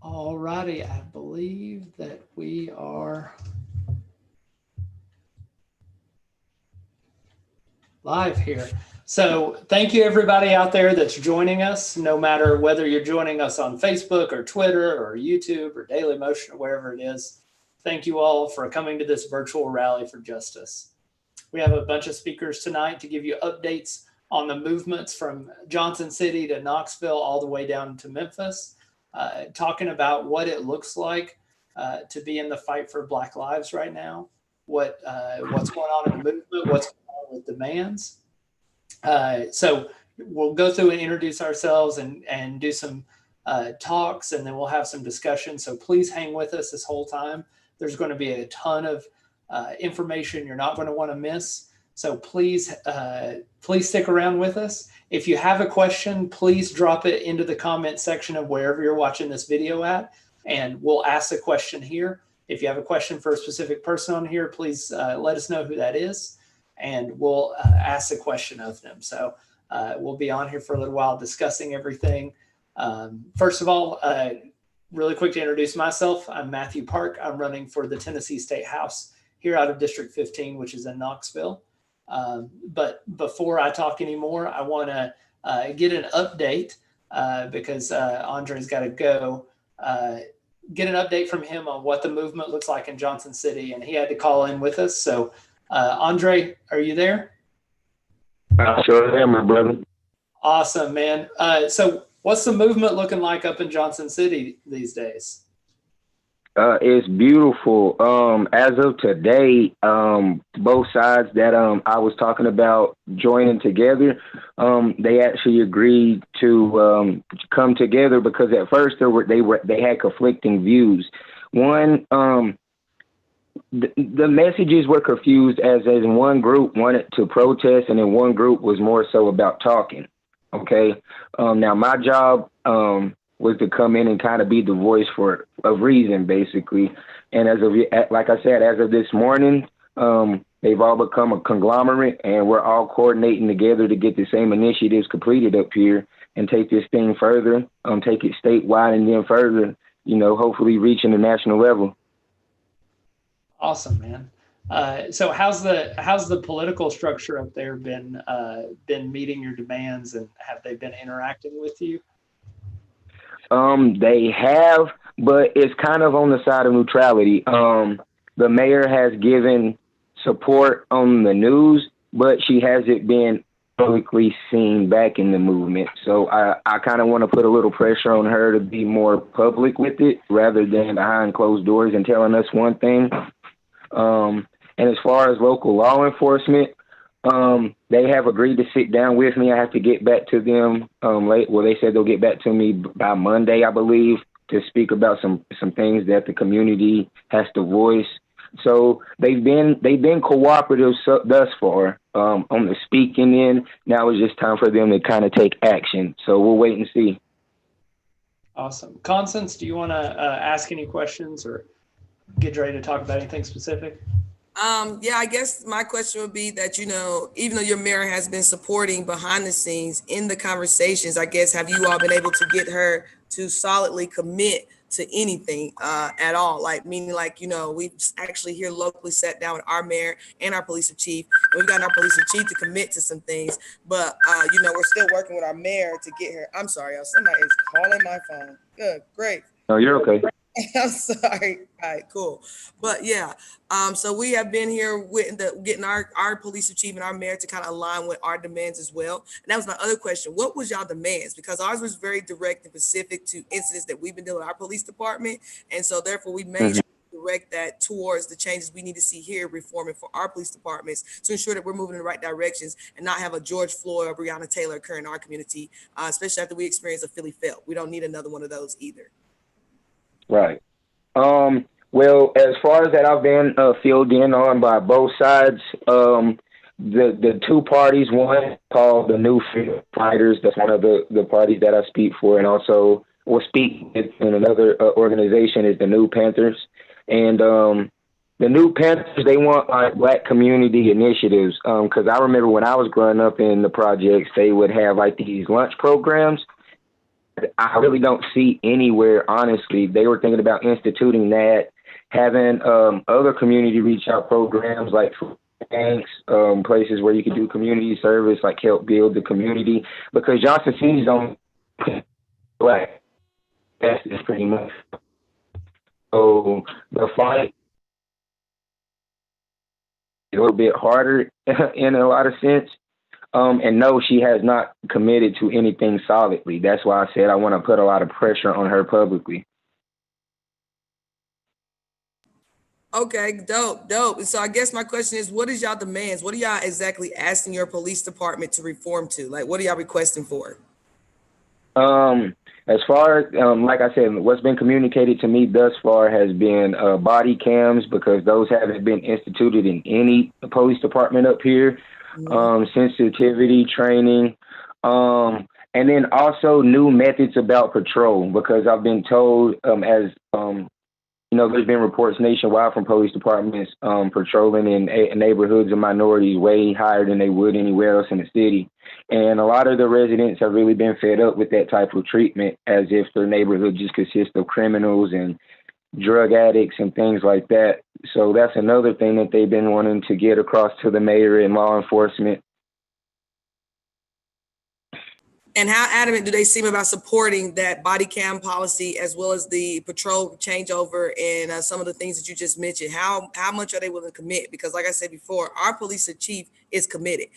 All righty, I believe that we are live here. So thank you everybody out there that's joining us, no matter whether you're joining us on Facebook or Twitter or YouTube or Daily Motion or wherever it is. Thank you all for coming to this virtual rally for justice. We have a bunch of speakers tonight to give you updates on the movements from Johnson City to Knoxville all the way down to Memphis, talking about what it looks like to be in the fight for Black lives right now, what's going on in the movement, what's going on with demands. So we'll go through and introduce ourselves and do some talks, and then we'll have some discussion. So please hang with us this whole time. There's going to be a ton of information you're not going to want to miss. So please stick around with us. If you have a question, please drop it into the comment section of wherever you're watching this video at, and we'll ask the question here. If you have a question for a specific person on here, please let us know who that is, and we'll ask the question of them. So we'll be on here for a little while discussing everything. First of all, really quick to introduce myself. I'm Matthew Park. I'm running for the Tennessee State House here out of District 15, which is in Knoxville. But before I talk anymore, I want to get an update because Andre's got to go. Get an update from him on what the movement looks like in Johnson City, and he had to call in with us. So, Andre, are you there? I sure am, my brother. Awesome, man. So what's the movement looking like up in Johnson City these days? It's beautiful. As of today, both sides that I was talking about joining together, they actually agreed to come together because at first they had conflicting views. One, the messages were confused as one group wanted to protest and then one group was more so about talking. Okay. Now my job was to come in and kind of be the voice of reason, basically. And like I said, as of this morning, they've all become a conglomerate, and we're all coordinating together to get the same initiatives completed up here and take this thing further, take it statewide and then further, hopefully reaching the national level. Awesome, man. So how's the political structure up there been meeting your demands, and have they been interacting with you? They have, but it's kind of on the side of neutrality. The mayor has given support on the news, but she hasn't been publicly seen back in the movement. So I kind of want to put a little pressure on her to be more public with it rather than behind closed doors and telling us one thing. And as far as local law enforcement, they have agreed to sit down with me. I have to get back to them late. Well, they said they'll get back to me by Monday, I believe, to speak about some things that the community has to voice. So they've been cooperative thus far on the speaking end. Now it's just time for them to kind of take action. So we'll wait and see. Awesome. Constance, do you want to ask any questions or get ready to talk about anything specific? Yeah, I guess my question would be that, even though your mayor has been supporting behind the scenes in the conversations, I guess, have you all been able to get her to solidly commit to anything at all? We've actually here locally sat down with our mayor and our police chief, and we've gotten our police chief to commit to some things, but, we're still working with our mayor to get her. I'm sorry, somebody is calling my phone. Good, great. No, you're okay. I'm sorry. All right, cool. But yeah, so we have been here with getting our police chief and our mayor to kind of align with our demands as well. And that was my other question. What was y'all demands? Because ours was very direct and specific to incidents that we've been dealing with our police department. And so therefore we made sure to direct that towards the changes we need to see here reforming for our police departments to ensure that we're moving in the right directions and not have a George Floyd or Breonna Taylor occur in our community, especially after we experience a Philly Felt. We don't need another one of those either. Right. Well, as far as that, I've been filled in on by both sides. The two parties, one called the New Fighters, that's one of the parties that I speak for, and also will speak in another organization is the New Panthers. And the New Panthers, they want Black community initiatives. Because I remember when I was growing up in the projects, they would have these lunch programs. I really don't see anywhere, honestly. They were thinking about instituting that, having other community reach out programs like food banks, places where you can do community service, like help build the community, because Johnson City's on black. That's just pretty much. So the fight is a little bit harder in a lot of sense. And no, she has not committed to anything solidly. That's why I said I want to put a lot of pressure on her publicly. Okay, dope. So I guess my question is, what is y'all demands? What are y'all exactly asking your police department to reform to? Like, what are y'all requesting for? As far as, like I said, what's been communicated to me thus far has been body cams, because those haven't been instituted in any police department up here. Sensitivity training, and then also new methods about patrol, because I've been told, there's been reports nationwide from police departments patrolling in neighborhoods of minorities way higher than they would anywhere else in the city. And a lot of the residents have really been fed up with that type of treatment, as if their neighborhood just consists of criminals and drug addicts and things like that. So that's another thing that they've been wanting to get across to the mayor and law enforcement. And how adamant do they seem about supporting that body cam policy, as well as the patrol changeover and some of the things that you just mentioned? How much are they willing to commit? Because like I said before, our police chief is committed.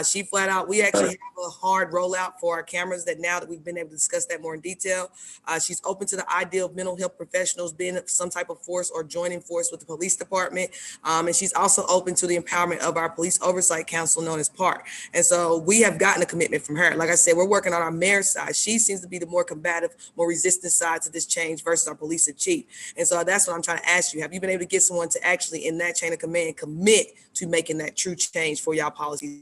She flat out, we actually have a hard rollout for our cameras that now that we've been able to discuss that more in detail. She's open to the idea of mental health professionals being some type of force or joining force with the police department. And she's also open to the empowerment of our police oversight council, known as PARC. And so we have gotten a commitment from her. Like I said, we're working on our mayor's side. She seems to be the more combative, more resistant side to this change versus our police chief. And so that's what I'm trying to ask you. Have you been able to get someone to actually, in that chain of command, commit to making that true change for y'all policies?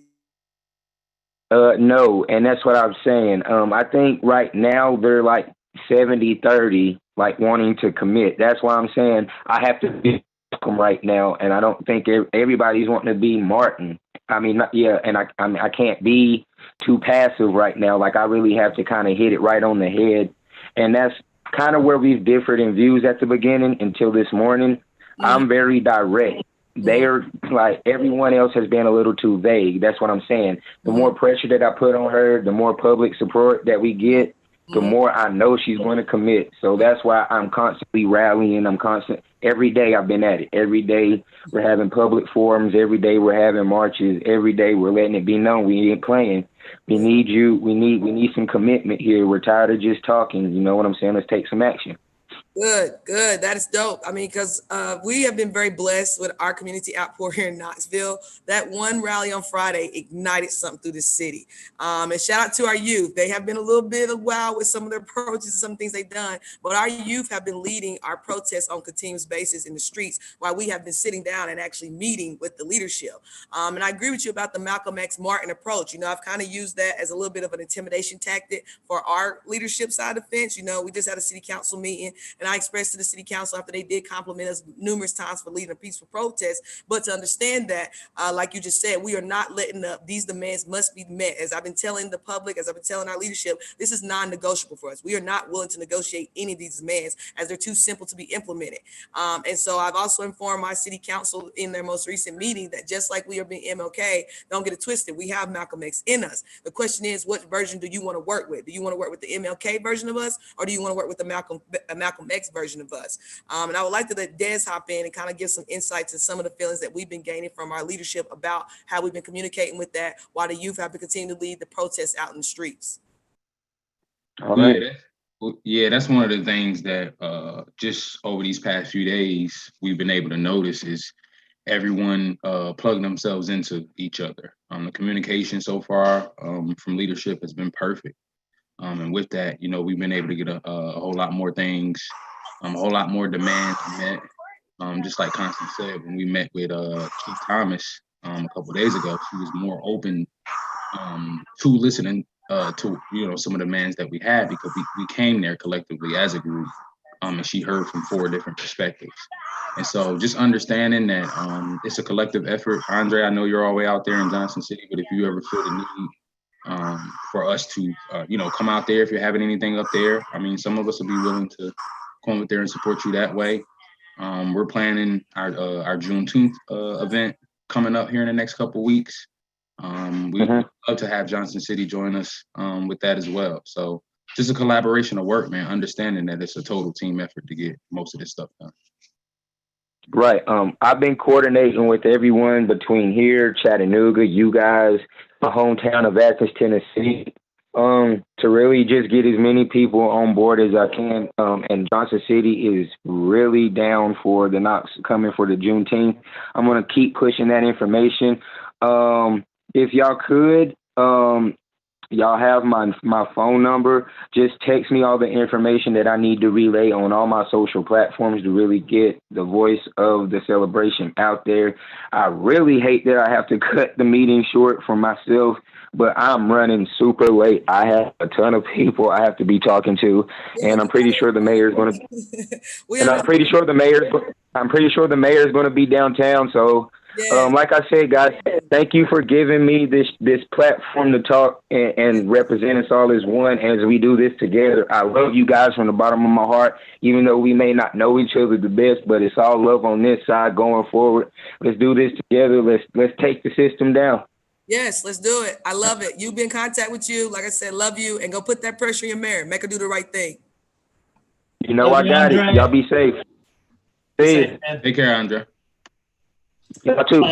No, and that's what I'm saying. I think right now they're like 70-30, like wanting to commit. That's why I'm saying I have to be them right now, and I don't think everybody's wanting to be Martin. I mean, and I can't be too passive right now. Like, I really have to kind of hit it right on the head, and that's kind of where we've differed in views at the beginning until this morning. I'm very direct. They're like, everyone else has been a little too vague. That's what I'm saying. The more pressure that I put on her, the more public support that we get, the more I know she's going to commit. So that's why I'm constantly rallying. Every day I've been at it. Every day we're having public forums. Every day we're having marches. Every day we're letting it be known we ain't playing. We need you. We need some commitment here. We're tired of just talking. You know what I'm saying? Let's take some action. Good. That is dope. I mean, because we have been very blessed with our community outpour here in Knoxville. That one rally on Friday ignited something through the city. And shout out to our youth. They have been a little bit wild with some of their approaches and some things they've done, but our youth have been leading our protests on continuous basis in the streets, while we have been sitting down and actually meeting with the leadership. And I agree with you about the Malcolm X Martin approach. You know, I've kind of used that as a little bit of an intimidation tactic for our leadership side of the fence. You know, we just had a city council meeting, and I expressed to the city council after they did compliment us numerous times for leading a peaceful protest, but to understand that, like you just said, we are not letting up. These demands must be met. As I've been telling the public, as I've been telling our leadership, this is non-negotiable for us. We are not willing to negotiate any of these demands, as they're too simple to be implemented. And so I've also informed my city council in their most recent meeting that just like we are being MLK, don't get it twisted, we have Malcolm X in us. The question is, what version do you want to work with? Do you want to work with the MLK version of us, or do you want to work with the Malcolm X version of us? And I would like to let Des hop in and kind of give some insights to some of the feelings that we've been gaining from our leadership about how we've been communicating with that, while the youth have been continuing to lead the protests out in the streets. All right. Yeah, that's one of the things that just over these past few days we've been able to notice is everyone plugging themselves into each other. The communication so far from leadership has been perfect. And with that, you know, we've been able to get a whole lot more things, a whole lot more demands met. Just like Constance said, when we met with Chief Thomas a couple of days ago, she was more open to listening to, you know, some of the demands that we had, because we came there collectively as a group, and she heard from 4 different perspectives. And so just understanding that it's a collective effort. Andre, I know you're all the way out there in Johnson City, but if you ever feel the need for us to, come out there if you're having anything up there. I mean, some of us will be willing to come up there and support you that way. We're planning our Juneteenth event coming up here in the next couple of weeks. We'd love to have Johnson City join us with that as well. So just a collaboration of work, man, understanding that it's a total team effort to get most of this stuff done. Right. I've been coordinating with everyone between here, Chattanooga, you guys, my hometown of Athens, Tennessee, to really just get as many people on board as I can. And Johnson City is really down for the Knox coming for the Juneteenth. I'm going to keep pushing that information. If y'all could, y'all have my phone number. Just text me all the information that I need to relay on all my social platforms to really get the voice of the celebration out there. I really hate that I have to cut the meeting short for myself, but I'm running super late. I have a ton of people I have to be talking to, and I'm pretty sure the mayor's going to. And I'm pretty sure the mayor's going to be downtown. So. Yeah. Like I said, guys, thank you for giving me this platform to talk and represent us all as one as we do this together. I love you guys from the bottom of my heart, even though we may not know each other the best, but it's all love on this side going forward. Let's do this together. Let's take the system down. Yes, let's do it. I love it. You've been in contact with you. Like I said, love you, and go put that pressure on your mayor. Make her do the right thing. You know, I got it. Y'all be safe. See you. Take care, Andre. Y'all too.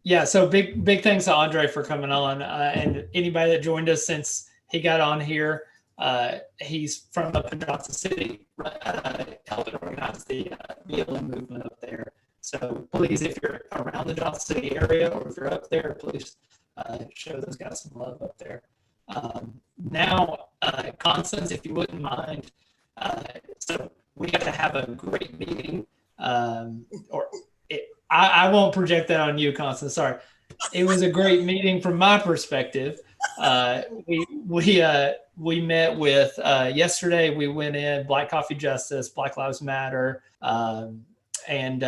Yeah, so big thanks to Andre for coming on, and anybody that joined us since he got on here. He's from up in Johnson City, helping organize the BLM movement up there. So please, if you're around the Johnson City area or if you're up there, please show those guys some love up there. Now, Constance, if you wouldn't mind, so we got to have a great meeting, I won't project that on you, Constance. Sorry. It was a great meeting from my perspective. We met with yesterday. We went in Black Coffee Justice, Black Lives Matter, and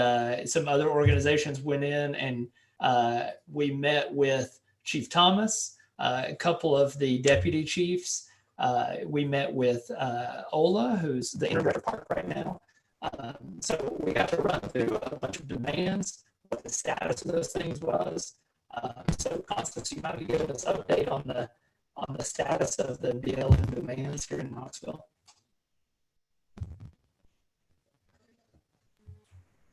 some other organizations went in, and we met with Chief Thomas, a couple of the deputy chiefs. We met with Ola, who's the interim park right now. So we got to run through a bunch of demands, what the status of those things was. So Constance, you might give us an update on the status of the BLM demands here in Knoxville.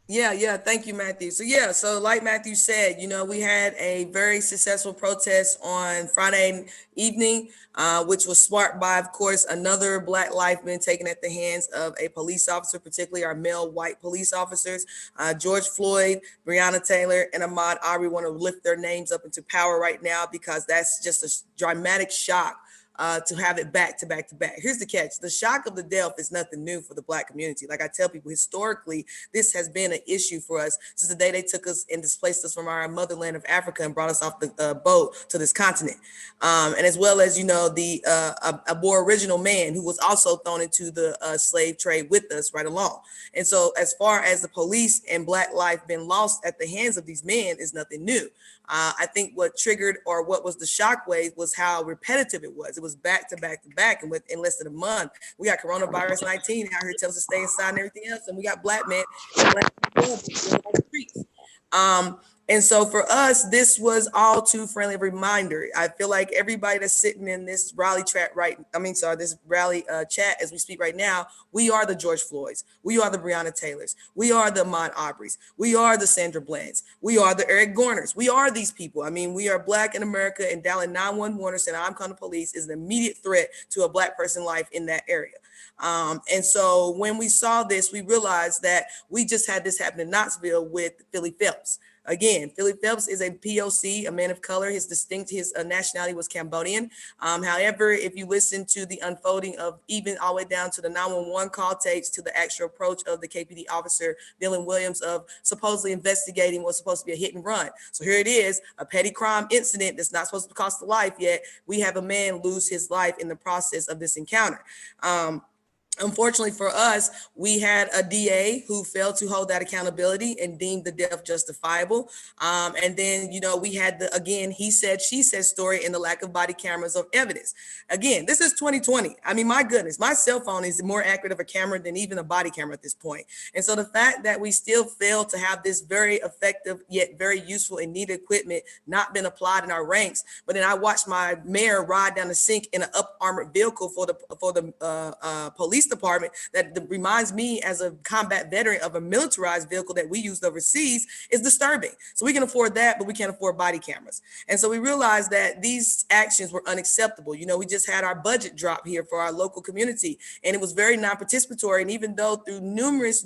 Yeah. Thank you, Matthew. So like Matthew said, we had a very successful protest on Friday evening, which was sparked by, of course, another Black life being taken at the hands of a police officer, particularly our male white police officers. George Floyd, Breonna Taylor, and Ahmaud Arbery want to lift their names up into power right now because that's just a dramatic shock. To have it back to back to back. Here's the catch. The shock of the death is nothing new for the Black community. Like I tell people, historically, this has been an issue for us since the day they took us and displaced us from our motherland of Africa and brought us off the boat to this continent. And as well as, the Aboriginal man who was also thrown into the slave trade with us right along. And so as far as the police and Black life being lost at the hands of these men is nothing new. I think what triggered or what was the shockwave was how repetitive it was. It was back to back to back, and within less than a month, we got coronavirus 19 out here tells us to stay inside and everything else, and we got Black men and Black people on the streets. And so for us, this was all too friendly reminder. I feel like everybody that's sitting in this rally chat this rally chat as we speak right now, we are the George Floyds. We are the Breonna Taylors. We are the Ahmaud Arbery's. We are the Sandra Bland's. We are the Eric Garners. We are these people. I mean, we are Black in America, and dialing 911 or saying I'm calling the police is an immediate threat to a Black person's life in that area. And so when we saw this, we realized that we just had this happen in Knoxville with Philly Phelps. Again, Philly Phelps is a POC, a man of color. His nationality was Cambodian. However, if you listen to the unfolding of even all the way down to the 911 call tapes to the actual approach of the KPD officer, Dylan Williams, of supposedly investigating what's supposed to be a hit and run. So here it is, a petty crime incident that's not supposed to cost a life, yet we have a man lose his life in the process of this encounter. Unfortunately for us, we had a DA who failed to hold that accountability and deemed the death justifiable. And then, we had the, again, he said, she said story and the lack of body cameras of evidence. Again, this is 2020. I mean, my goodness, my cell phone is more accurate of a camera than even a body camera at this point. And so the fact that we still fail to have this very effective yet very useful and needed equipment not been applied in our ranks. But then I watched my mayor ride down the sink in an up armored vehicle for the police department that reminds me as a combat veteran of a militarized vehicle that we used overseas is disturbing. So we can afford that, but we can't afford body cameras. And so we realized that these actions were unacceptable. We just had our budget drop here for our local community, and it was very non-participatory. And even though through numerous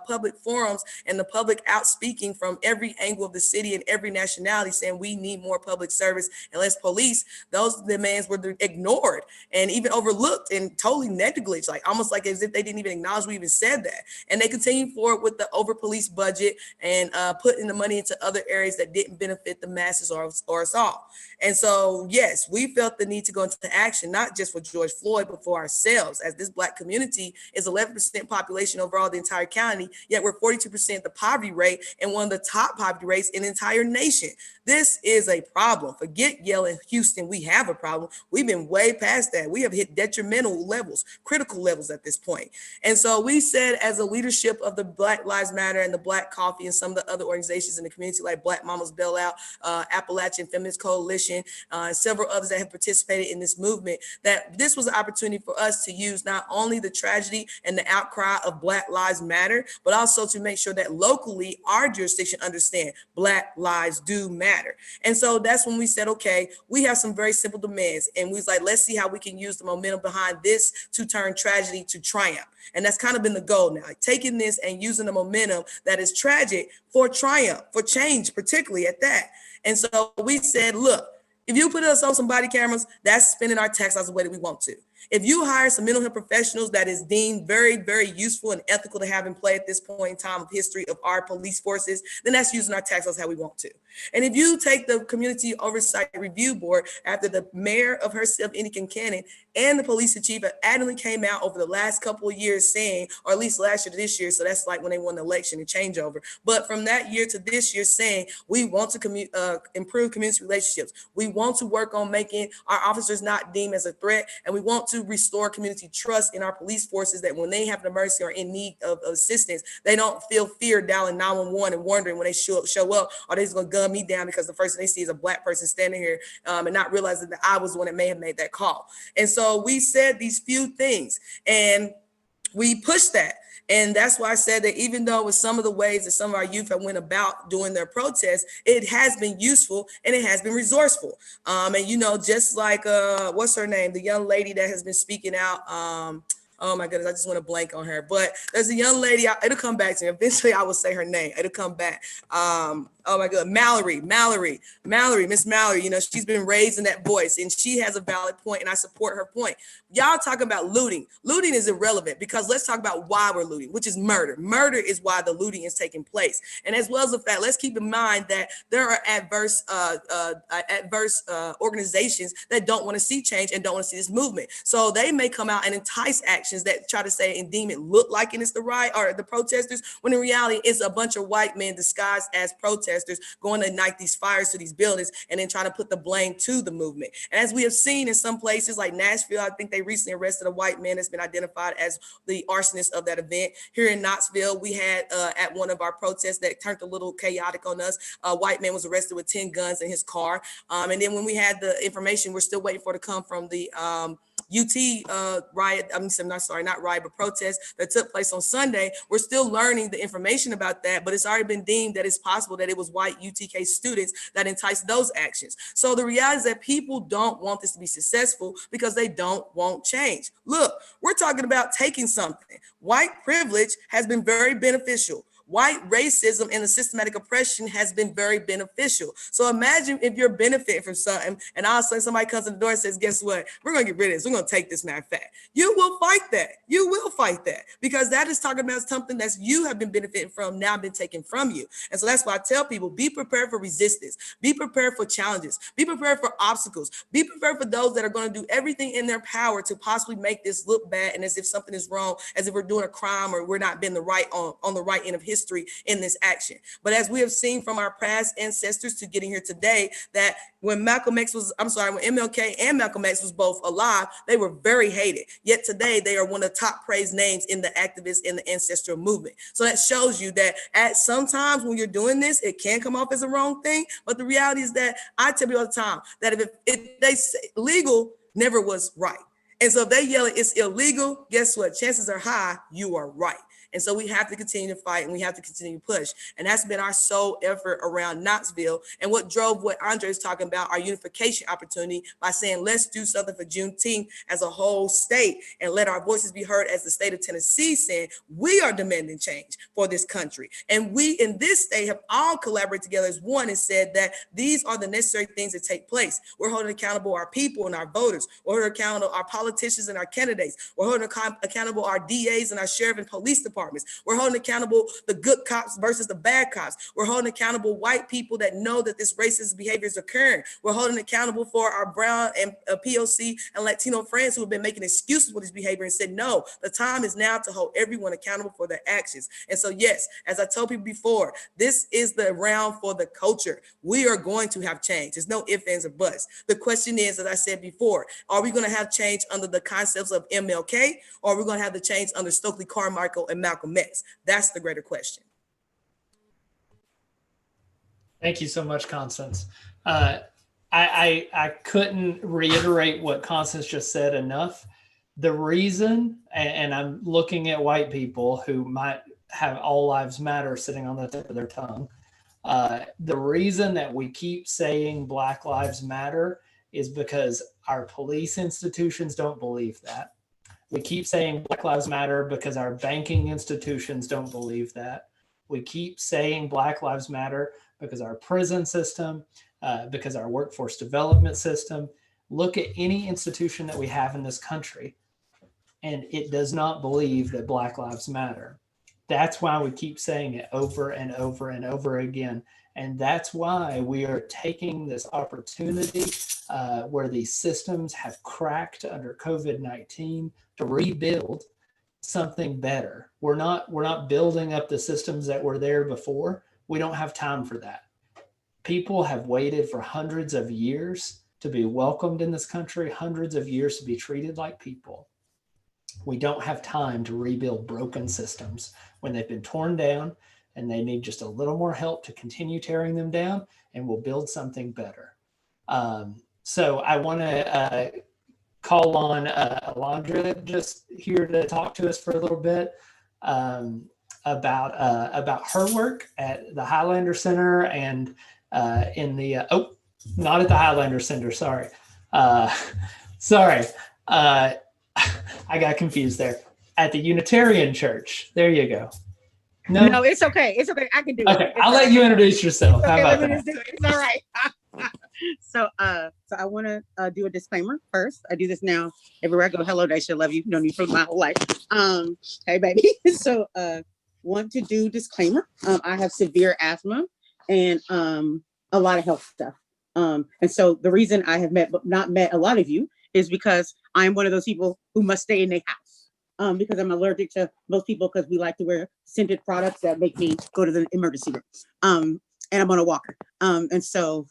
public forums and the public outspeaking from every angle of the city and every nationality saying we need more public service and less police, those demands were ignored and even overlooked and totally negliged, like almost like as if they didn't even acknowledge we even said that. And they continued forward with the over police budget and putting the money into other areas that didn't benefit the masses or us all. And so, yes, we felt the need to go into action, not just for George Floyd, but for ourselves, as this Black community is 11% population overall the entire county, yet we're 42% the poverty rate and one of the top poverty rates in the entire nation. This is a problem. Forget yelling Houston, we have a problem. We've been way past that. We have hit detrimental levels, critical levels at this point. And so we said, as a leadership of the Black Lives Matter and the Black Coffee and some of the other organizations in the community like Black Mamas Bailout, Appalachian Feminist Coalition, several others that have participated in this movement, that this was an opportunity for us to use not only the tragedy and the outcry of Black Lives Matter, but also to make sure that locally our jurisdiction understand Black lives do matter. And so that's when we said, okay, we have some very simple demands. And we was like, let's see how we can use the momentum behind this to turn tragedy to triumph. And that's kind of been the goal now, taking this and using the momentum that is tragic for triumph, for change, particularly at that. And so we said, look, if you put us on some body cameras, that's spending our tax dollars the way that we want to. If you hire some mental health professionals that is deemed very, very useful and ethical to have in play at this point in time of history of our police forces, then that's using our tax dollars how we want to. And if you take the Community Oversight Review Board, after the mayor of herself, Indy Cannon, and the police chief adamantly came out over the last couple of years saying, or at least last year to this year, so that's like when they won the election and changeover. But from that year to this year saying, we want to improve community relationships. We want to work on making our officers not deemed as a threat. And we want to restore community trust in our police forces, that when they have an emergency or in need of assistance, they don't feel fear dialing 911 and wondering when they show up, are they just going to gun me down because the first thing they see is a Black person standing here and not realizing that I was the one that may have made that call. And so we said these few things and we pushed that. And that's why I said that even though with some of the ways that some of our youth have went about doing their protests, it has been useful and it has been resourceful. And just like what's her name, the young lady that has been speaking out. Oh my goodness, I just want to blank on her. But there's a young lady, it'll come back to me. Eventually I will say her name. It'll come back. Oh my God, Mallory, Miss Mallory, she's been raising that voice and she has a valid point and I support her point. Y'all talking about looting. Looting is irrelevant because let's talk about why we're looting, which is murder. Murder is why the looting is taking place. And as well as the fact, let's keep in mind that there are adverse organizations that don't want to see change and don't want to see this movement. So they may come out and entice actions that try to say and deem it look like it is the right or the protesters, when in reality it's a bunch of white men disguised as protesters going to ignite these fires to these buildings and then trying to put the blame to the movement. And as we have seen in some places like Nashville, I think they recently arrested a white man that's been identified as the arsonist of that event. Here in Knoxville, we had at one of our protests that turned a little chaotic on us, a white man was arrested with 10 guns in his car. And then when we had the information, we're still waiting for it to come from the UT riot, not riot, but protest that took place on Sunday. We're still learning the information about that, but it's already been deemed that it's possible that it was white UTK students that enticed those actions. So the reality is that people don't want this to be successful because they don't want change. Look, we're talking about taking something. White privilege has been very beneficial. white racism and the systematic oppression has been very beneficial. So imagine if you're benefiting from something and all of a sudden somebody comes to the door and says, guess what? We're going to get rid of this. We're going to take this matter of fact. You will fight that. You will fight that because that is talking about something that you have been benefiting from, now been taken from you. And so that's why I tell people, be prepared for resistance. Be prepared for challenges. Be prepared for obstacles. Be prepared for those that are going to do everything in their power to possibly make this look bad and as if something is wrong, as if we're doing a crime or we're not being the right on the right end of history in this action. But as we have seen from our past ancestors to getting here today, that when when MLK and Malcolm X was both alive, they were very hated. Yet today they are one of the top praised names in the activist in the ancestral movement. So that shows you that at sometimes when you're doing this, it can come off as a wrong thing. But the reality is that I tell you all the time that if they say legal never was right. And so if they yell it's illegal, guess what? Chances are high you are right. And so we have to continue to fight and we have to continue to push. And that's been our sole effort around Knoxville. And what drove what Andre is talking about, our unification opportunity by saying, let's do something for Juneteenth as a whole state and let our voices be heard as the state of Tennessee saying, we are demanding change for this country. And we in this state have all collaborated together as one and said that these are the necessary things that take place. We're holding accountable our people and our voters. We're holding accountable our politicians and our candidates. We're holding accountable our DAs and our sheriff and police departments. We're holding accountable the good cops versus the bad cops. We're holding accountable white people that know that this racist behavior is occurring. We're holding accountable for our brown and POC and Latino friends who have been making excuses for this behavior and said, no, the time is now to hold everyone accountable for their actions. And so, yes, as I told people before, this is the round for the culture. We are going to have change. There's no ifs, ands, or buts. The question is, as I said before, are we going to have change under the concepts of MLK, or are we going to have the change under Stokely Carmichael and Malcolm X? That's the greater question. Thank you so much, Constance. I couldn't reiterate what Constance just said enough. The reason, and I'm looking at white people who might have all lives matter sitting on the tip of their tongue. The reason that we keep saying Black Lives Matter is because our police institutions don't believe that. We keep saying Black Lives Matter because our banking institutions don't believe that. We keep saying Black Lives Matter because our prison system, because our workforce development system. Look at any institution that we have in this country, and it does not believe that Black Lives Matter. That's why we keep saying it over and over and over again. And that's why we are taking this opportunity where these systems have cracked under COVID-19 to rebuild something better. We're not building up the systems that were there before. We don't have time for that. People have waited for hundreds of years to be welcomed in this country, hundreds of years to be treated like people. We don't have time to rebuild broken systems when they've been torn down, and they need just a little more help to continue tearing them down, and we'll build something better. So I want to call on Alondra just here to talk to us for a little bit about her work at the Highlander Center and in the not at the Highlander Center. Sorry. I got confused there. At the Unitarian Church. There you go. No, it's okay. It's okay. I can do it. Okay, I'll let you introduce yourself. Okay, How about let me that? just do it. It's all right. So I want to do a disclaimer first. I do this now everywhere I go. Hello, Dasha, love you. Known you for my whole life. Hey, baby. So want to do disclaimer. I have severe asthma and a lot of health stuff. And so the reason I have not met a lot of you is because I'm one of those people who must stay in their house because I'm allergic to most people because we like to wear scented products that make me go to the emergency room. And I'm on a walker. And so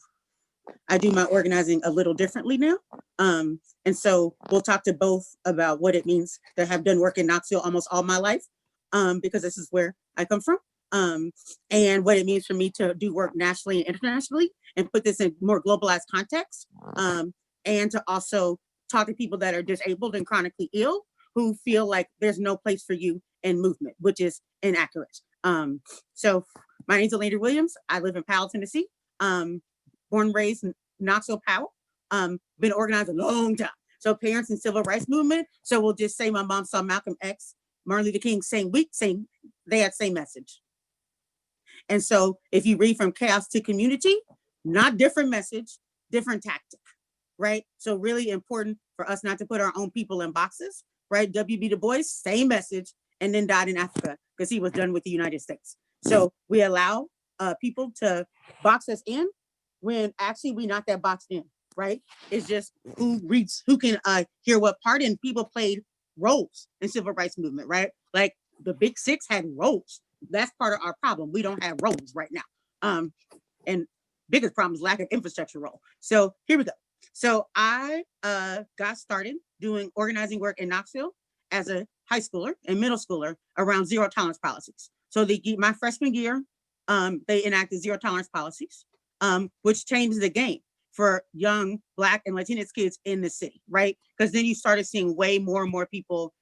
I do my organizing a little differently now. And so we'll talk to both about what it means to have done work in Knoxville almost all my life, because this is where I come from, and what it means for me to do work nationally and internationally and put this in more globalized context, and to also talk to people that are disabled and chronically ill who feel like there's no place for you in movement, which is inaccurate. So my name's Lundy Williams. I live in Powell, Tennessee. Born and raised in Knoxville, Powell. Been organized a long time. So parents and civil rights movement. So we'll just say my mom saw Malcolm X, Martin Luther King same week, they had same message. And so if you read From Chaos to Community, not different message, different tactic, right? So really important for us not to put our own people in boxes, right? W.B. Du Bois, same message, and then died in Africa because he was done with the United States. So we allow people to box us in when actually we're not that boxed in, right? It's just who reads, who can hear what part, and people played roles in civil rights movement, right? Like the Big Six had roles. That's part of our problem. We don't have roles right now. And biggest problem is lack of infrastructure role. So here we go. So I got started doing organizing work in Knoxville as a high schooler and middle schooler around zero tolerance policies. So my freshman year, they enacted zero tolerance policies, which changed the game for young Black and Latinx kids in the city, right? Because then you started seeing way more and more people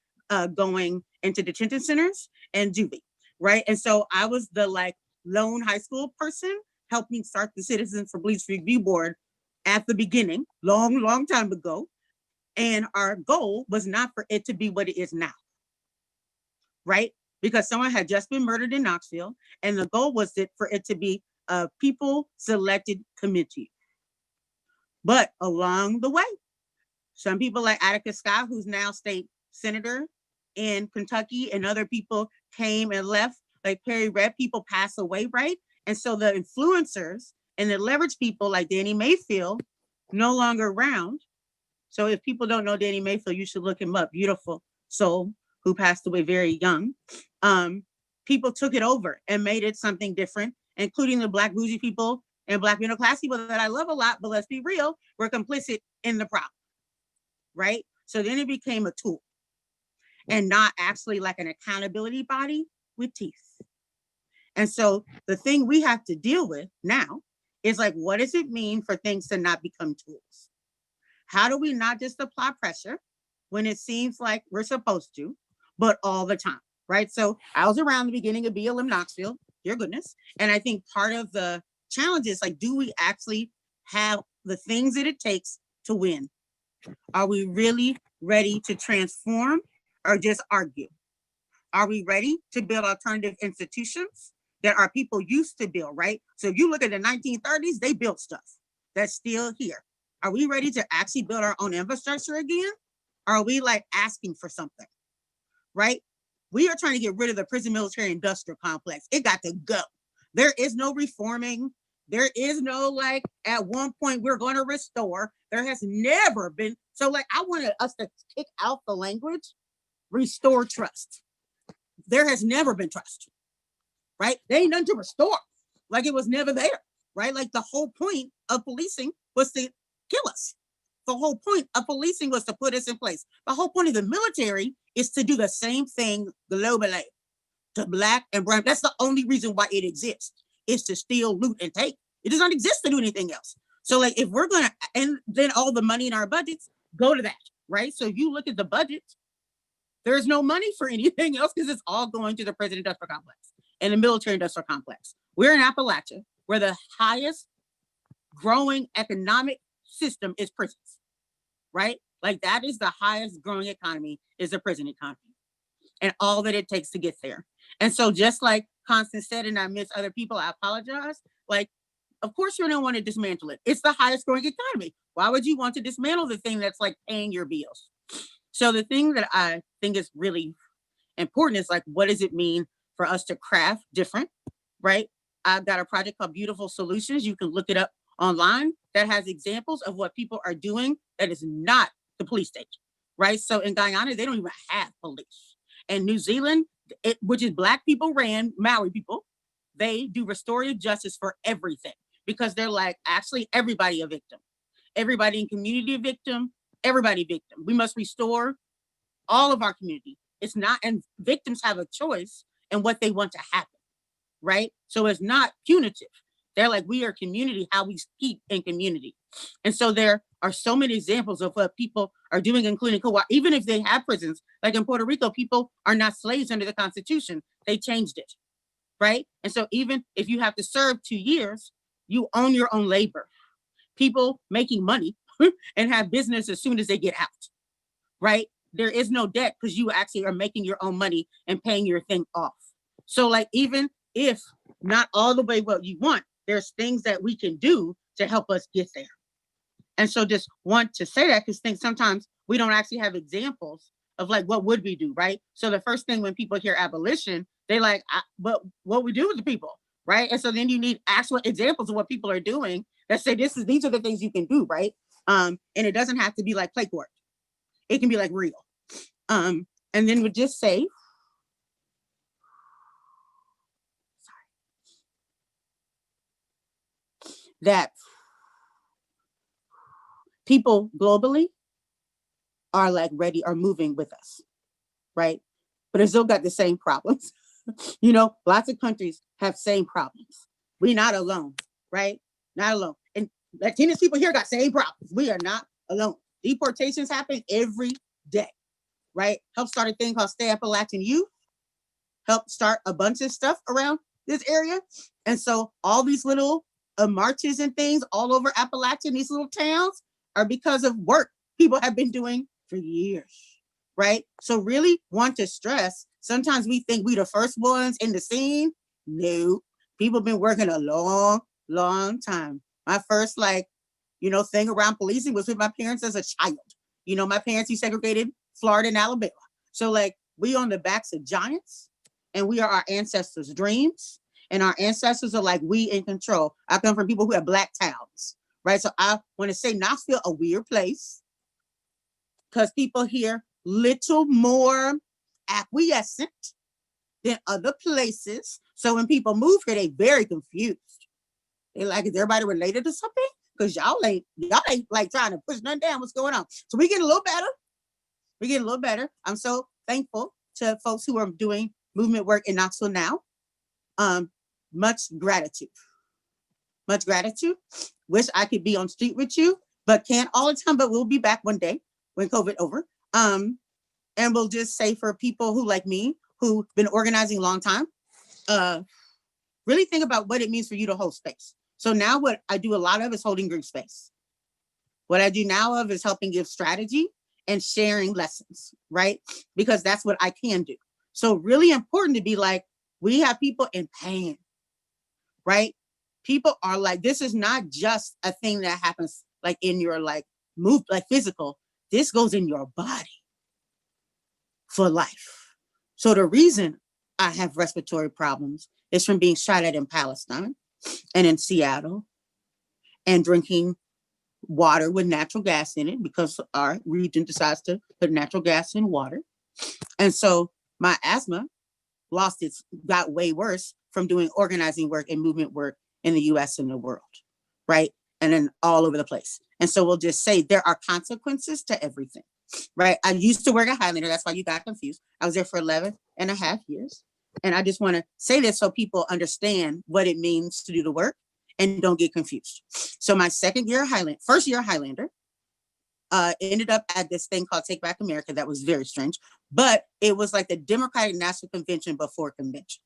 going into detention centers and juvie, right? And so I was the like lone high school person helping start the Citizens for Police Review Board at the beginning, long time ago. And our goal was not for it to be what it is now, right? Because someone had just been murdered in Knoxville, and the goal was for it to be a people-selected committee. But along the way, some people like Atticus Scott, who's now state senator in Kentucky, and other people came and left, like Perry Red, people pass away, right? And so the influencers and the leverage people like Danny Mayfield no longer around. So if people don't know Danny Mayfield, you should look him up. Beautiful soul who passed away very young. People took it over and made it something different, including the Black bougie people and Black middle class people that I love a lot, but let's be real, were complicit in the problem, right? So then it became a tool and not actually like an accountability body with teeth. And so the thing we have to deal with now is like, what does it mean for things to not become tools? How do we not just apply pressure when it seems like we're supposed to, but all the time, right? So I was around the beginning of BLM Knoxville, dear goodness. And I think part of the challenge is like, do we actually have the things that it takes to win? Are we really ready to transform or just argue? Are we ready to build alternative institutions that our people used to build, right? So if you look at the 1930s, they built stuff that's still here. Are we ready to actually build our own infrastructure again? Or are we like asking for something, right? We are trying to get rid of the prison military industrial complex. It got to go. There is no reforming. There is no like, at one point we're going to restore. There has never been. So like, I wanted us to kick out the language, restore trust. There has never been trust, right? There ain't nothing to restore. Like it was never there, right? Like the whole point of policing was to kill us. The whole point of policing was to put us in place. The whole point of the military is to do the same thing globally to Black and brown. That's the only reason why it exists, is to steal, loot, and take. It does not exist to do anything else. So like if we're gonna, and then all the money in our budgets go to that, right? So if you look at the budget, there's no money for anything else because it's all going to the prison industrial complex and the military industrial complex. We're in Appalachia, where the highest growing economic system is prisons, right? Like that is the highest growing economy, is the prison economy, and all that it takes to get there. And so just like Constance said, and I miss other people, I apologize. Like, of course you don't want to dismantle it. It's the highest growing economy. Why would you want to dismantle the thing that's like paying your bills? So the thing that I think is really important is like, what does it mean for us to craft different, right? I've got a project called Beautiful Solutions. You can look it up online that has examples of what people are doing that is not the police state, right? So in Guyana, they don't even have police. In New Zealand, which is Black people ran, Maori people, they do restorative justice for everything because they're like, actually everybody a victim. Everybody in community a victim, everybody a victim. We must restore all of our community. It's not, and victims have a choice in what they want to happen, right? So it's not punitive. They're like, we are community, how we speak in community. And so there are so many examples of what people are doing, including co-op. Even if they have prisons, like in Puerto Rico, people are not slaves under the Constitution. They changed it, right? And so even if you have to serve 2 years, you own your own labor. People making money and have business as soon as they get out, right? There is no debt because you actually are making your own money and paying your thing off. So like, even if not all the way what you want. There's things that we can do to help us get there. And so just want to say that because think sometimes we don't actually have examples of like, what would we do, right? So the first thing when people hear abolition, they like, but what we do with the people, right? And so then you need actual examples of what people are doing that say these are the things you can do, right? And it doesn't have to be like play court. It can be like real. And then we just say, that people globally are like ready, are moving with us, right? But they still got the same problems. You know, lots of countries have same problems. We're not alone, right? Not alone. And Latinx people here got same problems. We are not alone. Deportations happen every day, right? Help start a thing called Stay Appalachian Youth. Help start a bunch of stuff around this area. And so all these little marches and things all over Appalachia, these little towns, are because of work people have been doing for years, right? So really want to stress, sometimes we think we the first ones in the scene. No, people have been working a long, long time. My first thing around policing was with my parents as a child. You know, my parents desegregated Florida and Alabama. So like we on the backs of giants and we are our ancestors' dreams. And our ancestors are like, we in control. I come from people who have black towns, right? So I want to say Knoxville, a weird place, because people here little more acquiescent than other places. So when people move here, they very confused. They like, is everybody related to something? Because y'all ain't like trying to push nothing down. What's going on? So we get a little better. We get a little better. I'm so thankful to folks who are doing movement work in Knoxville now. Much gratitude. Much gratitude. Wish I could be on street with you, but can't all the time. But we'll be back one day when COVID over. And we'll just say for people who like me, who've been organizing a long time, really think about what it means for you to hold space. So now what I do a lot of is holding group space. What I do now of is helping give strategy and sharing lessons, right? Because that's what I can do. So really important to be like, we have people in pain, right? People are like, this is not just a thing that happens like in your move, like physical. This goes in your body for life. So the reason I have respiratory problems is from being shot at in Palestine and in Seattle and drinking water with natural gas in it because our region decides to put natural gas in water. And so my asthma got way worse from doing organizing work and movement work in the US and the world, right? And then all over the place. And so we'll just say there are consequences to everything, right? I used to work at Highlander. That's why you got confused. I was there for 11 and a half years. And I just want to say this so people understand what it means to do the work and don't get confused. So my first year Highlander, ended up at this thing called Take Back America. That was very strange, but it was like the Democratic National Convention before convention,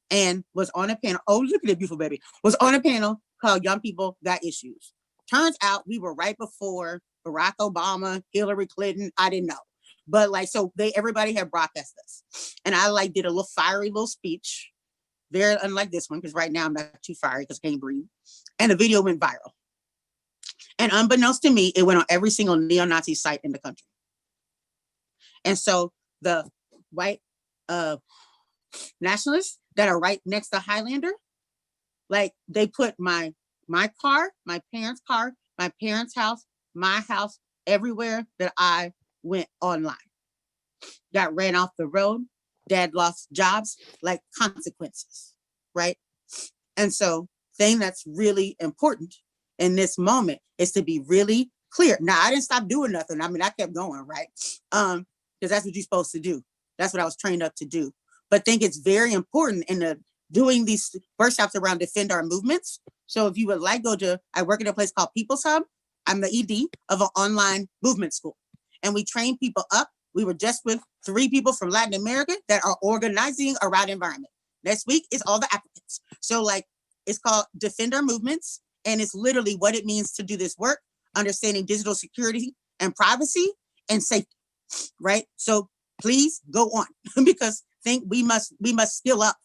and was on a panel. Oh, look at that beautiful baby. Was on a panel called Young People Got Issues. Turns out we were right before Barack Obama, Hillary Clinton. I didn't know, but everybody had broadcast this, and I did a little fiery little speech, very unlike this one because right now I'm not too fiery because I can't breathe, and the video went viral. And unbeknownst to me, it went on every single neo-Nazi site in the country. And so the white nationalists that are right next to Highlander, they put my car, my parents' house, my house, everywhere that I went online. Got ran off the road, dad lost jobs, consequences, right? And so thing that's really important in this moment is to be really clear. Now, I didn't stop doing nothing. I mean, I kept going, right? Because that's what you're supposed to do. That's what I was trained up to do. But think it's very important in doing these workshops around defend our movements. So if you would I work at a place called People's Hub. I'm the ED of an online movement school. And we train people up. We were just with 3 people from Latin America that are organizing around environment. Next week is all the applicants. So it's called Defend Our Movements. And it's literally what it means to do this work, understanding digital security and privacy and safety, right? So please go on because we must skill up,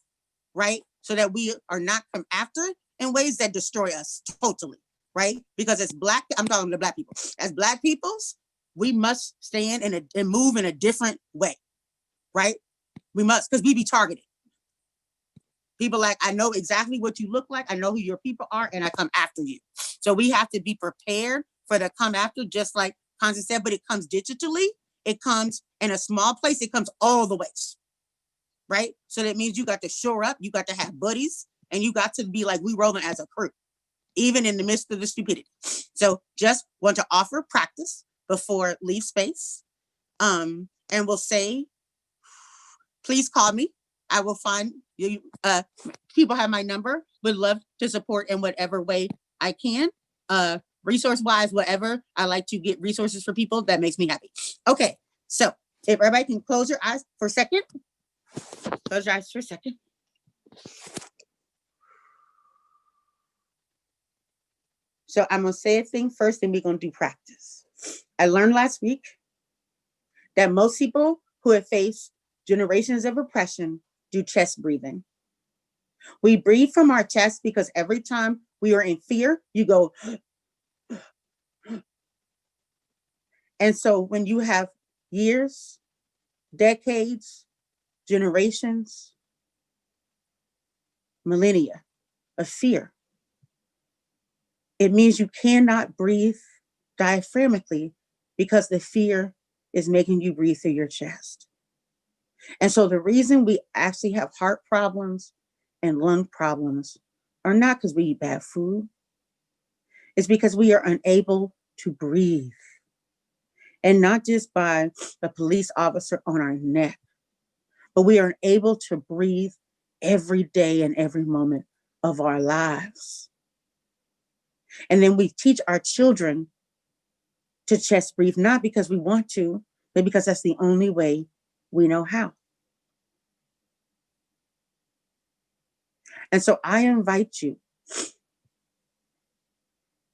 right? so that we are not come after in ways that destroy us totally, right? Because as Black, I'm talking to Black people, as Black peoples, we must stand and move in a different way, right? We must, because we be targeted. People like, I know exactly what you look like. I know who your people are, and I come after you. So we have to be prepared for the come after, just like Constance said, but it comes digitally. It comes in a small place. It comes all the ways, right? So that means you got to shore up. You got to have buddies, and you got to be like, we rolling as a crew, even in the midst of the stupidity. So just want to offer practice before leave space. And we'll say, please call me. I will find you. People have my number. Would love to support in whatever way I can. Resource wise, whatever. I like to get resources for people. That makes me happy. Okay, so if everybody can close your eyes for a second. Close your eyes for a second. So I'm gonna say a thing first, and we're gonna do practice. I learned last week that most people who have faced generations of oppression do chest breathing. We breathe from our chest because every time we are in fear, you go. And so when you have years, decades, generations, millennia of fear, it means you cannot breathe diaphragmatically because the fear is making you breathe through your chest. And so the reason we actually have heart problems and lung problems are not because we eat bad food. It's because we are unable to breathe. And not just by the police officer on our neck, but we are able to breathe every day and every moment of our lives. And then we teach our children to chest breathe, not because we want to, but because that's the only way we know how. And so I invite you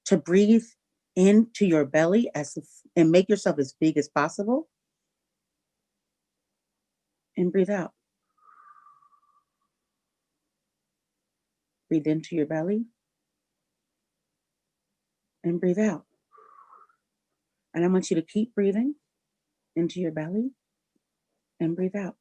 to breathe into your belly and make yourself as big as possible. And breathe out. Breathe into your belly. And breathe out. And I want you to keep breathing into your belly and breathe out.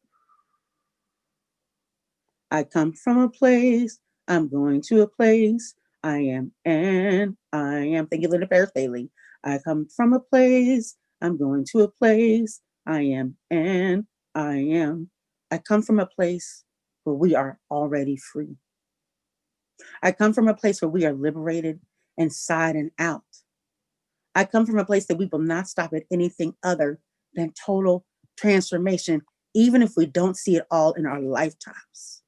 I come from a place, I'm going to a place, I am and I am. Thank you, Linda Ferris Bailey. I come from a place, I'm going to a place, I am and I am. I come from a place where we are already free. I come from a place where we are liberated inside and out. I come from a place that we will not stop at anything other than total transformation, even if we don't see it all in our lifetimes.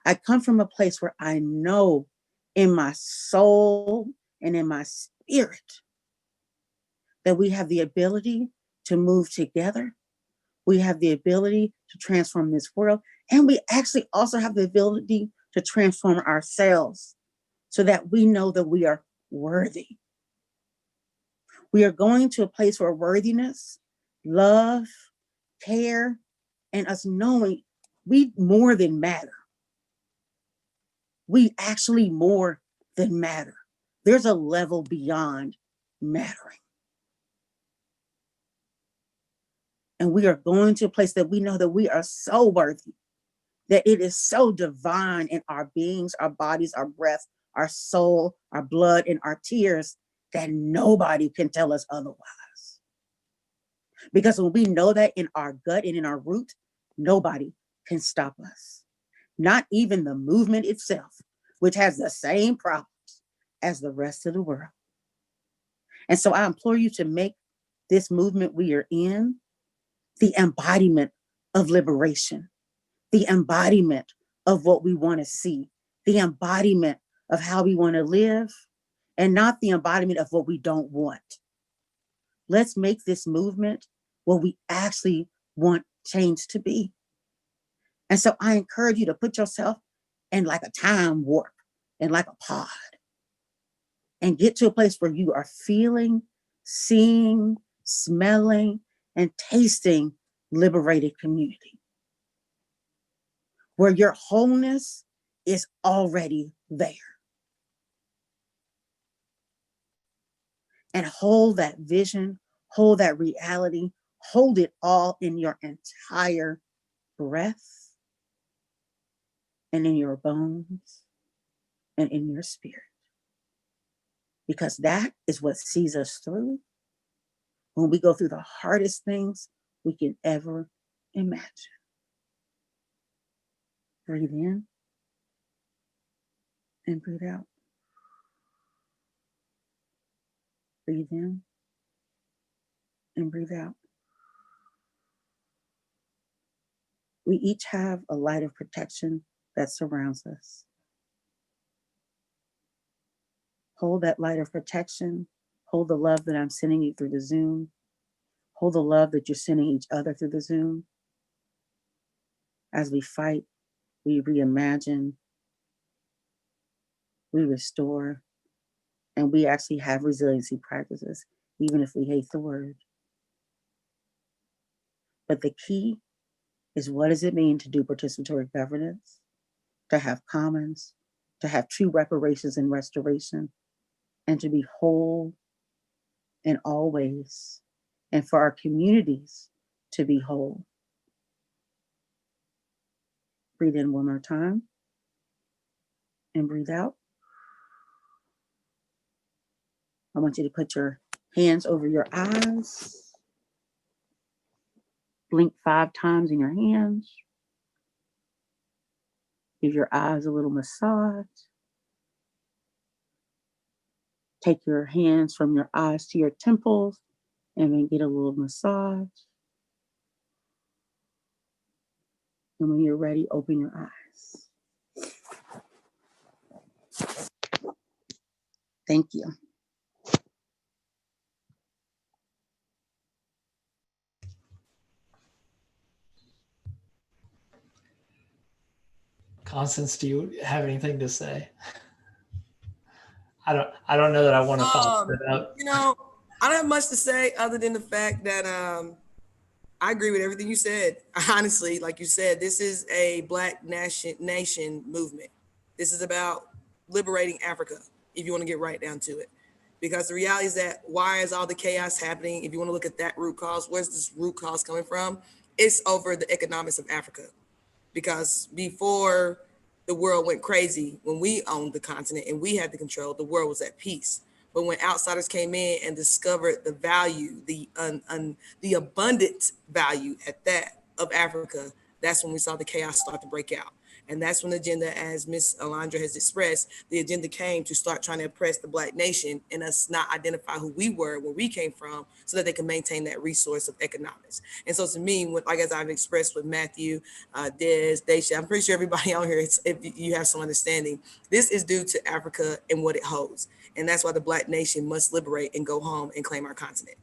I come from a place where I know in my soul and in my spirit that we have the ability to move together. We have the ability to transform this world. And we actually also have the ability to transform ourselves so that we know that we are worthy. We are going to a place where worthiness, love, care, and us knowing we more than matter. We actually more than matter. There's a level beyond mattering. And we are going to a place that we know that we are so worthy, that it is so divine in our beings, our bodies, our breath, our soul, our blood, and our tears that nobody can tell us otherwise. Because when we know that in our gut and in our root, nobody can stop us. Not even the movement itself, which has the same problems as the rest of the world. And so I implore you to make this movement we are in the embodiment of liberation, the embodiment of what we want to see, the embodiment of how we want to live, and not the embodiment of what we don't want. Let's make this movement what we actually want change to be. And so I encourage you to put yourself in like a time warp and like a pod and get to a place where you are feeling, seeing, smelling, and tasting liberated community. where your wholeness is already there. And hold that vision, hold that reality, hold it all in your entire breath and in your bones and in your spirit. Because that is what sees us through when we go through the hardest things we can ever imagine. Breathe in and breathe out. Breathe in and breathe out. We each have a light of protection that surrounds us. Hold that light of protection. Hold the love that I'm sending you through the Zoom. Hold the love that you're sending each other through the Zoom. As we fight, we reimagine, we restore, and we actually have resiliency practices, even if we hate the word. But the key is, what does it mean to do participatory governance, to have commons, to have true reparations and restoration, and to be whole in all ways, and for our communities to be whole. Breathe in one more time and breathe out. I want you to put your hands over your eyes. Blink 5 times in your hands. Give your eyes a little massage. Take your hands from your eyes to your temples and then get a little massage. And when you're ready, open your eyes. Thank you. Constance, do you have anything to say? I don't know that I want to follow that up. You know, I don't have much to say other than the fact that I agree with everything you said. Honestly, like you said, this is a Black nation movement. This is about liberating Africa, if you want to get right down to it. Because the reality is that, why is all the chaos happening? If you want to look at that root cause, where's this root cause coming from? It's over the economics of Africa. Because before the world went crazy, when we owned the continent and we had the control, the world was at peace. But when outsiders came in and discovered the value, the abundant value at that of Africa, that's when we saw the chaos start to break out. And that's when the agenda, as Ms. Alondra has expressed, the agenda came to start trying to oppress the Black nation and us not identify who we were, where we came from, so that they can maintain that resource of economics. And so to me, like as I've expressed with Matthew, Des, Dasha, I'm pretty sure everybody out here, if you have some understanding, this is due to Africa and what it holds. And that's why the Black nation must liberate and go home and claim our continent.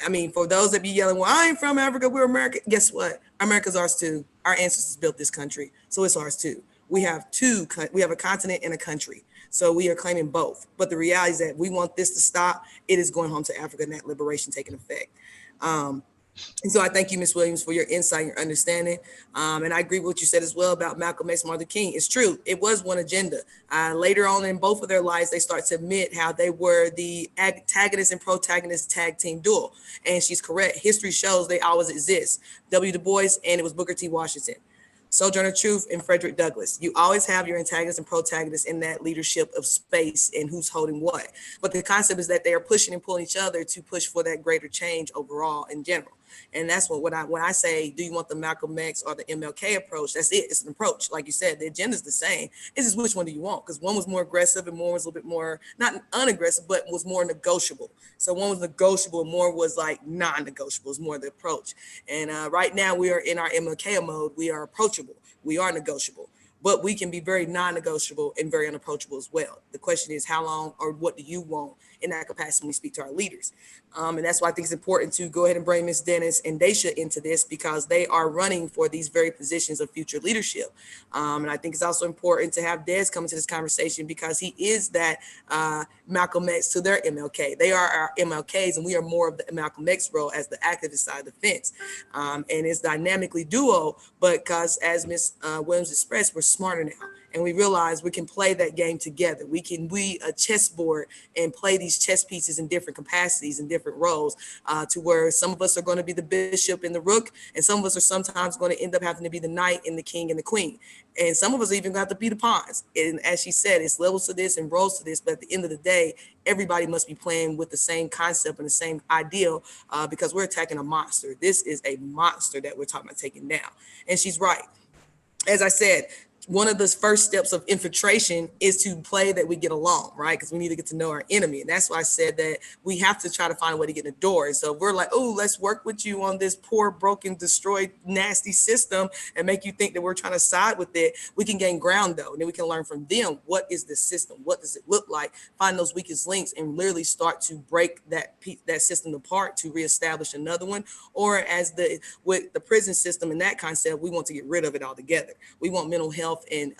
I mean, for those that be yelling, well, I ain't from Africa, we're America. Guess what? America's ours too. Our ancestors built this country, so it's ours too. We have a continent and a country. So we are claiming both. But the reality is that we want this to stop. It is going home to Africa and that liberation taking effect. And so I thank you, Ms. Williams, for your insight and your understanding. And I agree with what you said as well about Malcolm X, Martin Luther King. It's true. It was one agenda. Later on in both of their lives, they start to admit how they were the antagonist and protagonist tag team duel. And she's correct. History shows they always exist. W. Du Bois, and it was Booker T. Washington. Sojourner Truth and Frederick Douglass. You always have your antagonists and protagonists in that leadership of space and who's holding what. But the concept is that they are pushing and pulling each other to push for that greater change overall in general. And that's when I say, do you want the Malcolm X or the MLK approach? That's it. It's an approach. Like you said, the agenda is the same. It's just which one do you want? Because one was more aggressive and more was a little bit more, not unaggressive, but was more negotiable. So one was negotiable, more was like non-negotiable. It's more the approach. And right now we are in our MLK mode. We are approachable. We are negotiable. but we can be very non-negotiable and very unapproachable as well. The question is how long or what do you want in that capacity when we speak to our leaders? And that's why I think it's important to go ahead and bring Ms. Dennis and Dasha into this, because they are running for these very positions of future leadership. And I think it's also important to have Des come into this conversation because he is that Malcolm X to their MLK. They are our MLKs, and we are more of the Malcolm X role as the activist side of the fence. And it's dynamically duo, but because as Ms. Williams expressed, we're smarter now. And we realize we can play that game together. We can a chessboard and play these chess pieces in different capacities and different roles to where some of us are going to be the bishop and the rook, and some of us are sometimes going to end up having to be the knight and the king and the queen. And some of us even got to be the pawns. And as she said, it's levels to this and roles to this. But at the end of the day, everybody must be playing with the same concept and the same ideal because we're attacking a monster. This is a monster that we're talking about taking down. And she's right. As I said, one of the first steps of infiltration is to play that we get along, right? Because we need to get to know our enemy. And that's why I said that we have to try to find a way to get in the door. And so we're like, oh, let's work with you on this poor, broken, destroyed, nasty system and make you think that we're trying to side with it. We can gain ground, though. And then we can learn from them. What is this system? What does it look like? Find those weakest links and literally start to break that system apart to reestablish another one. Or as with the prison system and that concept, we want to get rid of it altogether. We want mental health and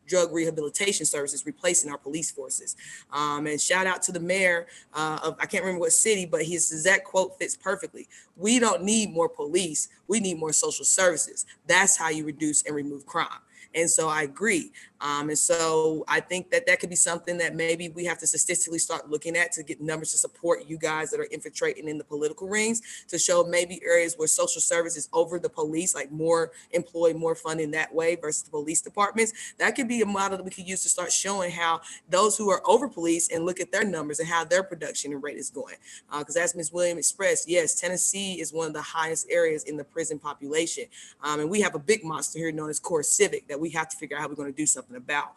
drug rehabilitation services replacing our police forces. And shout out to the mayor of, I can't remember what city, but his exact quote fits perfectly. We don't need more police. We need more social services. That's how you reduce and remove crime. And so I agree. And so I think that could be something that maybe we have to statistically start looking at to get numbers to support you guys that are infiltrating in the political rings, to show maybe areas where social service is over the police, like more employ, more funding that way versus the police departments. That could be a model that we could use to start showing how those who are over police and look at their numbers and how their production and rate is going. Because as Ms. Williams expressed, yes, Tennessee is one of the highest areas in the prison population. And we have a big monster here known as Core Civic that we have to figure out how we're going to do something about.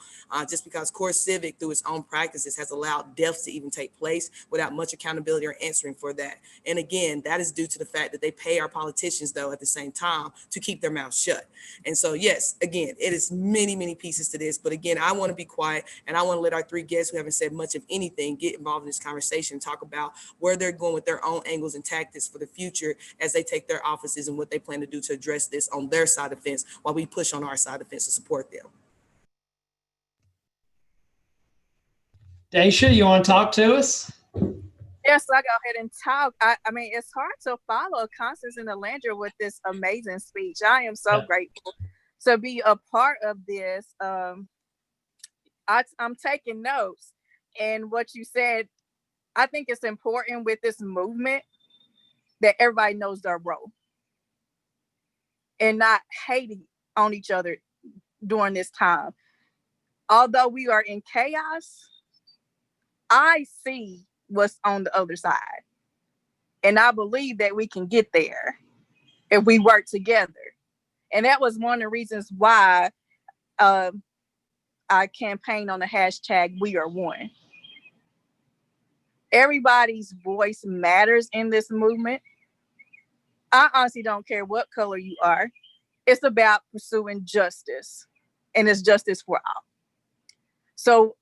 Just because Core Civic, through its own practices, has allowed deaths to even take place without much accountability or answering for that. And again, that is due to the fact that they pay our politicians, though, at the same time to keep their mouths shut. And so, yes, again, it is many, many pieces to this. But again, I want to be quiet and I want to let our three guests who haven't said much of anything get involved in this conversation, talk about where they're going with their own angles and tactics for the future as they take their offices and what they plan to do to address this on their side of the fence while we push on our side of the fence to support them. Dasha, you want to talk to us? Yes, I go ahead and talk. I mean, it's hard to follow Constance and Alandra with this amazing speech. I am so grateful to be a part of this. I'm taking notes. And what you said, I think it's important with this movement that everybody knows their role and not hating on each other during this time. Although we are in chaos, I see what's on the other side. And I believe that we can get there if we work together. And that was one of the reasons why I campaigned on the hashtag We Are One. Everybody's voice matters in this movement. I honestly don't care what color you are. It's about pursuing justice, and it's justice for all. So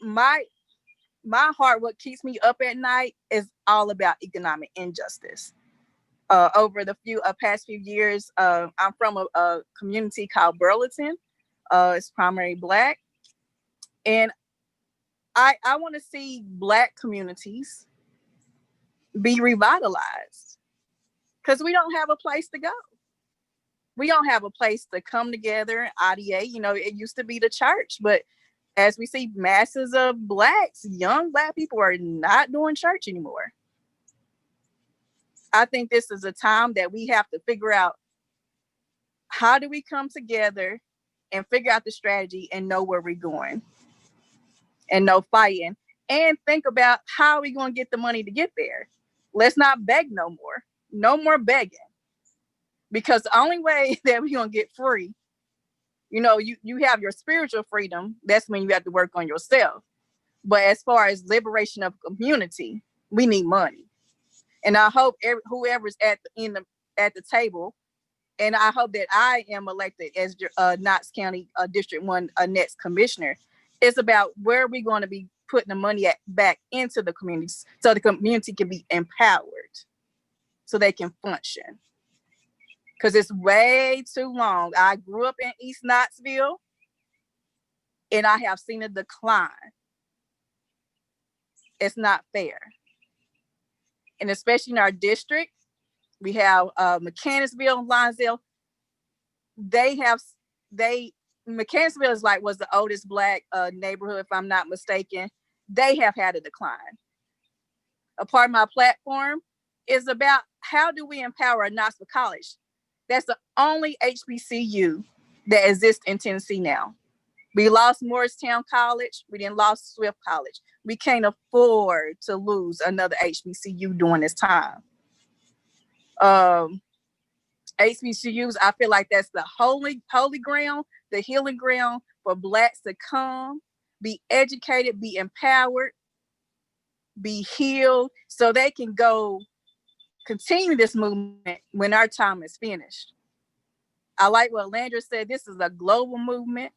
my heart, what keeps me up at night is all about economic injustice. Over the past few years, I'm from a community called Burlington. It's primarily Black. And I want to see Black communities be revitalized because we don't have a place to go. We don't have a place to come together and ideate. You know, it used to be the church, but as we see masses of Blacks, young Black people are not doing church anymore. I think this is a time that we have to figure out how do we come together and figure out the strategy and know where we're going and no fighting and think about how are we going to get the money to get there. Let's not beg no more. No more begging. Because the only way that we're going to get free, you know, you have your spiritual freedom. That's when you have to work on yourself. But as far as liberation of community, we need money. And I hope whoever's at the table and I hope that I am elected as Knox County District 1 next commissioner. It's about where we're going to be putting the money back into the communities so the community can be empowered so they can function. Because it's way too long. I grew up in East Knoxville and I have seen a decline. It's not fair. And especially in our district, we have Mechanicsville and Lonsdale. Mechanicsville was the oldest Black neighborhood, if I'm not mistaken. They have had a decline. A part of my platform is about how do we empower Knoxville College? That's the only HBCU that exists in Tennessee now. We lost Morristown College. We didn't lost Swift College. We can't afford to lose another HBCU during this time. HBCUs, I feel like that's the holy ground, the healing ground for Blacks to come, be educated, be empowered, be healed, so they can go continue this movement when our time is finished. I like what Landra said. This is a global movement.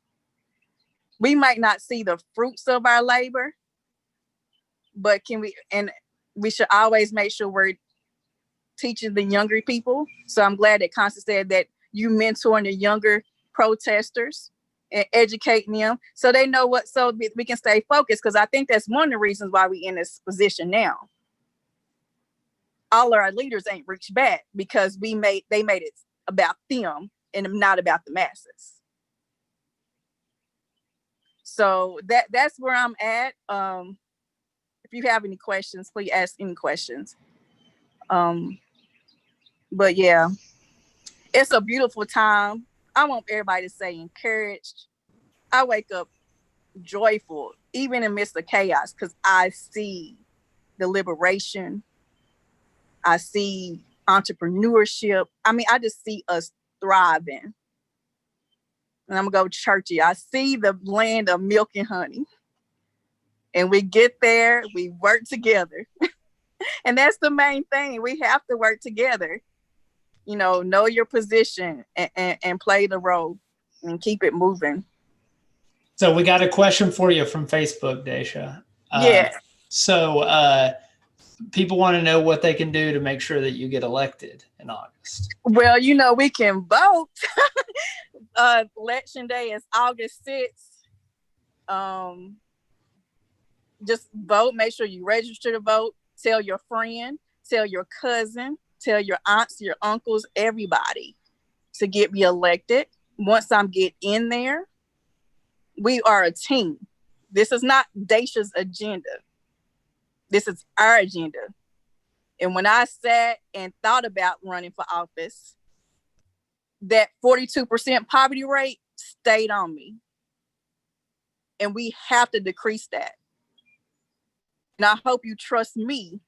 We might not see the fruits of our labor, but we should always make sure we're teaching the younger people. So I'm glad that Constance said that you mentoring the younger protesters and educating them so they know so we can stay focused. Because I think that's one of the reasons why we're in this position now. All of our leaders ain't reached back because they made it about them and not about the masses. So that's where I'm at. If you have any questions, please ask any questions. But yeah, it's a beautiful time. I want everybody to stay encouraged. I wake up joyful, even in the midst of chaos, because I see the liberation. I see entrepreneurship. I mean, I just see us thriving. And I'm gonna go churchy. I see the land of milk and honey. And we get there, we work together. And that's the main thing. We have to work together. Know your position and play the role and keep it moving. So we got a question for you from Facebook, Dasha. Yeah. So people want to know what they can do to make sure that you get elected in August. Well, we can vote. Election day is August 6th. Just vote. Make sure you register to vote. Tell your friend, tell your cousin, tell your aunts, your uncles, everybody to get me elected. Once I get in there, we are a team. This is not Dasha's agenda. This is our agenda. And when I sat and thought about running for office, that 42% poverty rate stayed on me. And we have to decrease that. And I hope you trust me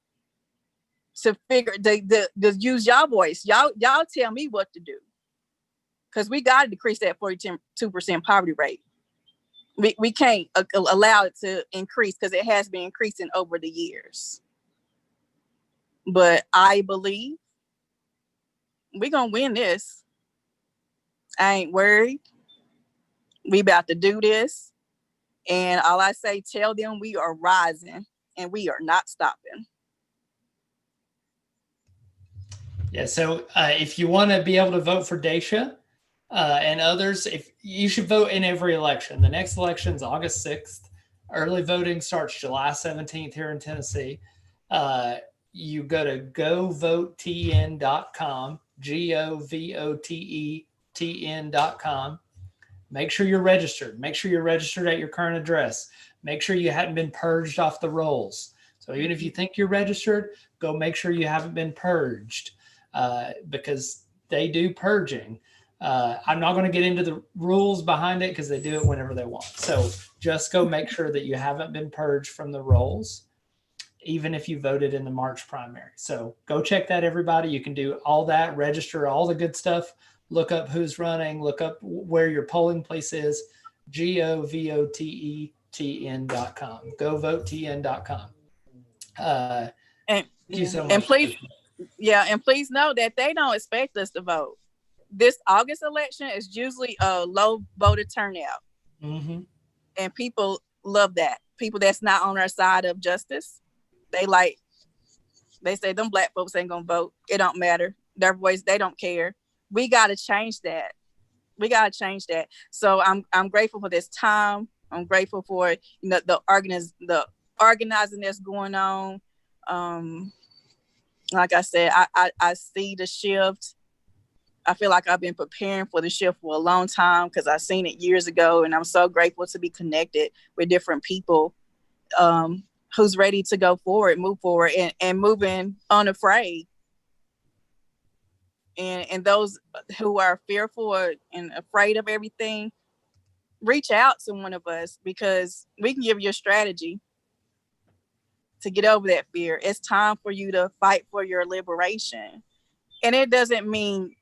to figure to use y'all voice. Y'all tell me what to do. Because we got to decrease that 42% poverty rate. We can't allow it to increase because it has been increasing over the years. But I believe we're going to win this. I ain't worried. We about to do this. And all I say, tell them we are rising and we are not stopping. Yeah, so if you want to be able to vote for Dasha and others, if you should vote in every election. The next election is August 6th. Early voting starts July 17th here in Tennessee. You go to govotn.com, govotn.com. Make sure you're registered. Make sure you're registered at your current address. Make sure you hadn't been purged off the rolls. So even if you think you're registered, go make sure you haven't been purged because they do purging. I'm not going to get into the rules behind it because they do it whenever they want. So just go make sure that you haven't been purged from the rolls, even if you voted in the March primary. So go check that, everybody. You can do all that, register all the good stuff, look up who's running, look up where your polling place is, govotn.com, govotn.com. And thank you so much. And please know that they don't expect us to vote. this August election is usually a low voter turnout. Mm-hmm. And people love that. People that's not on our side of justice, they say them black folks ain't gonna vote. It don't matter. Their voice, they don't care. We gotta change that. So I'm grateful for this time. I'm grateful for the organizing that's going on. Like I said, I see the shift. I feel like I've been preparing for the shift for a long time because I've seen it years ago, and I'm so grateful to be connected with different people who's ready to go forward, move forward, and moving unafraid. And those who are fearful and afraid of everything, reach out to one of us because we can give you a strategy to get over that fear. It's time for you to fight for your liberation. And it doesn't mean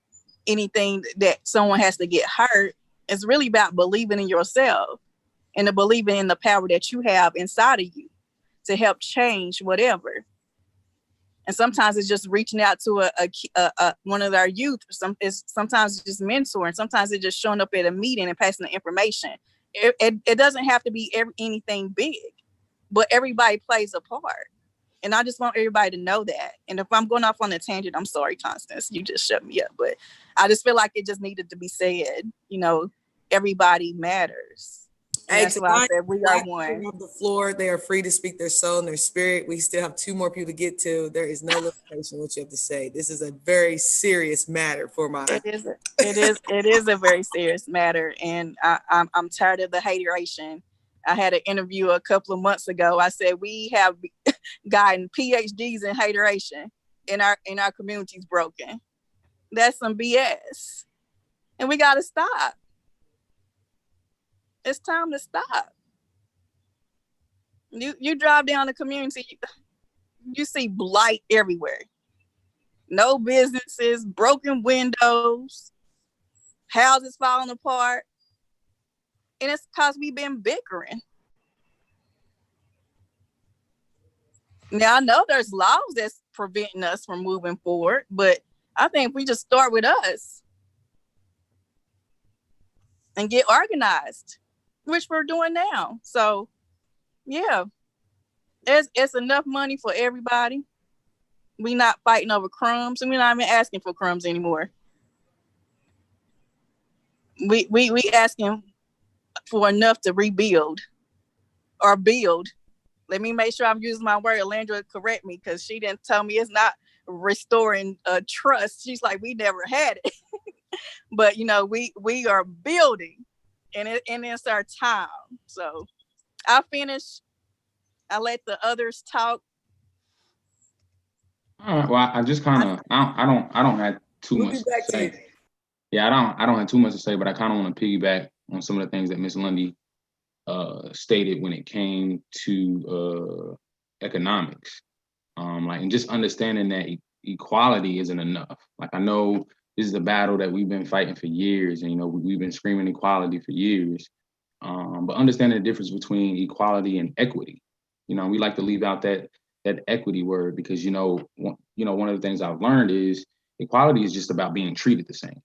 anything that someone has to get hurt. It's really about believing in yourself and believing in the power that you have inside of you to help change whatever. And sometimes it's just reaching out to a one of our youth. Sometimes it's just mentoring. Sometimes it's just showing up at a meeting and passing the information. It doesn't have to be anything big, but everybody plays a part. And I just want everybody to know that. And if I'm going off on a tangent, I'm sorry, Constance, you just shut me up. But I just feel like it just needed to be said. Everybody matters. And that's why I said we are one. On the floor, they are free to speak their soul and their spirit. We still have 2 more people to get to. There is no limitation what you have to say. This is a very serious matter for my. It is a very serious matter, and I'm tired of the hateration. I had an interview a couple of months ago. I said we have gotten PhDs in hateration, and our community's broken. That's some BS, and we got to stop. It's time to stop. You drive down the community, you see blight everywhere. No businesses, broken windows, houses falling apart. And it's because we've been bickering. Now, I know there's laws that's preventing us from moving forward, but I think if we just start with us and get organized, which we're doing now. So, yeah, it's enough money for everybody. We're not fighting over crumbs, and we're not even asking for crumbs anymore. We asking for enough to rebuild or build. Let me make sure I'm using my word. Alandra correct me because she didn't tell me it's not restoring trust. She's like, we never had it. But we are building, and it's our time. So I'll finish. I let the others talk. Well, I just kind of I don't have too much to say. Yeah, I don't have too much to say, but I kind of want to piggyback on some of the things that Miss Lundy stated when it came to economics, and just understanding that equality isn't enough. Like, I know this is a battle that we've been fighting for years, and we've been screaming equality for years, but understanding the difference between equality and equity. We like to leave out that equity word because one of the things I've learned is equality is just about being treated the same.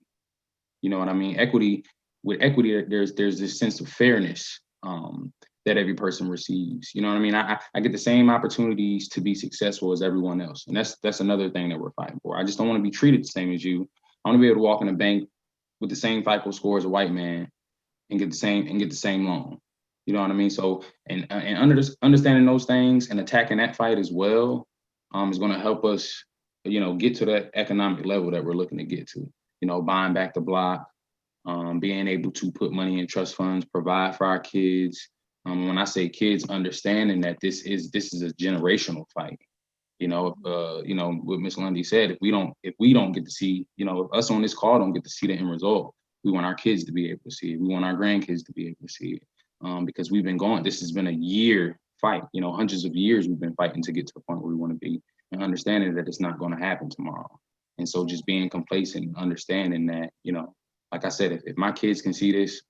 You know what I mean? With equity, there's this sense of fairness that every person receives. You know what I mean? I get the same opportunities to be successful as everyone else. And that's another thing that we're fighting for. I just don't want to be treated the same as you. I want to be able to walk in a bank with the same FICO score as a white man and get the same loan. You know what I mean? So, and understanding those things and attacking that fight as well is going to help us, get to that economic level that we're looking to get to. Buying back the block, being able to put money in trust funds, provide for our kids. When I say kids, understanding that this is a generational fight. What Miss Lundy said, if we don't get to see, if us on this call don't get to see the end result, we want our kids to be able to see it. We want our grandkids to be able to see it. Because we've been going, this has been a year fight, hundreds of years we've been fighting to get to the point where we want to be, and understanding that it's not going to happen tomorrow. And so just being complacent and understanding that, like I said, if my kids can see this,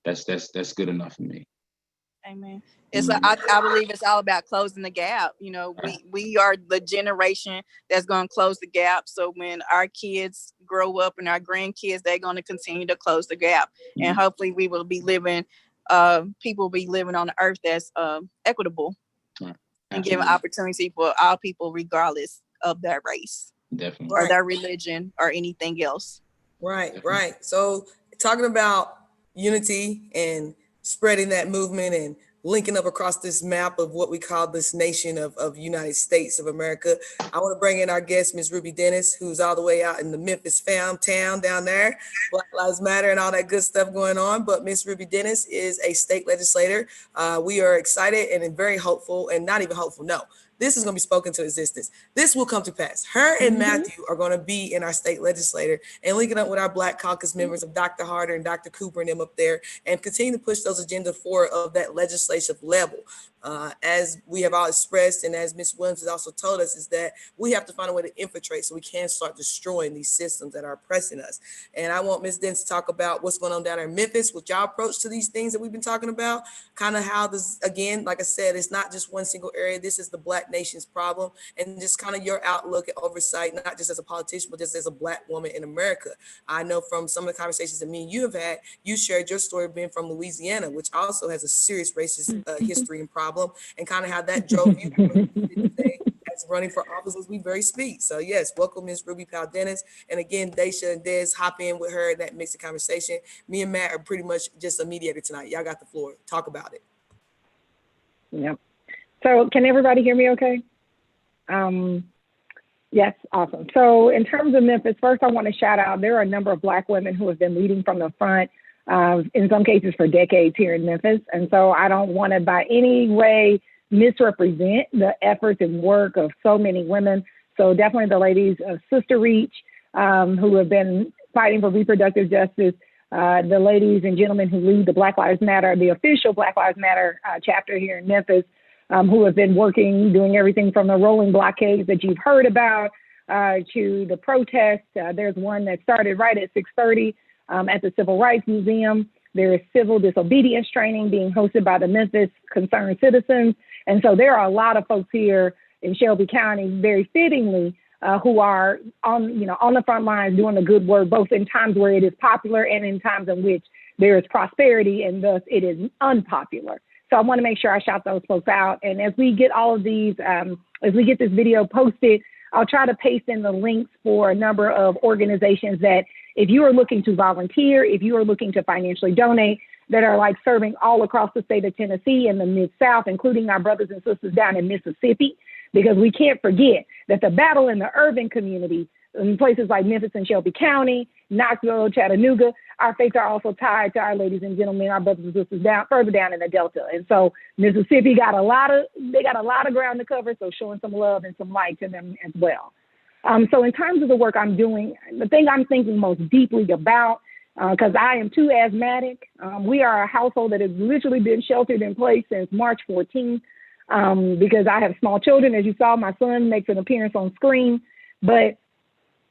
that's good enough for me. Amen. I believe it's all about closing the gap. You know, we are the generation that's going to close the gap. So when our kids grow up and our grandkids, they're going to continue to close the gap. And hopefully we will be living, people will be living on the earth that's equitable and giving opportunity for all people, regardless of their race. Definitely. Or their religion or anything else. Right, right. So talking about unity and spreading that movement and linking up across this map of what we call this nation of United States of America, I want to bring in our guest, Ms. Ruby Dennis, who's all the way out in the Memphis town down there, Black Lives Matter and all that good stuff going on. But Ms. Ruby Dennis is a state legislator. We are excited and very hopeful, and not even hopeful, no. This is going to be spoken to existence. This will come to pass. Her and Matthew are going to be in our state legislature and linking up with our Black Caucus members of Dr. Harder and Dr. Cooper and them up there, and continue to push those agenda forward of that legislative level. As we have all expressed, and as Ms. Williams has also told us, is that we have to find a way to infiltrate so we can start destroying these systems that are oppressing us. And I want Ms. Dennis to talk about what's going on down there in Memphis, what y'all approach to these things that we've been talking about, kind of how this, again, like I said, it's not just one single area. This is the Black nation's problem, and just kind of your outlook and oversight, not just as a politician, but just as a Black woman in America. I know from some of the conversations that me and you have had, you shared your story being from Louisiana, which also has a serious racist history and problem, and kind of how that drove you today as running for office as we very speak. So yes, welcome Ms. Ruby Powell-Dennis. And again, Dasha and Des, hop in with her in that mixed conversation. Me and Matt are pretty much just a mediator tonight. Y'all got the floor. Talk about it. Yep. So can everybody hear me okay? Yes, awesome. So in terms of Memphis, first I want to shout out, there are a number of Black women who have been leading from the front, in some cases for decades here in Memphis. And so I don't want to by any way misrepresent the efforts and work of so many women. So definitely the ladies of Sister Reach, who have been fighting for reproductive justice, the ladies and gentlemen who lead the Black Lives Matter, the official Black Lives Matter chapter here in Memphis, who have been working, doing everything from the rolling blockades that you've heard about to the protests. There's one that started right at 6:30 at the Civil Rights Museum. There is civil disobedience training being hosted by the Memphis Concerned Citizens. And so there are a lot of folks here in Shelby County, very fittingly, who are on the front lines doing the good work, both in times where it is popular and in times in which there is prosperity and thus it is unpopular. So I want to make sure I shout those folks out. And as we get all of these, as we get this video posted, I'll try to paste in the links for a number of organizations that if you are looking to volunteer, if you are looking to financially donate, that are like serving all across the state of Tennessee and the Mid-South, including our brothers and sisters down in Mississippi, because we can't forget that the battle in the urban community in places like Memphis and Shelby County, Knoxville, Chattanooga, our faiths are also tied to our ladies and gentlemen, our brothers and sisters further down in the Delta. And so Mississippi got a lot of ground to cover, so showing some love and some light to them as well. So in terms of the work I'm doing, the thing I'm thinking most deeply about, because I am too asthmatic, we are a household that has literally been sheltered in place since March 14th, because I have small children. As you saw, my son makes an appearance on screen, but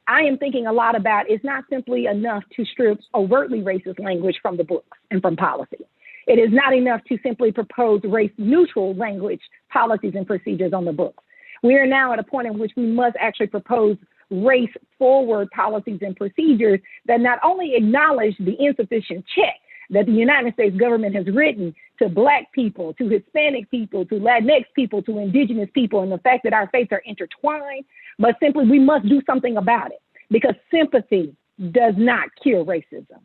I am thinking a lot about it's not simply enough to strip overtly racist language from the books and from policy. It is not enough to simply propose race-neutral language, policies, and procedures on the books. We are now at a point in which we must actually propose race-forward policies and procedures that not only acknowledge the insufficient check that the United States government has written to Black people, to Hispanic people, to Latinx people, to Indigenous people, and the fact that our faiths are intertwined, but simply we must do something about it, because sympathy does not cure racism.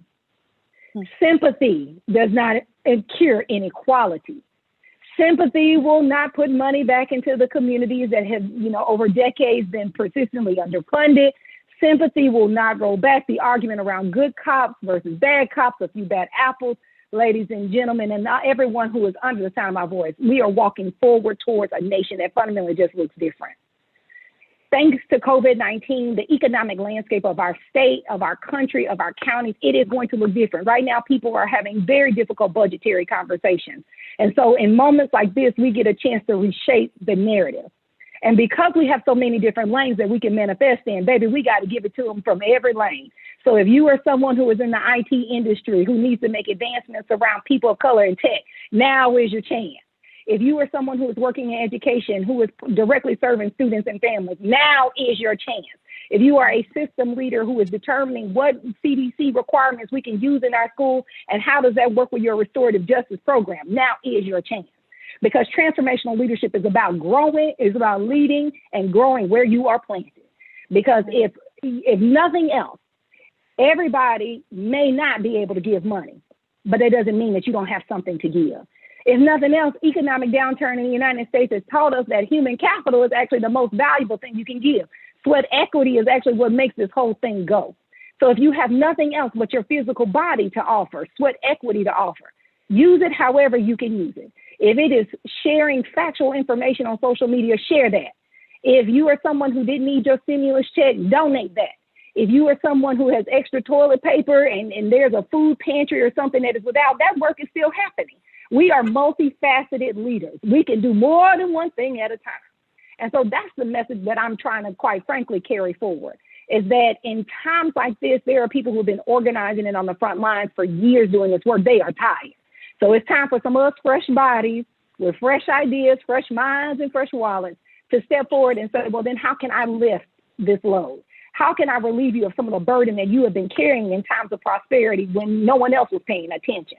Sympathy does not cure inequality. Sympathy will not put money back into the communities that have, over decades been persistently underfunded. Sympathy will not roll back the argument around good cops versus bad cops, a few bad apples. Ladies and gentlemen, and not everyone who is under the sound of my voice, we are walking forward towards a nation that fundamentally just looks different. Thanks to COVID-19, the economic landscape of our state, of our country, of our counties, it is going to look different. Right now, people are having very difficult budgetary conversations. And so in moments like this, we get a chance to reshape the narrative. And because we have so many different lanes that we can manifest in, baby, we got to give it to them from every lane. So if you are someone who is in the IT industry who needs to make advancements around people of color and tech, now is your chance. If you are someone who is working in education, who is directly serving students and families, now is your chance. If you are a system leader who is determining what CDC requirements we can use in our school and how does that work with your restorative justice program, now is your chance. Because transformational leadership is about growing, is about leading and growing where you are planted. Because if nothing else, everybody may not be able to give money, but that doesn't mean that you don't have something to give. If nothing else, economic downturn in the United States has taught us that human capital is actually the most valuable thing you can give. Sweat equity is actually what makes this whole thing go. So if you have nothing else but your physical body to offer, sweat equity to offer, use it however you can use it. If it is sharing factual information on social media, share that. If you are someone who didn't need your stimulus check, donate that. If you are someone who has extra toilet paper and there's a food pantry or something that is without, that work is still happening. We are multifaceted leaders. We can do more than one thing at a time. And so that's the message that I'm trying to, quite frankly, carry forward, is that in times like this, there are people who have been organizing it on the front lines for years doing this work. They are tired. So it's time for some of us fresh bodies with fresh ideas, fresh minds, and fresh wallets to step forward and say, well, then how can I lift this load? How can I relieve you of some of the burden that you have been carrying in times of prosperity when no one else was paying attention?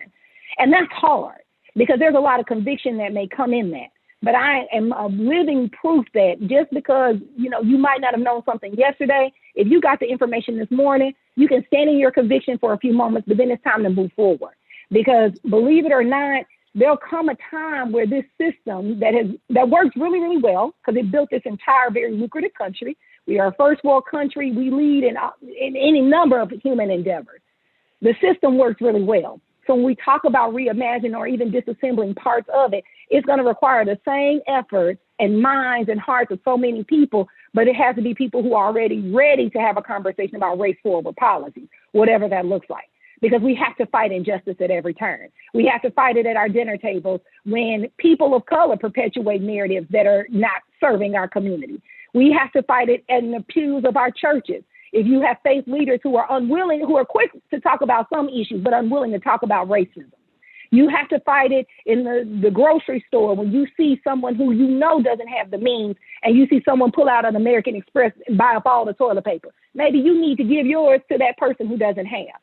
And that's hard because there's a lot of conviction that may come in that. But I am a living proof that just because, you might not have known something yesterday, if you got the information this morning, you can stand in your conviction for a few moments, but then it's time to move forward. Because believe it or not, there'll come a time where this system that works really, really well, because it built this entire very lucrative country. We are a first world country. We lead in any number of human endeavors. The system works really well. So when we talk about reimagining or even disassembling parts of it, it's going to require the same effort and minds and hearts of so many people, but it has to be people who are already ready to have a conversation about race forward policies, whatever that looks like. Because we have to fight injustice at every turn. We have to fight it at our dinner tables when people of color perpetuate narratives that are not serving our community. We have to fight it in the pews of our churches. If you have faith leaders who are unwilling, who are quick to talk about some issues, but unwilling to talk about racism. You have to fight it in the grocery store when you see someone who doesn't have the means and you see someone pull out an American Express and buy up all the toilet paper. Maybe you need to give yours to that person who doesn't have.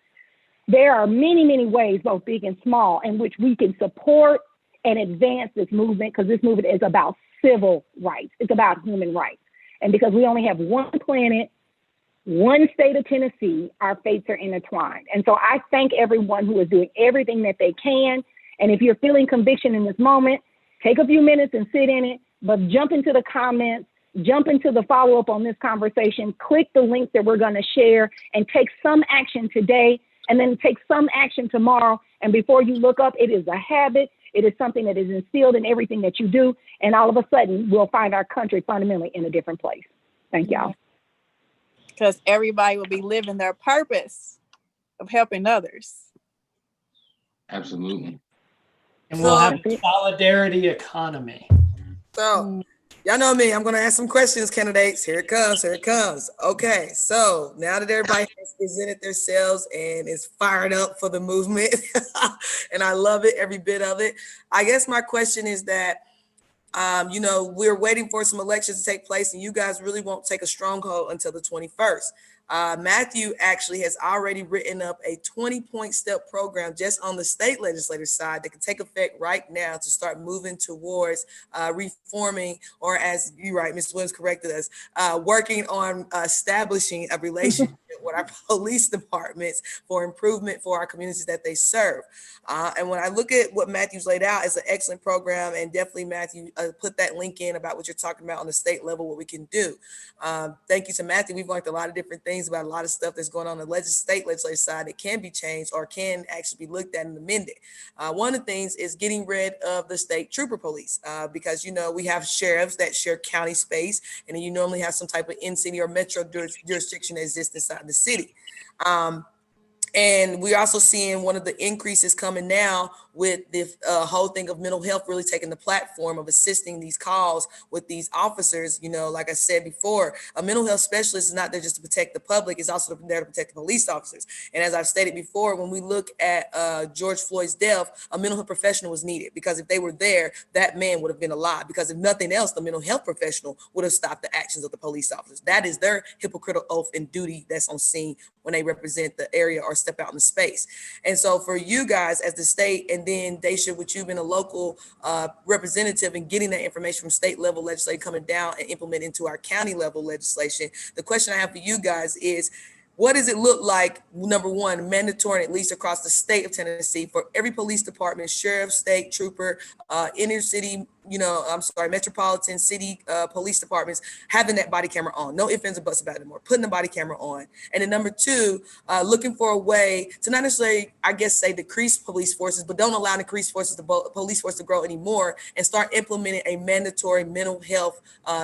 There are many, many ways, both big and small, in which we can support and advance this movement, because this movement is about civil rights. It's about human rights. And because we only have one planet, one state of Tennessee, our fates are intertwined. And so I thank everyone who is doing everything that they can. And if you're feeling conviction in this moment, take a few minutes and sit in it, but jump into the comments, jump into the follow-up on this conversation, click the link that we're going to share, and take some action today, and then take some action tomorrow. And before you look up, it is a habit. It is something that is instilled in everything that you do. And all of a sudden, we'll find our country fundamentally in a different place. Thank y'all. Because everybody will be living their purpose of helping others. Absolutely. And we'll have a solidarity economy. So y'all know me. I'm going to ask some questions, candidates. Here it comes. Here it comes. Okay. So now that everybody has presented themselves and is fired up for the movement, and I love it, every bit of it. I guess my question is that, we're waiting for some elections to take place, and you guys really won't take a stronghold until the 21st. Matthew actually has already written up a 20-point step program just on the state legislative side that can take effect right now to start moving towards reforming, or as you right, Ms. Williams corrected us, working on establishing a relationship with our police departments for improvement for our communities that they serve. And when I look at what Matthew's laid out, it's an excellent program, and definitely Matthew put that link in about what you're talking about on the state level, what we can do. Thank you to Matthew. We've learned a lot of different things about a lot of stuff that's going on the state legislative side that can be changed or can actually be looked at and amended. One of the things is getting rid of the state trooper police, because we have sheriffs that share county space, and then you normally have some type of in-city or metro jurisdiction that exists inside the city. And we're also seeing one of the increases coming now with the whole thing of mental health really taking the platform of assisting these calls with these officers. You know, like I said before, a mental health specialist is not there just to protect the public, it's also there to protect the police officers. And as I've stated before, when we look at George Floyd's death, a mental health professional was needed, because if they were there, that man would have been alive, because if nothing else, the mental health professional would have stopped the actions of the police officers. That is their hypocritical oath and duty that's on scene when they represent the area or step out in the space. And so for you guys as the state, and then Dasha, with you being a local representative and getting that information from state level legislation coming down and implement into our county level legislation, the question I have for you guys is, what does it look like, number one, mandatory, at least across the state of Tennessee, for every police department, sheriff, state trooper, inner city, metropolitan city police departments having that body camera on? No ifs, ands, or buts about it anymore. Putting the body camera on. And then number two, looking for a way to not necessarily, I guess, say decrease police forces, but don't allow police force to grow anymore, and start implementing a mandatory mental health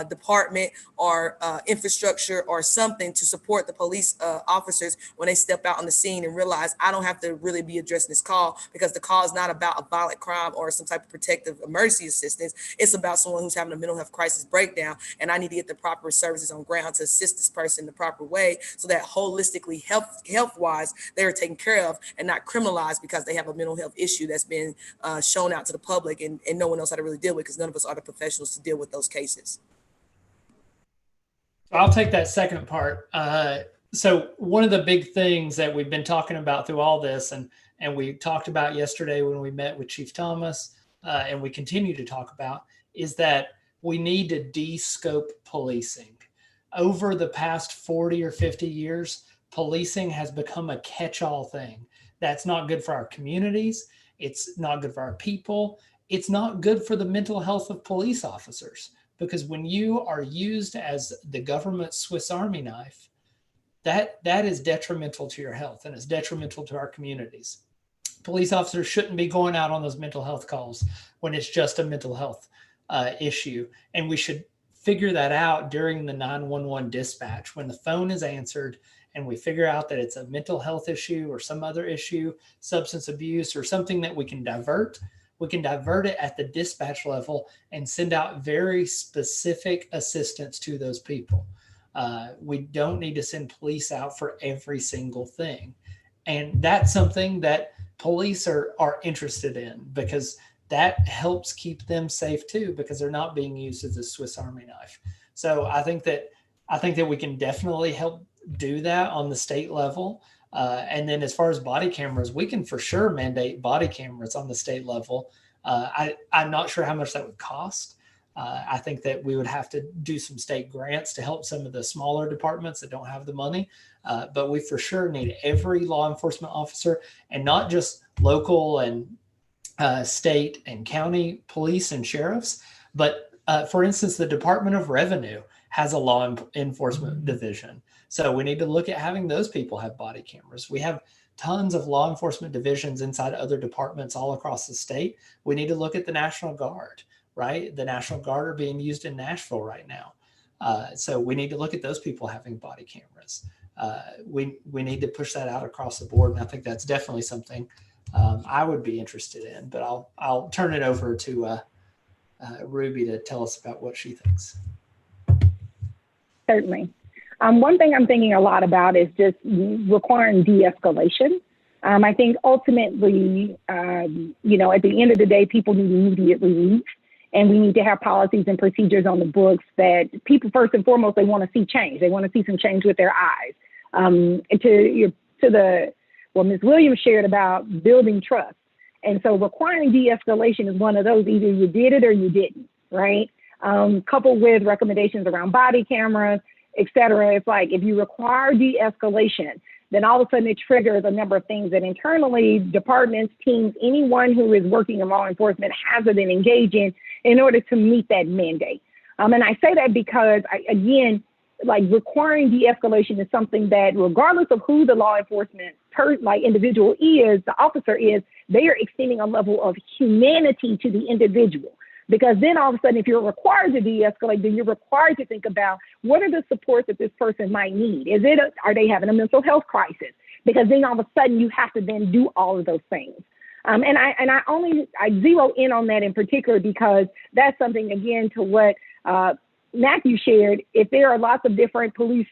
department or infrastructure or something to support the police officers when they step out on the scene and realize, I don't have to really be addressing this call, because the call is not about a violent crime or some type of protective emergency assistance. It's about someone who's having a mental health crisis breakdown, and I need to get the proper services on ground to assist this person in the proper way, so that holistically, health-wise, they are taken care of and not criminalized because they have a mental health issue that's been shown out to the public, and no one knows how to really deal with, because none of us are the professionals to deal with those cases. I'll take that second part. So one of the big things that we've been talking about through all this, and we talked about yesterday when we met with Chief Thomas, and we continue to talk about, is that we need to de-scope policing. Over the past 40 or 50 years, policing has become a catch-all thing. That's not good for our communities. It's not good for our people. It's not good for the mental health of police officers, because when you are used as the government's Swiss Army knife, that is detrimental to your health, and it's detrimental to our communities. Police officers shouldn't be going out on those mental health calls when it's just a mental health issue. And we should figure that out during the 911 dispatch, when the phone is answered and we figure out that it's a mental health issue or some other issue, substance abuse, or something that we can divert. We can divert it at the dispatch level and send out very specific assistance to those people. We don't need to send police out for every single thing. And that's something that police are interested in, because that helps keep them safe too, because they're not being used as a Swiss Army knife. So I think that we can definitely help do that on the state level. And then as far as body cameras, we can for sure mandate body cameras on the state level. I'm not sure how much that would cost. I think that we would have to do some state grants to help some of the smaller departments that don't have the money. But we for sure need every law enforcement officer, and not just local and state and county police and sheriffs, but for instance, the Department of Revenue has a law enforcement division. So we need to look at having those people have body cameras. We have tons of law enforcement divisions inside other departments all across the state. We need to look at the National Guard, right? The National Guard are being used in Nashville right now. So we need to look at those people having body cameras. We need to push that out across the board. And I think that's definitely something I would be interested in, but I'll turn it over to Ruby to tell us about what she thinks. Certainly. One thing I'm thinking a lot about is just requiring de-escalation. I think ultimately, at the end of the day, people need immediate relief, and we need to have policies and procedures on the books that people, first and foremost, they want to see change. They want to see some change with their eyes. And Ms. Williams shared about building trust. And so requiring de-escalation is one of those, either you did it or you didn't, right? Coupled with recommendations around body cameras, et cetera. It's like, if you require de-escalation, then all of a sudden it triggers a number of things that internally, departments, teams, anyone who is working in law enforcement has to then engage in order to meet that mandate. And I say that because, requiring de-escalation is something that, regardless of who the law enforcement individual is, the officer is, they are extending a level of humanity to the individual. Because then all of a sudden, if you're required to de-escalate, then you're required to think about what are the supports that this person might need. Are they having a mental health crisis? Because then all of a sudden you have to then do all of those things. And I zero in on that in particular because that's something, again, to what Matthew shared. If there are lots of different police,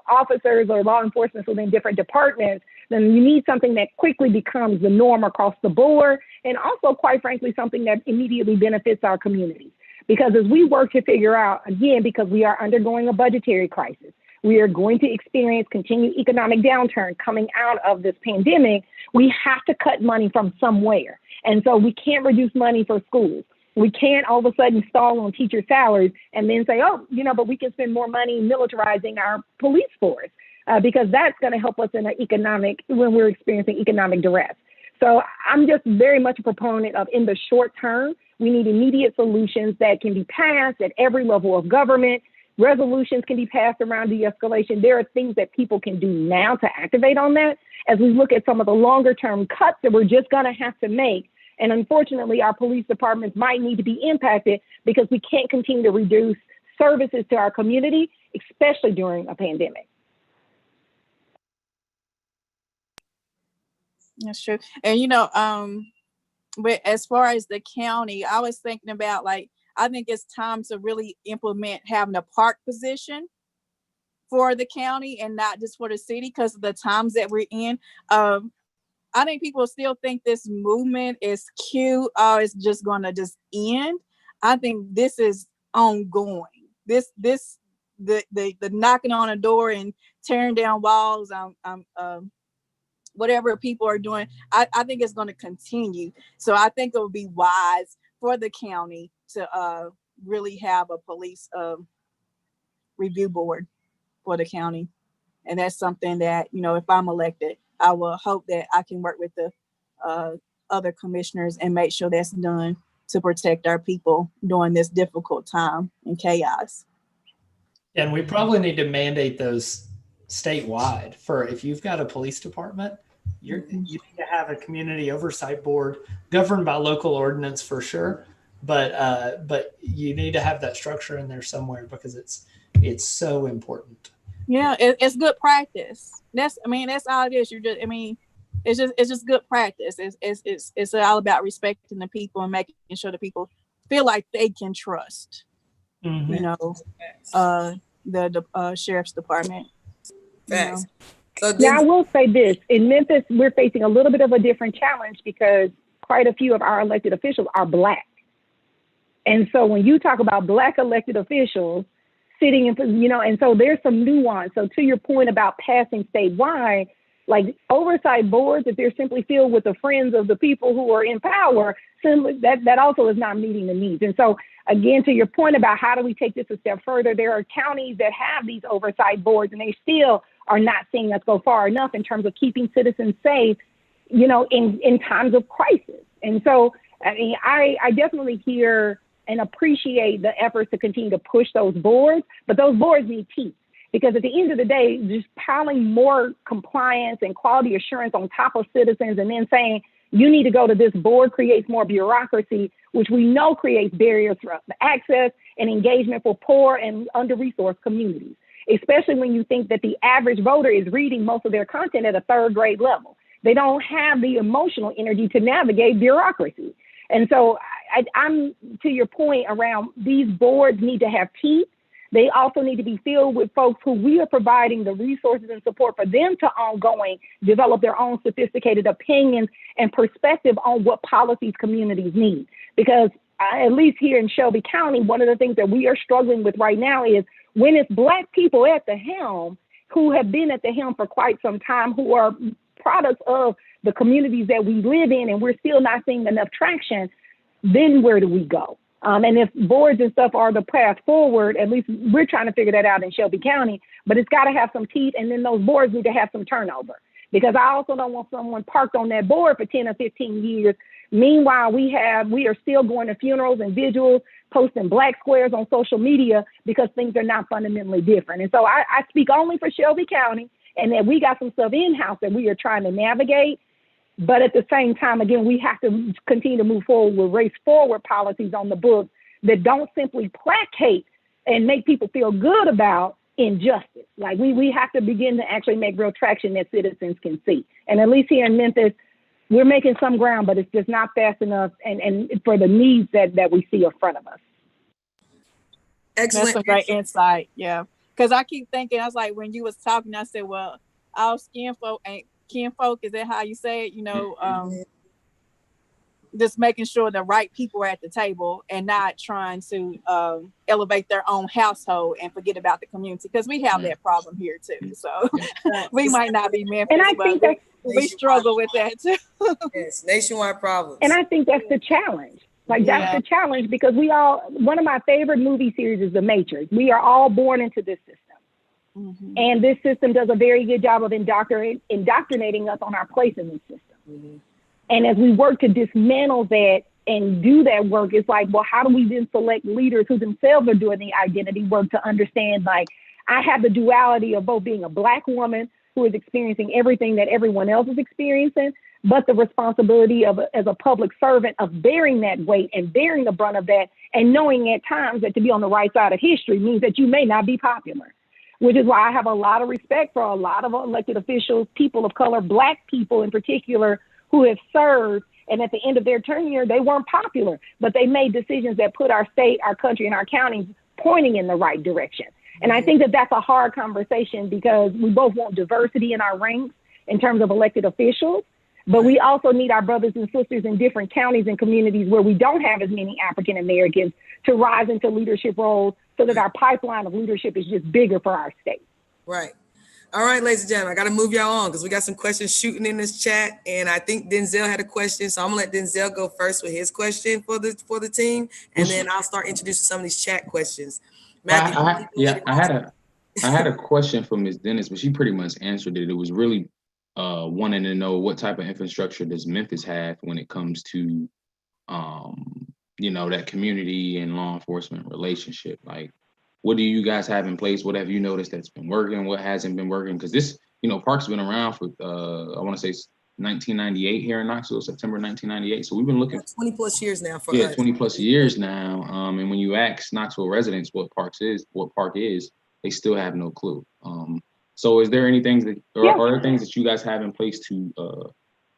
officers or law enforcement within different departments, then you need something that quickly becomes the norm across the board. And also, quite frankly, something that immediately benefits our communities. Because as we work to figure out, again, because we are undergoing a budgetary crisis, we are going to experience continued economic downturn coming out of this pandemic, we have to cut money from somewhere. And so we can't reduce money for schools. We can't all of a sudden stall on teacher salaries and then say, but we can spend more money militarizing our police force because that's going to help us in when we're experiencing economic duress. So I'm just very much a proponent of, in the short term, we need immediate solutions that can be passed at every level of government. Resolutions can be passed around de-escalation. There are things that people can do now to activate on that as we look at some of the longer term cuts that we're just going to have to make. And unfortunately, our police departments might need to be impacted because we can't continue to reduce services to our community, especially during a pandemic. That's true. And, but as far as the county, I was thinking about, I think it's time to really implement having a park position for the county and not just for the city because of the times that we're in. I think people still think this movement is cute. It's just going to just end. I think this is ongoing. The knocking on a door and tearing down walls, whatever people are doing, I think it's going to continue. So I think it would be wise for the county to really have a police review board for the county. And that's something that, if I'm elected, I will hope that I can work with the other commissioners and make sure that's done to protect our people during this difficult time and chaos. And we probably need to mandate those statewide for if you've got a police department, you need to have a community oversight board governed by local ordinance for sure. But you need to have that structure in there somewhere because it's so important. Yeah, it's good practice. That's all it is. It's just good practice. It's all about respecting the people and making sure the people feel like they can trust. The sheriff's department. Facts. Now, I will say this. In Memphis, we're facing a little bit of a different challenge because quite a few of our elected officials are Black. And so when you talk about Black elected officials sitting in, and so there's some nuance. So to your point about passing statewide, like oversight boards, if they're simply filled with the friends of the people who are in power, simply that also is not meeting the needs. And so again, to your point about how do we take this a step further, there are counties that have these oversight boards and they still are not seeing us go far enough in terms of keeping citizens safe, in times of crisis. And so, I definitely hear and appreciate the efforts to continue to push those boards, but those boards need teeth. Because at the end of the day, just piling more compliance and quality assurance on top of citizens and then saying, you need to go to this board creates more bureaucracy, which we know creates barriers for access and engagement for poor and under-resourced communities, especially when you think that the average voter is reading most of their content at a third grade level. They don't have the emotional energy to navigate bureaucracy. And so I'm to your point around these boards need to have teeth. They also need to be filled with folks who we are providing the resources and support for them to ongoing develop their own sophisticated opinions and perspective on what policies communities need. Because at least here in Shelby County, one of the things that we are struggling with right now is when it's Black people at the helm who have been at the helm for quite some time, who are products of the communities that we live in, and we're still not seeing enough traction, then where do we go? And if boards and stuff are the path forward, at least we're trying to figure that out in Shelby County, but it's got to have some teeth, and then those boards need to have some turnover. Because I also don't want someone parked on that board for 10 or 15 years. Meanwhile, we are still going to funerals and vigils, posting Black squares on social media because things are not fundamentally different. And so I speak only for Shelby County, and that we got some stuff in-house that we are trying to navigate. But at the same time, again, we have to continue to move forward with race forward policies on the books that don't simply placate and make people feel good about injustice. Like we have to begin to actually make real traction that citizens can see. And at least here in Memphis, we're making some ground, but it's just not fast enough and for the needs that we see in front of us. Excellent. That's some great insight. Yeah. Because I keep thinking, I was like, when you was talking, I said, well, all skin folk ain't kinfolk. Is that how you say it? You know, just making sure the right people are at the table and not trying to elevate their own household and forget about the community, because we have that problem here too. So we might not be Memphis, And I but think we struggle with that too. Yes, nationwide problems. And I think that's the challenge. Like, that's the challenge, because one of my favorite movie series is The Matrix. We are all born into this system. Mm-hmm. And this system does a very good job of indoctrinating us on our place in this system. Mm-hmm. And as we work to dismantle that and do that work, it's like, well, how do we then select leaders who themselves are doing the identity work to understand, like, I have the duality of both being a Black woman who is experiencing everything that everyone else is experiencing, but the responsibility of as a public servant of bearing that weight and bearing the brunt of that, and knowing at times that to be on the right side of history means that you may not be popular, which is why I have a lot of respect for a lot of elected officials, people of color, Black people in particular, who have served, and at the end of their tenure, they weren't popular, but they made decisions that put our state, our country, and our counties pointing in the right direction. And I think that that's a hard conversation, because we both want diversity in our ranks in terms of elected officials, but we also need our brothers and sisters in different counties and communities where we don't have as many African Americans to rise into leadership roles, so that our pipeline of leadership is just bigger for our state. Right. All right, ladies and gentlemen, I got to move y'all on because we got some questions shooting in this chat, and I think Denzel had a question, so I'm gonna let Denzel go first with his question for the team, and then I'll start introducing some of these chat questions. Matthew, I had a question for Ms. Dennis, but she pretty much answered it. It was really wanting to know what type of infrastructure does Memphis have when it comes to, that community and law enforcement relationship. Like, what do you guys have in place? What have you noticed that's been working? What hasn't been working? Because this, Park's been around for, I want to say 1998 here in Knoxville, September 1998. So we've been looking 20 plus years now for us. 20 plus years now. And when you ask Knoxville residents what Park is, they still have no clue. So is there any things are there things that you guys have in place to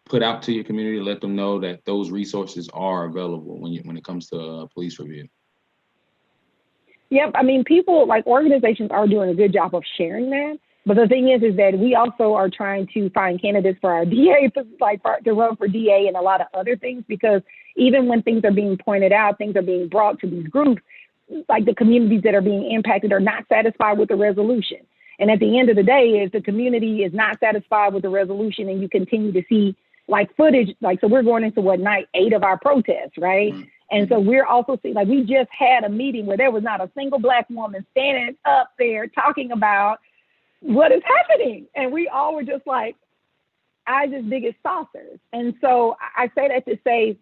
put out to your community, let them know that those resources are available when it comes to police review? Yep. I mean, people, like, organizations are doing a good job of sharing that. But the thing is that we also are trying to find candidates for our DA, to run for DA and a lot of other things, because even when things are being pointed out, things are being brought to these groups, like the communities that are being impacted are not satisfied with the resolution. And at the end of the day, if the community is not satisfied with the resolution and you continue to see footage, so we're going into night 8 of our protests, right? Mm-hmm. And so we're also seeing, we just had a meeting where there was not a single Black woman standing up there talking about what is happening. And we all were just like, eyes as big as saucers. And so I say that to say,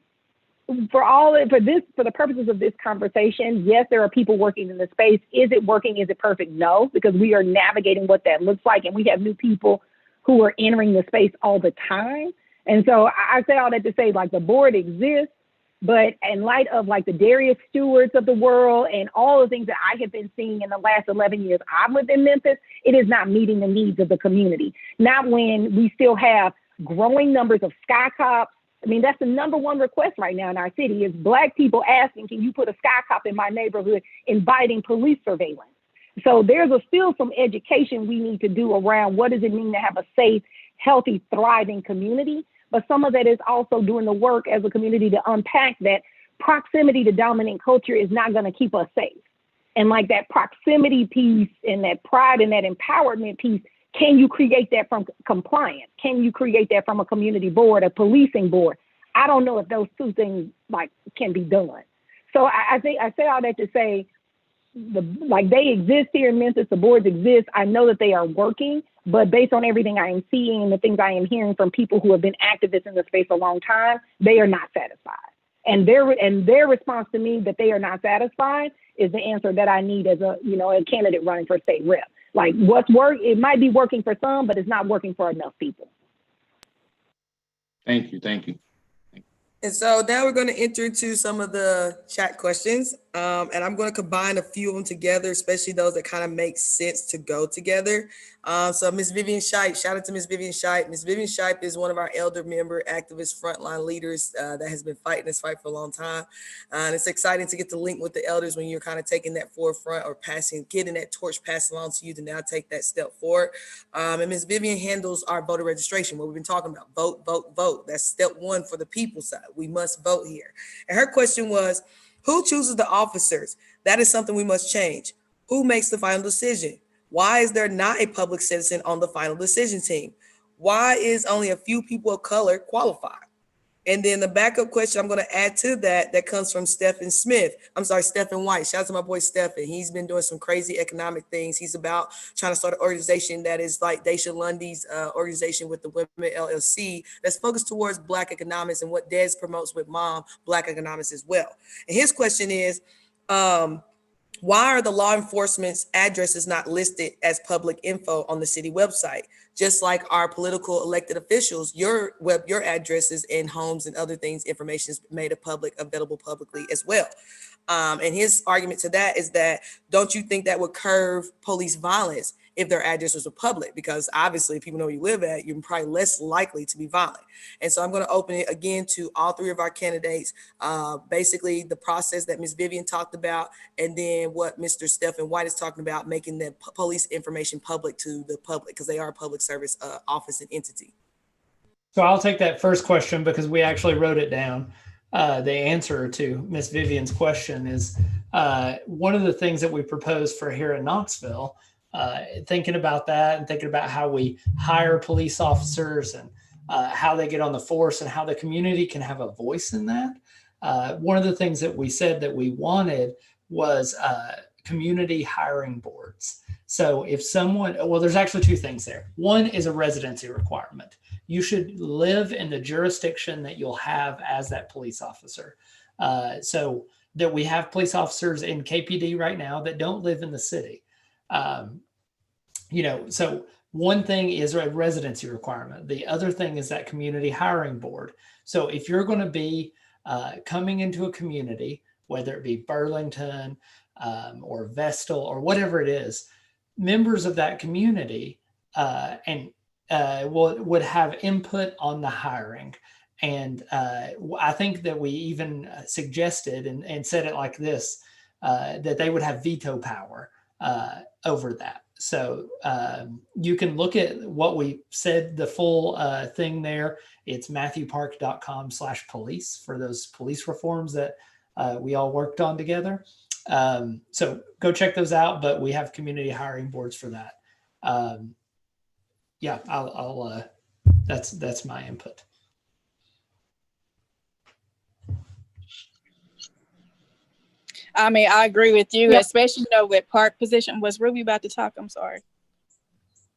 for the purposes of this conversation, yes, there are people working in the space. Is it working? Is it perfect? No, because we are navigating what that looks like. And we have new people who are entering the space all the time. And so I say all that to say, the board exists. But in light of the Darius Stewarts of the world and all the things that I have been seeing in the last 11 years I've lived in Memphis, it is not meeting the needs of the community. Not when we still have growing numbers of sky cops. I mean, that's the number one request right now in our city is Black people asking, can you put a sky cop in my neighborhood, inviting police surveillance? So there's still some education we need to do around what does it mean to have a safe, healthy, thriving community. But some of that is also doing the work as a community to unpack that proximity to dominant culture is not going to keep us safe. And that proximity piece and that pride and that empowerment piece, can you create that from compliance? Can you create that from a community board, a policing board? I don't know if those two things can be done. So I say all that to say, they exist here in Memphis, the boards exist. I know that they are working, but based on everything I am seeing and the things I am hearing from people who have been activists in the space a long time, they are not satisfied. And their response to me that they are not satisfied is the answer that I need as a candidate running for state rep. It might be working for some, but it's not working for enough people. Thank you. And so now we're going to enter into some of the chat questions. And I'm going to combine a few of them together, especially those that kind of make sense to go together. So Ms. Vivian Shipe, shout out to Ms. Vivian Shipe. Ms. Vivian Shipe is one of our elder member activist frontline leaders that has been fighting this fight for a long time. And it's exciting to get to link with the elders when you're kind of taking that forefront or getting that torch passed along to you to now take that step forward. And Ms. Vivian handles our voter registration, what we've been talking about, vote, vote, vote. That's step one for the people side. We must vote here. And her question was, who chooses the officers? That is something we must change. Who makes the final decision? Why is there not a public citizen on the final decision team? Why is only a few people of color qualified? And then the backup question I'm going to add to that comes from Stephen White. Shout out to my boy Stephen. He's been doing some crazy economic things. He's about trying to start an organization that is like Dasha Lundy's organization with the Women LLC that's focused towards Black economics and what Des promotes with Mom, Black economics as well. And his question is, why are the law enforcement's addresses not listed as public info on the city website? Just like our political elected officials, your addresses and homes and other things, information is made available publicly as well. And his argument to that is that, don't you think that would curb police violence if their addresses were public? Because obviously, if people know where you live at, you're probably less likely to be violent. And so I'm going to open it again to all three of our candidates. Basically, the process that Ms. Vivian talked about, and then what Mr. Stephen White is talking about, making the police information public to the public, because they are a public service office and entity. So I'll take that first question because we actually wrote it down. The answer to Miss Vivian's question is one of the things that we propose for here in Knoxville, thinking about that and thinking about how we hire police officers and how they get on the force and how the community can have a voice in that. One of the things that we said that we wanted was community hiring boards. So if someone, well, there's actually two things there. One is a residency requirement. You should live in the jurisdiction that you'll have as that police officer. So that we have police officers in KPD right now that don't live in the city. So one thing is a residency requirement. The other thing is that community hiring board. So if you're going to be coming into a community, whether it be Burlington or Vestal or whatever it is, members of that community would have input on the hiring. And I think that we even suggested and said it like this, that they would have veto power over that. So you can look at what we said, the full thing there. It's matthewpark.com/police for those police reforms that we all worked on together. So go check those out, but we have community hiring boards for that. I'll that's my input. I mean, I agree with you, especially, with park position. Was Ruby about to talk? I'm sorry.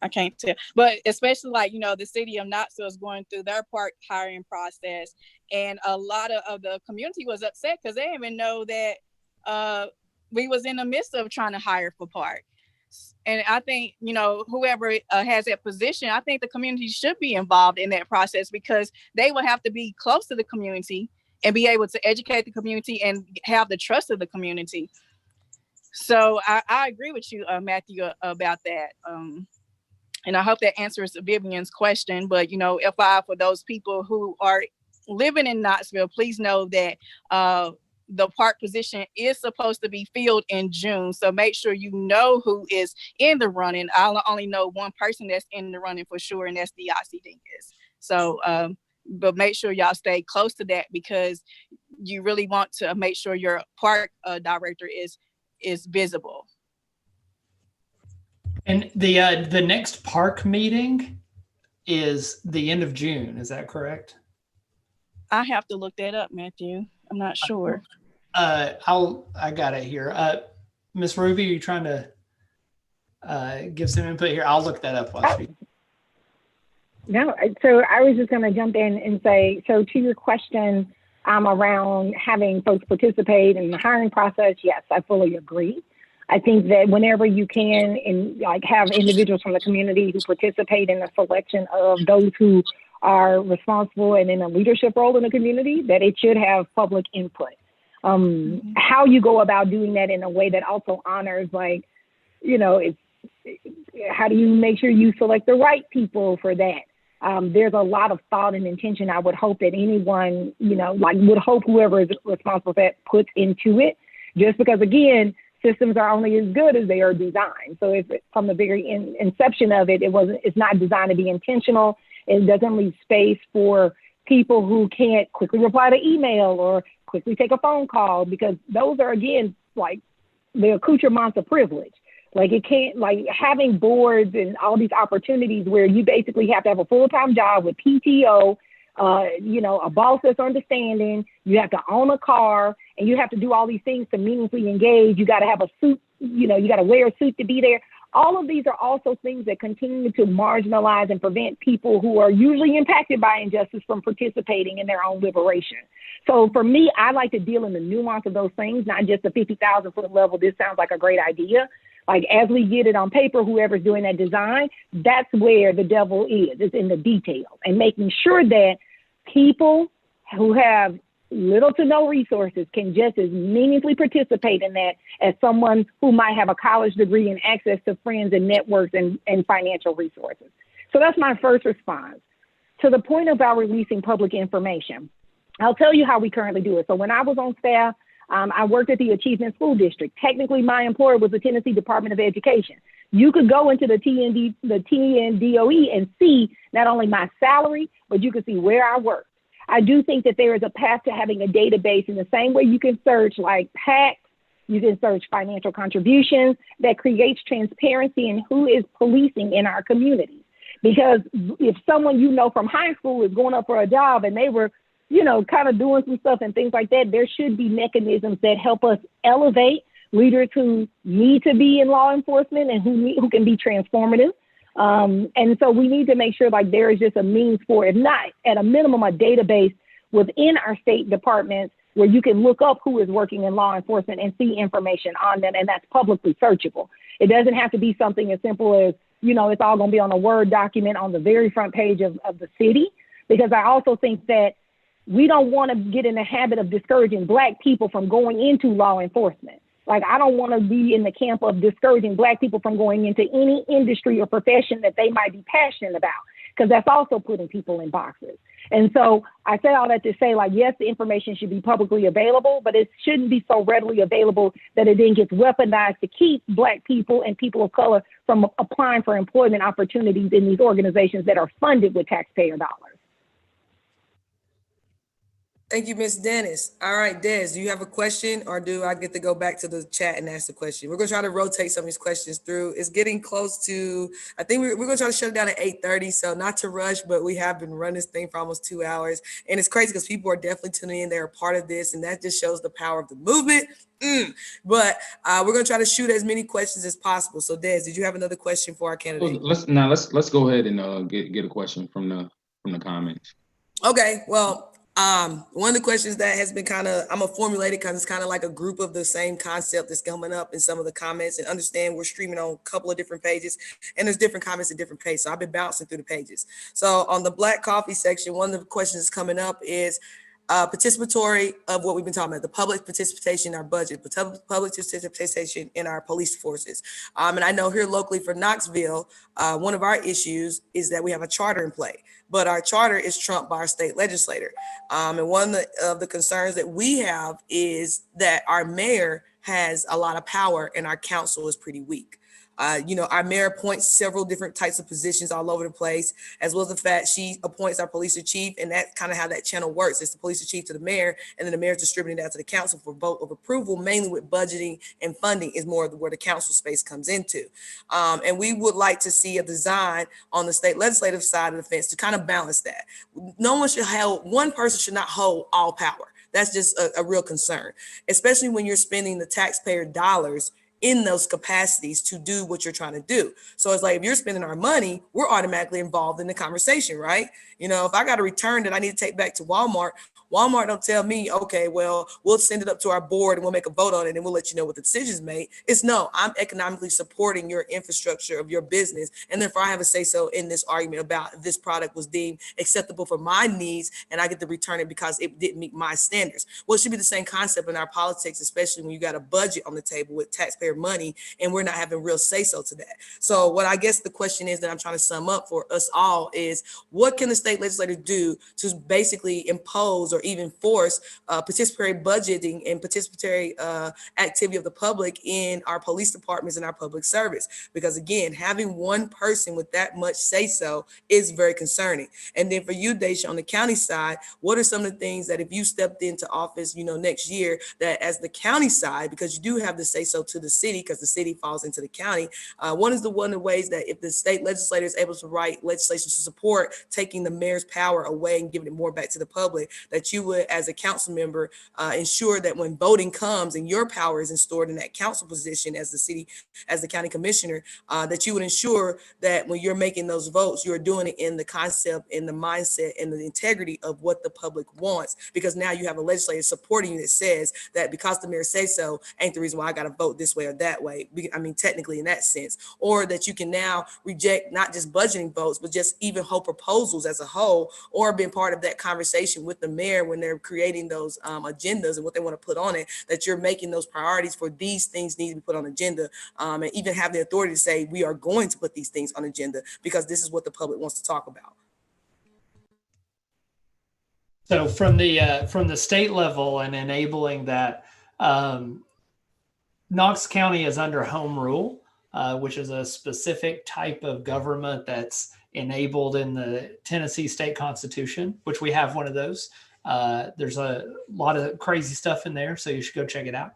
I can't tell. But especially the city of Knoxville is going through their park hiring process. And a lot of the community was upset because they didn't even know that we was in the midst of trying to hire for park. And I think, whoever has that position, I think the community should be involved in that process because they will have to be close to the community and be able to educate the community and have the trust of the community. So I agree with you, Matthew, about that. And I hope that answers Vivian's question. But, FYI, for those people who are living in Knoxville, please know that the park position is supposed to be filled in June. So make sure you know who is in the running. I only know one person that's in the running for sure, and that's DIC Dingus. So, but make sure y'all stay close to that because you really want to make sure your park director is visible. And the next park meeting is the end of June. Is that correct? I have to look that up, Matthew. I'm not sure. I got it here. Miss Ruby, are you trying to give some input here? I'll look that up while you. No, so I was just going to jump in and say, so to your question around having folks participate in the hiring process, yes, I fully agree. I think that whenever you can and have individuals from the community who participate in the selection of those who are responsible and in a leadership role in the community, that it should have public input. how you go about doing that in a way that also honors, like, you know, how do you make sure you select the right people for that? There's a lot of thought and intention I would hope that anyone, you know, like would hope whoever is responsible for that puts into it, just because, again, systems are only as good as they are designed. So if from the very inception of it, it's not designed to be intentional, it doesn't leave space for people who can't quickly reply to email or quickly take a phone call, because those are, again, like the accoutrements of privilege. Like it can't, like having boards and all these opportunities where you basically have to have a full-time job with PTO, you know, a boss that's understanding, you have to own a car, and you have to do all these things to meaningfully engage. You got to have a suit, you know, you got to wear a suit to be there. All of these are also things that continue to marginalize and prevent people who are usually impacted by injustice from participating in their own liberation. So for me, I like to deal in the nuance of those things, not just the 50,000 foot level. This sounds like a great idea. Like as we get it on paper, whoever's doing that design, that's where the devil is. It's in the details and making sure that people who have little to no resources can just as meaningfully participate in that as someone who might have a college degree and access to friends and networks and financial resources. So that's my first response. To the point about releasing public information, I'll tell you how we currently do it. So when I was on staff, I worked at the Achievement School District. Technically, my employer was the Tennessee Department of Education. You could go into the TNDOE and see not only my salary, but you could see where I worked. I do think that there is a path to having a database in the same way you can search like PACs, you can search financial contributions, that creates transparency in who is policing in our communities. Because if someone you know from high school is going up for a job and they were, you know, kind of doing some stuff and things like that, there should be mechanisms that help us elevate leaders who need to be in law enforcement and who can be transformative. And so we need to make sure like there is just a means for, if not at a minimum, a database within our state departments where you can look up who is working in law enforcement and see information on them, and that's publicly searchable. It doesn't have to be something as simple as, you know, it's all going to be on a Word document on the very front page of the city, because I also think that we don't want to get in the habit of discouraging Black people from going into law enforcement. Like, I don't want to be in the camp of discouraging Black people from going into any industry or profession that they might be passionate about, because that's also putting people in boxes. And so I say all that to say, like, yes, the information should be publicly available, but it shouldn't be so readily available that it then gets weaponized to keep Black people and people of color from applying for employment opportunities in these organizations that are funded with taxpayer dollars. Thank you, Ms. Dennis. All right, Des, do you have a question, or do I get to go back to the chat and ask the question? We're going to try to rotate some of these questions through. It's getting close to, I think we're going to try to shut it down at 8:30, so not to rush, but we have been running this thing for almost 2 hours. And it's crazy because people are definitely tuning in. They're a part of this, and that just shows the power of the movement. But we're going to try to shoot as many questions as possible. So, Des, did you have another question for our candidate? Let's go ahead and get a question from the comments. Okay, well, one of the questions that has been kind of, I'm gonna formulate it because it's kind of like a group of the same concept that's coming up in some of the comments, and understand we're streaming on a couple of different pages and there's different comments at different pages. So I've been bouncing through the pages. So on the Black coffee section, one of the questions that's coming up is participatory of what we've been talking about, the public participation in our budget, public participation in our police forces. And I know here locally for Knoxville, one of our issues is that we have a charter in play, but our charter is trumped by our state legislator. And one of the concerns that we have is that our mayor has a lot of power and our council is pretty weak. Our mayor appoints several different types of positions all over the place, as well as the fact she appoints our police chief, and that's kind of how that channel works. It's the police chief to the mayor, and then the mayor's distributing that to the council for vote of approval, mainly with budgeting and funding is more where the council space comes into. And we would like to see a design on the state legislative side of the fence to kind of balance that. One person should not hold all power. That's just a real concern, especially when you're spending the taxpayer dollars in those capacities to do what you're trying to do. So it's like, if you're spending our money, we're automatically involved in the conversation, right? If I got a return that I need to take back to Walmart, Walmart don't tell me, okay, well, we'll send it up to our board and we'll make a vote on it and we'll let you know what the decision's made. It's no, I'm economically supporting your infrastructure of your business. And therefore I have a say so in this argument about if this product was deemed acceptable for my needs and I get to return it because it didn't meet my standards. Well, it should be the same concept in our politics, especially when you got a budget on the table with taxpayer money and we're not having real say so to that. So what I guess the question is that I'm trying to sum up for us all is, what can the state legislature do to basically impose or even force participatory budgeting and participatory activity of the public in our police departments and our public service? Because again, having one person with that much say so is very concerning. And then for you, Dasha, on the county side, what are some of the things that if you stepped into office, next year, that as the county side, because you do have the say so to the city, because the city falls into the county, one of the ways that if the state legislature is able to write legislation to support taking the mayor's power away and giving it more back to the public, that you would, as a council member, ensure that when voting comes and your power is stored in that council position as the county commissioner, that you would ensure that when you're making those votes, you're doing it in the concept, in the mindset, and the integrity of what the public wants. Because now you have a legislator supporting you that says that because the mayor says so, ain't the reason why I got to vote this way or that way. I mean, technically in that sense, or that you can now reject not just budgeting votes, but just even whole proposals as a whole, or being part of that conversation with the mayor when they're creating those agendas and what they want to put on it, that you're making those priorities for these things need to be put on agenda, and even have the authority to say, we are going to put these things on agenda because this is what the public wants to talk about. So from the state level and enabling that, Knox County is under home rule, which is a specific type of government that's enabled in the Tennessee state constitution, which we have one of those. There's a lot of crazy stuff in there, so you should go check it out.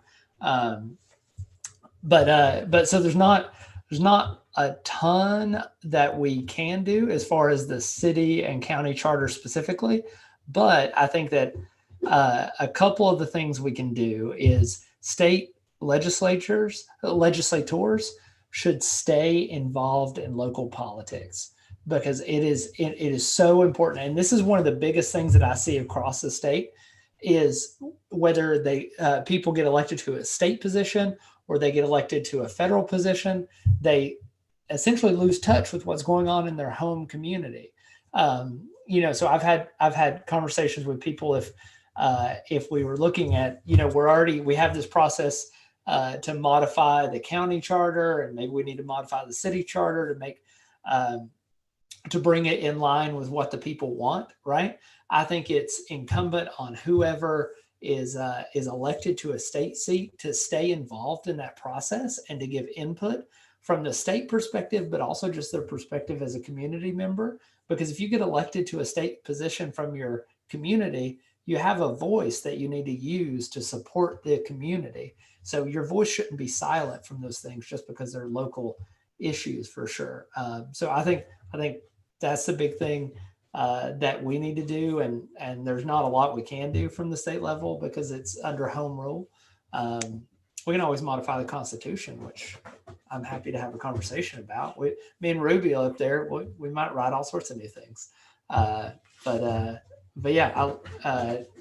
But so there's not a ton that we can do as far as the city and county charter specifically. But I think that a couple of the things we can do is state legislators should stay involved in local politics, because it is so important. And this is one of the biggest things that I see across the state is whether people get elected to a state position or they get elected to a federal position, they essentially lose touch with what's going on in their home community. So I've had conversations with people if we were looking at, we have this process to modify the county charter, and maybe we need to modify the city charter to make to bring it in line with what the people want, right? I think it's incumbent on whoever is elected to a state seat to stay involved in that process and to give input from the state perspective, but also just their perspective as a community member. Because if you get elected to a state position from your community, you have a voice that you need to use to support the community. So your voice shouldn't be silent from those things just because they're local issues, for sure. So I think that's the big thing that we need to do, and there's not a lot we can do from the state level because it's under home rule. We can always modify the Constitution, which I'm happy to have a conversation about. Me and Rubio up there, we might write all sorts of new things. But yeah,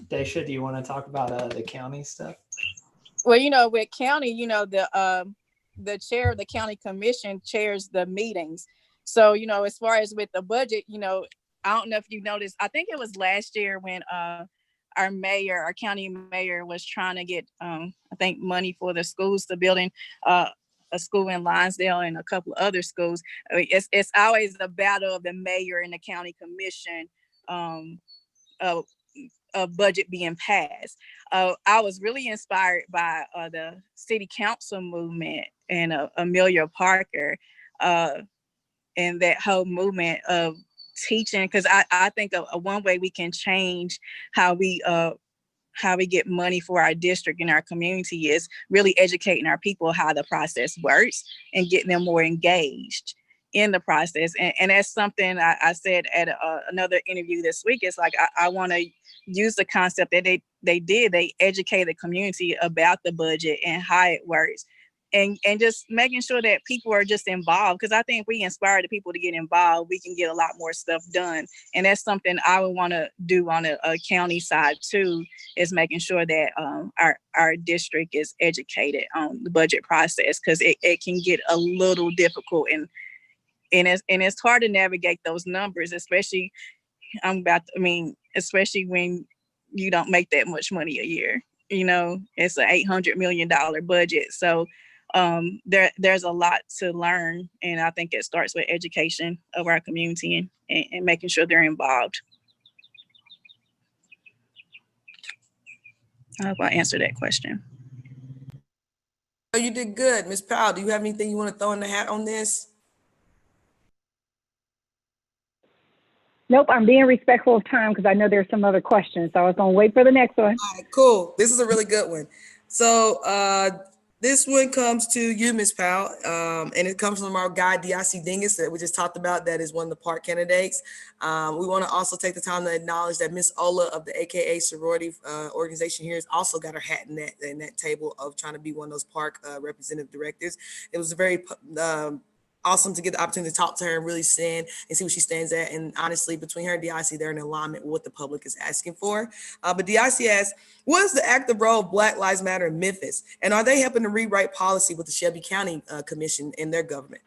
Dasha, do you want to talk about the county stuff? Well, with county, the chair of the county commission chairs the meetings. So, as far as with the budget, I don't know if you noticed, I think it was last year when our county mayor was trying to get, I think, money for the schools, the building a school in Linesdale and a couple of other schools. It's always a battle of the mayor and the county commission a budget being passed. I was really inspired by the city council movement and Amelia Parker and that whole movement of teaching, because I think one way we can change how we get money for our district and our community is really educating our people how the process works and getting them more engaged in the process. And that's something I said at another interview this week. It's like I want to use the concept that they educated the community about the budget and how it works, and just making sure that people are just involved. Because I think if we inspire the people to get involved, we can get a lot more stuff done. And that's something I would want to do on a county side too, is making sure that our district is educated on the budget process, because it can get a little difficult, and it's hard to navigate those numbers, especially especially when you don't make that much money a year. It's an $800 million budget. So there's a lot to learn. And I think it starts with education of our community and making sure they're involved. I hope I answered that question. Oh, you did good. Ms. Powell, do you have anything you want to throw in the hat on this? Nope, I'm being respectful of time because I know there's some other questions. So I was going to wait for the next one. All right, cool. This is a really good one. So this one comes to you, Ms. Powell, and it comes from our guy, DIC Dingus, that we just talked about, that is one of the park candidates. We want to also take the time to acknowledge that Ms. Ola of the AKA sorority organization here has also got her hat in that table of trying to be one of those park representative directors. It was a very awesome to get the opportunity to talk to her and really stand and see what she stands at. And honestly, between her and DIC, they're in alignment with what the public is asking for. But DIC asks, what is the active role of Black Lives Matter in Memphis? And are they helping to rewrite policy with the Shelby County Commission in their government?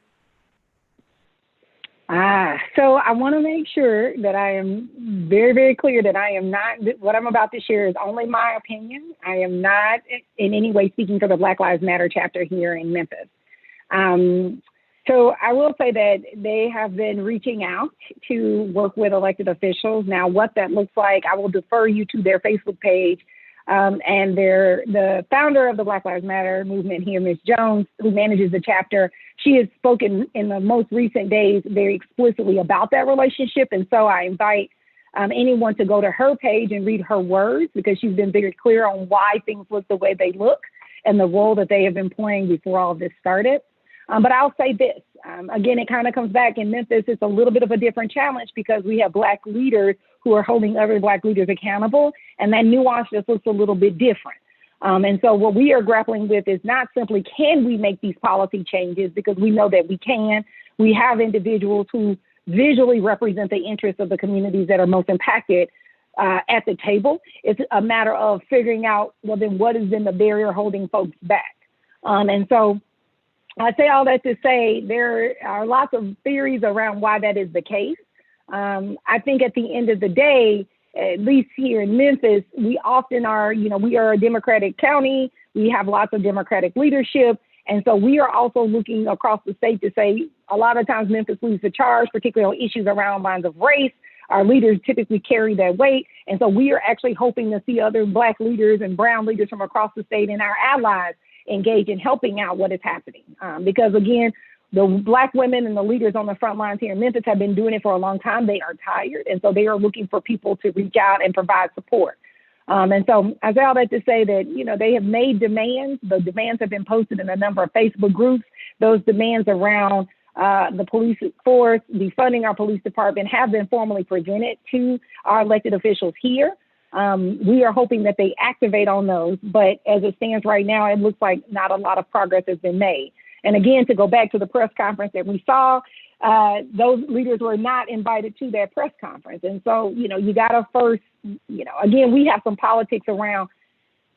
So I want to make sure that I am very, very clear that I am not, what I'm about to share is only my opinion. I am not in any way speaking for the Black Lives Matter chapter here in Memphis. So I will say that they have been reaching out to work with elected officials. Now, what that looks like, I will defer you to their Facebook page. And the founder of the Black Lives Matter movement here, Ms. Jones, who manages the chapter, she has spoken in the most recent days very explicitly about that relationship. And so I invite anyone to go to her page and read her words, because she's been very clear on why things look the way they look and the role that they have been playing before all of this started. But I'll say this, again, it kind of comes back in Memphis. It's a little bit of a different challenge because we have Black leaders who are holding other Black leaders accountable, and that nuance just looks a little bit different. And so what we are grappling with is not simply can we make these policy changes, because we know that we can. We have individuals who visually represent the interests of the communities that are most impacted at the table. It's a matter of figuring out, well, then what has been the barrier holding folks back? And so I say all that to say there are lots of theories around why that is the case. I think at the end of the day, at least here in Memphis, we often are, we are a Democratic county. We have lots of Democratic leadership. And so we are also looking across the state to say a lot of times Memphis leads the charge, particularly on issues around lines of race. Our leaders typically carry that weight. And so we are actually hoping to see other Black leaders and brown leaders from across the state and our allies engage in helping out what is happening. Because again, the Black women and the leaders on the front lines here in Memphis have been doing it for a long time. They are tired. And so they are looking for people to reach out and provide support. And so I say all that to say that, they have made demands. The demands have been posted in a number of Facebook groups. Those demands around the police force, defunding our police department, have been formally presented to our elected officials here. We are hoping that they activate on those, but as it stands right now, it looks like not a lot of progress has been made. And again, to go back to the press conference that we saw, those leaders were not invited to that press conference. And so, you got to first, again, we have some politics around,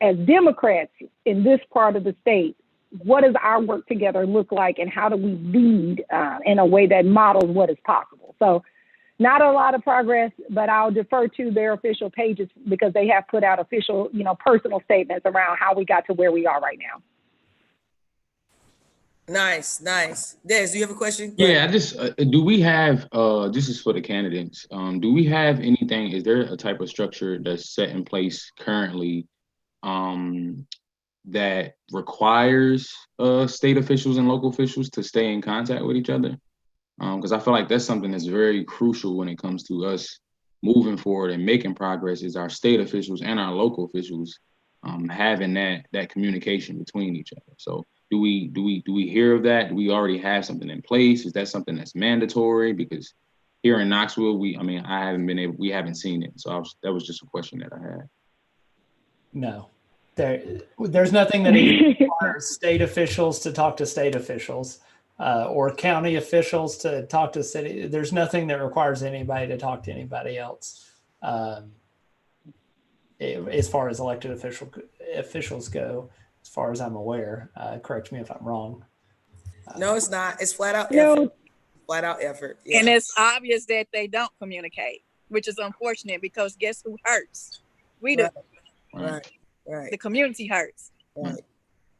as Democrats in this part of the state, what does our work together look like, and how do we lead in a way that models what is possible? So not a lot of progress, but I'll defer to their official pages because they have put out official, personal statements around how we got to where we are right now. Nice. Des, do you have a question? Yeah, I just, do we have, this is for the candidates, do we have anything, is there a type of structure that's set in place currently that requires state officials and local officials to stay in contact with each other? Because I feel like that's something that's very crucial when it comes to us moving forward and making progress, is our state officials and our local officials having that communication between each other. So do we hear of that? Do we already have something in place? Is that something that's mandatory? Because here in Knoxville, we haven't seen it. So that was just a question that I had. No. There's nothing that even requires state officials to talk to state officials or county officials to talk to city. There's nothing that requires anybody to talk to anybody else as far as elected officials go, as far as I'm aware. Correct me if I'm wrong. No, it's not. It's flat out No. effort. Flat out effort. Yeah. And it's obvious that they don't communicate, which is unfortunate because guess who hurts? We do. Right. The community hurts. Right.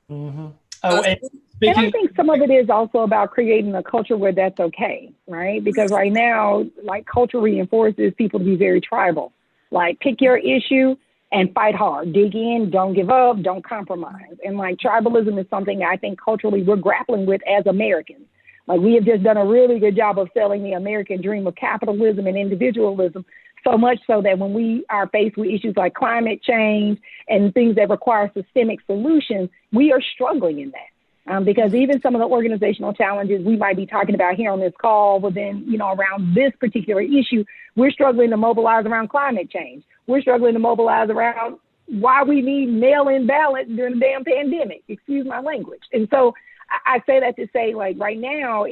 Mm-hmm. Oh, and And I think some of it is also about creating a culture where that's okay, right? Because right now, like, culture reinforces people to be very tribal. Like, pick your issue and fight hard, dig in, don't give up, don't compromise. And like, tribalism is something I think culturally we're grappling with as Americans. Like, we have just done a really good job of selling the American dream of capitalism and individualism, so much so that when we are faced with issues like climate change and things that require systemic solutions, we are struggling in that. Because even some of the organizational challenges we might be talking about here on this call within, around this particular issue, we're struggling to mobilize around climate change. We're struggling to mobilize around why we need mail-in ballots during the damn pandemic. Excuse my language. And so I say that to say, like, right now,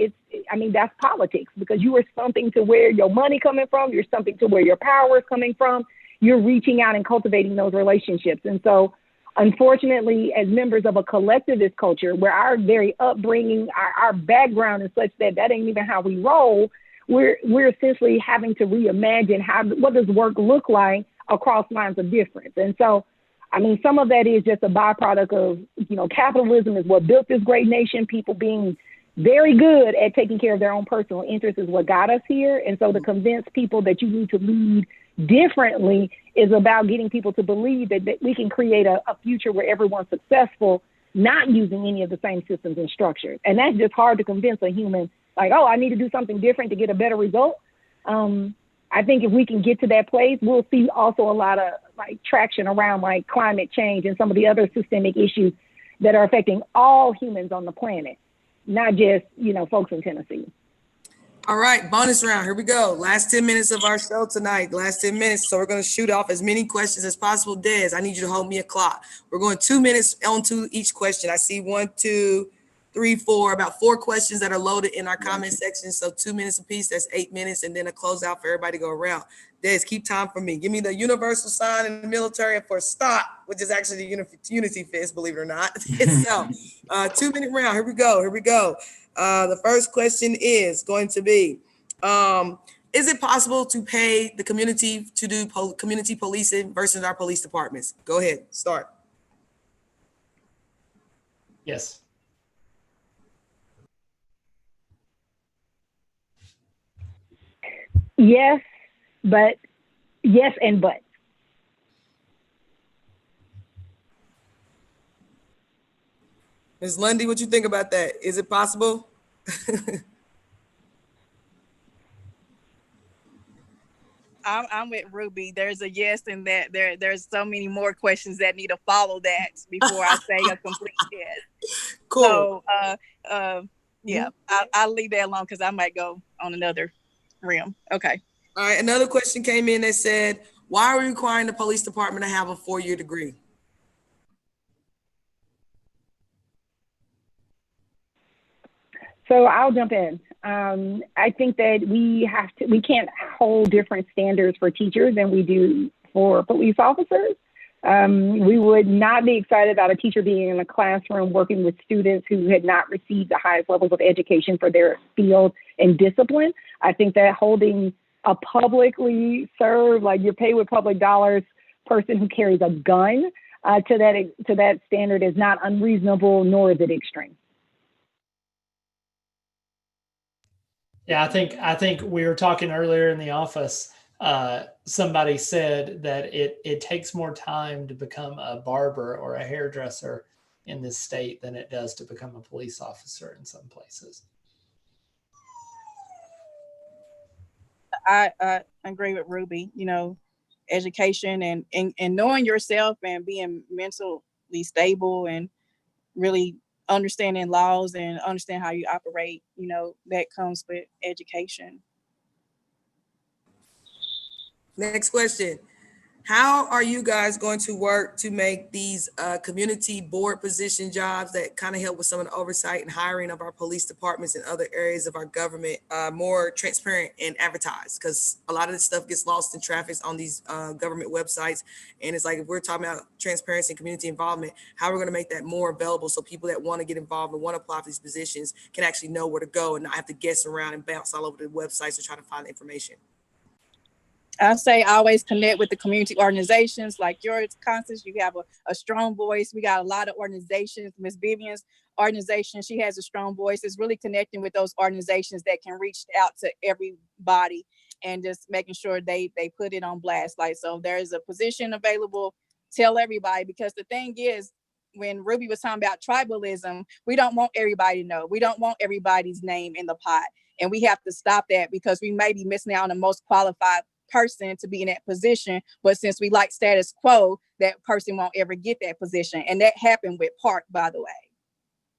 that's politics, because you are something to where your money coming from. You're something to where your power is coming from. You're reaching out and cultivating those relationships. And so, unfortunately, as members of a collectivist culture where our very upbringing, our background is such that ain't even how we roll, we're essentially having to reimagine what does work look like across lines of difference. And so, some of that is just a byproduct of, capitalism is what built this great nation. People being very good at taking care of their own personal interests is what got us here. And so to convince people that you need to lead differently is about getting people to believe that we can create a future where everyone's successful, not using any of the same systems and structures. And that's just hard to convince a human, like, oh, I need to do something different to get a better result. I think if we can get to that place, we'll see also a lot of traction around climate change and some of the other systemic issues that are affecting all humans on the planet, not just, folks in Tennessee. All right, bonus round. Here we go. Last 10 minutes of our show tonight. Last 10 minutes. So we're going to shoot off as many questions as possible. Des, I need you to hold me a clock. We're going 2 minutes onto each question. I see 1, 2, 3, 4, about 4 questions that are loaded in our comment section. So 2 minutes apiece, that's 8 minutes. And then a closeout for everybody to go around. Des, keep time for me. Give me the universal sign in the military for stop, which is actually the unity fist, believe it or not. So 2 minute round. Here we go. The first question is going to be, is it possible to pay the community to do community policing versus our police departments? Go ahead, start. Yes. Yes, but yes and but. Ms. Lundy, what you think about that? Is it possible? I'm with Ruby. There's a yes in that. There's so many more questions that need to follow that before I say a complete yes. Cool. So, yeah, I'll leave that alone because I might go on another rim. Okay. All right. Another question came in that said, why are we requiring the police department to have a 4-year degree? So I'll jump in. I think that we can't hold different standards for teachers than we do for police officers. We would not be excited about a teacher being in a classroom working with students who had not received the highest levels of education for their field and discipline. I think that holding a publicly served, like you're paid with public dollars, person who carries a gun to that standard is not unreasonable, nor is it extreme. Yeah, I think we were talking earlier in the office. Somebody said that it takes more time to become a barber or a hairdresser in this state than it does to become a police officer in some places. I agree with Ruby. Education and knowing yourself and being mentally stable and really understanding laws and understand how you operate, that comes with education. Next question. How are you guys going to work to make these community board position jobs that kind of help with some of the oversight and hiring of our police departments and other areas of our government more transparent and advertised? Because a lot of this stuff gets lost in traffic on these government websites. And it's like, if we're talking about transparency and community involvement, how we're going to make that more available so people that want to get involved and want to apply for these positions can actually know where to go and not have to guess around and bounce all over the websites to try to find the information. I say always connect with the community organizations like yours, Constance. You have a strong voice. We got a lot of organizations. Miss Vivian's organization, she has a strong voice. It's really connecting with those organizations that can reach out to everybody and just making sure they put it on blast. Like, so there's a position available, tell everybody, because the thing is, when Ruby was talking about tribalism, we don't want everybody to know. We don't want everybody's name in the pot. And we have to stop that, because we may be missing out on the most qualified person to be in that position, but since we like status quo, that person won't ever get that position. And that happened with Park, by the way,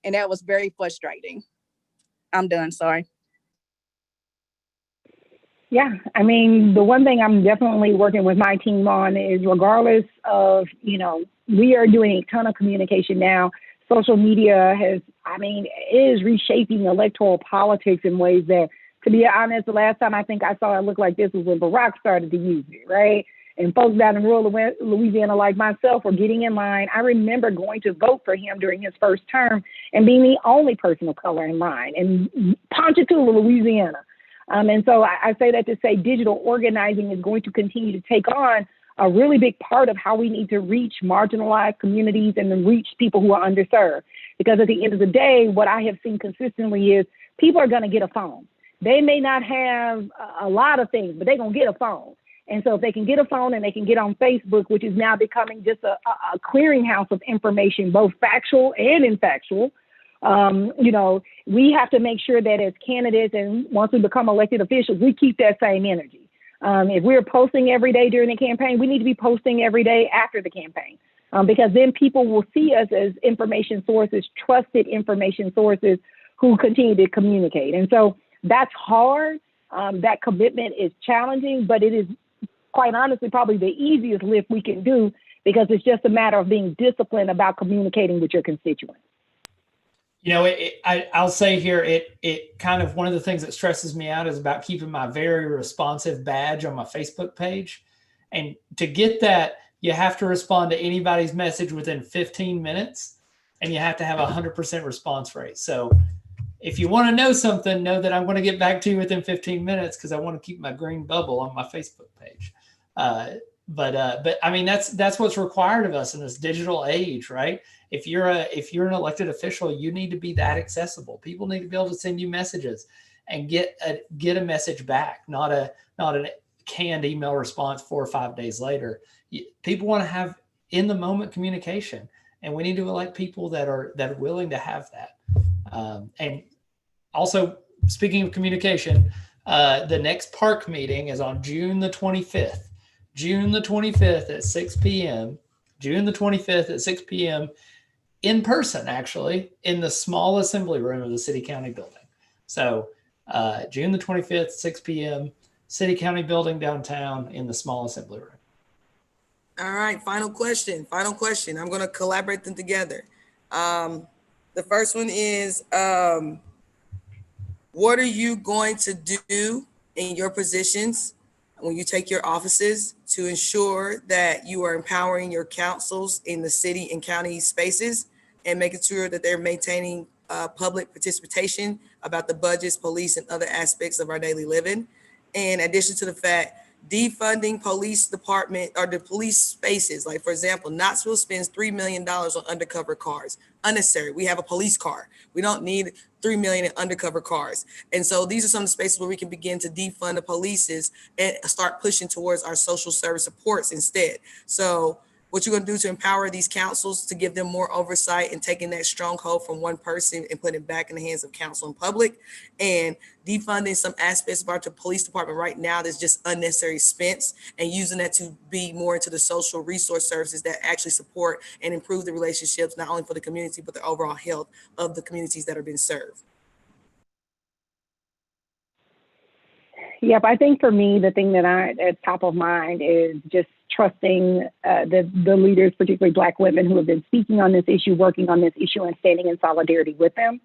and that was very frustrating. I'm done. Sorry. Yeah, I mean, the one thing I'm definitely working with my team on is, regardless of, we are doing a ton of communication now. Social media is reshaping electoral politics in ways that, to be honest, the last time I think I saw it look like this was when Barack started to use it, right? And folks down in rural Louisiana like myself were getting in line. I remember going to vote for him during his first term and being the only person of color in line in Ponchatoula, Louisiana. And so I say that to say digital organizing is going to continue to take on a really big part of how we need to reach marginalized communities and then reach people who are underserved. Because at the end of the day, what I have seen consistently is people are going to get a phone. They may not have a lot of things, but they're going to get a phone. And so if they can get a phone and they can get on Facebook, which is now becoming just a clearinghouse of information, both factual and infactual, we have to make sure that as candidates, and once we become elected officials, we keep that same energy. If we're posting every day during the campaign, we need to be posting every day after the campaign, because then people will see us as information sources, trusted information sources who continue to communicate. And so that's hard. That commitment is challenging, but it is, quite honestly, probably the easiest lift we can do, because it's just a matter of being disciplined about communicating with your constituents. I'll say here, it kind of, one of the things that stresses me out is about keeping my very responsive badge on my Facebook page. And to get that, you have to respond to anybody's message within 15 minutes, and you have to have 100% response rate. So if you want to know something, know that I'm going to get back to you within 15 minutes, because I want to keep my green bubble on my Facebook page. But I mean, that's what's required of us in this digital age, right? If you're an elected official, you need to be that accessible. People need to be able to send you messages and get a message back, not a canned email response 4 or 5 days later. People want to have in the moment communication, and we need to elect people that are willing to have that. And also, speaking of communication, the next park meeting is on June the 25th. June the 25th at 6 p.m. June the 25th at 6 p.m. in person, actually, in the small assembly room of the City County building. So June the 25th, 6 p.m., City County building downtown in the small assembly room. All right, final question. I'm going to collaborate them together. The first one is, what are you going to do in your positions when you take your offices to ensure that you are empowering your councils in the city and county spaces and making sure that they're maintaining public participation about the budgets, police, and other aspects of our daily living? In addition to the fact, defunding police department or the police spaces. Like, for example, Knoxville spends $3 million on undercover cars. Unnecessary. We have a police car. We don't need $3 million in undercover cars. And so these are some of the spaces where we can begin to defund the polices and start pushing towards our social service supports instead. So what you're going to do to empower these councils to give them more oversight and taking that stronghold from one person and putting it back in the hands of council and public, and defunding some aspects of our police department right now that's just unnecessary expense, and using that to be more into the social resource services that actually support and improve the relationships, not only for the community, but the overall health of the communities that are being served. Yep, I think for me, the thing that's top of mind is just trusting the leaders, particularly Black women who have been speaking on this issue, working on this issue, and standing in solidarity with them.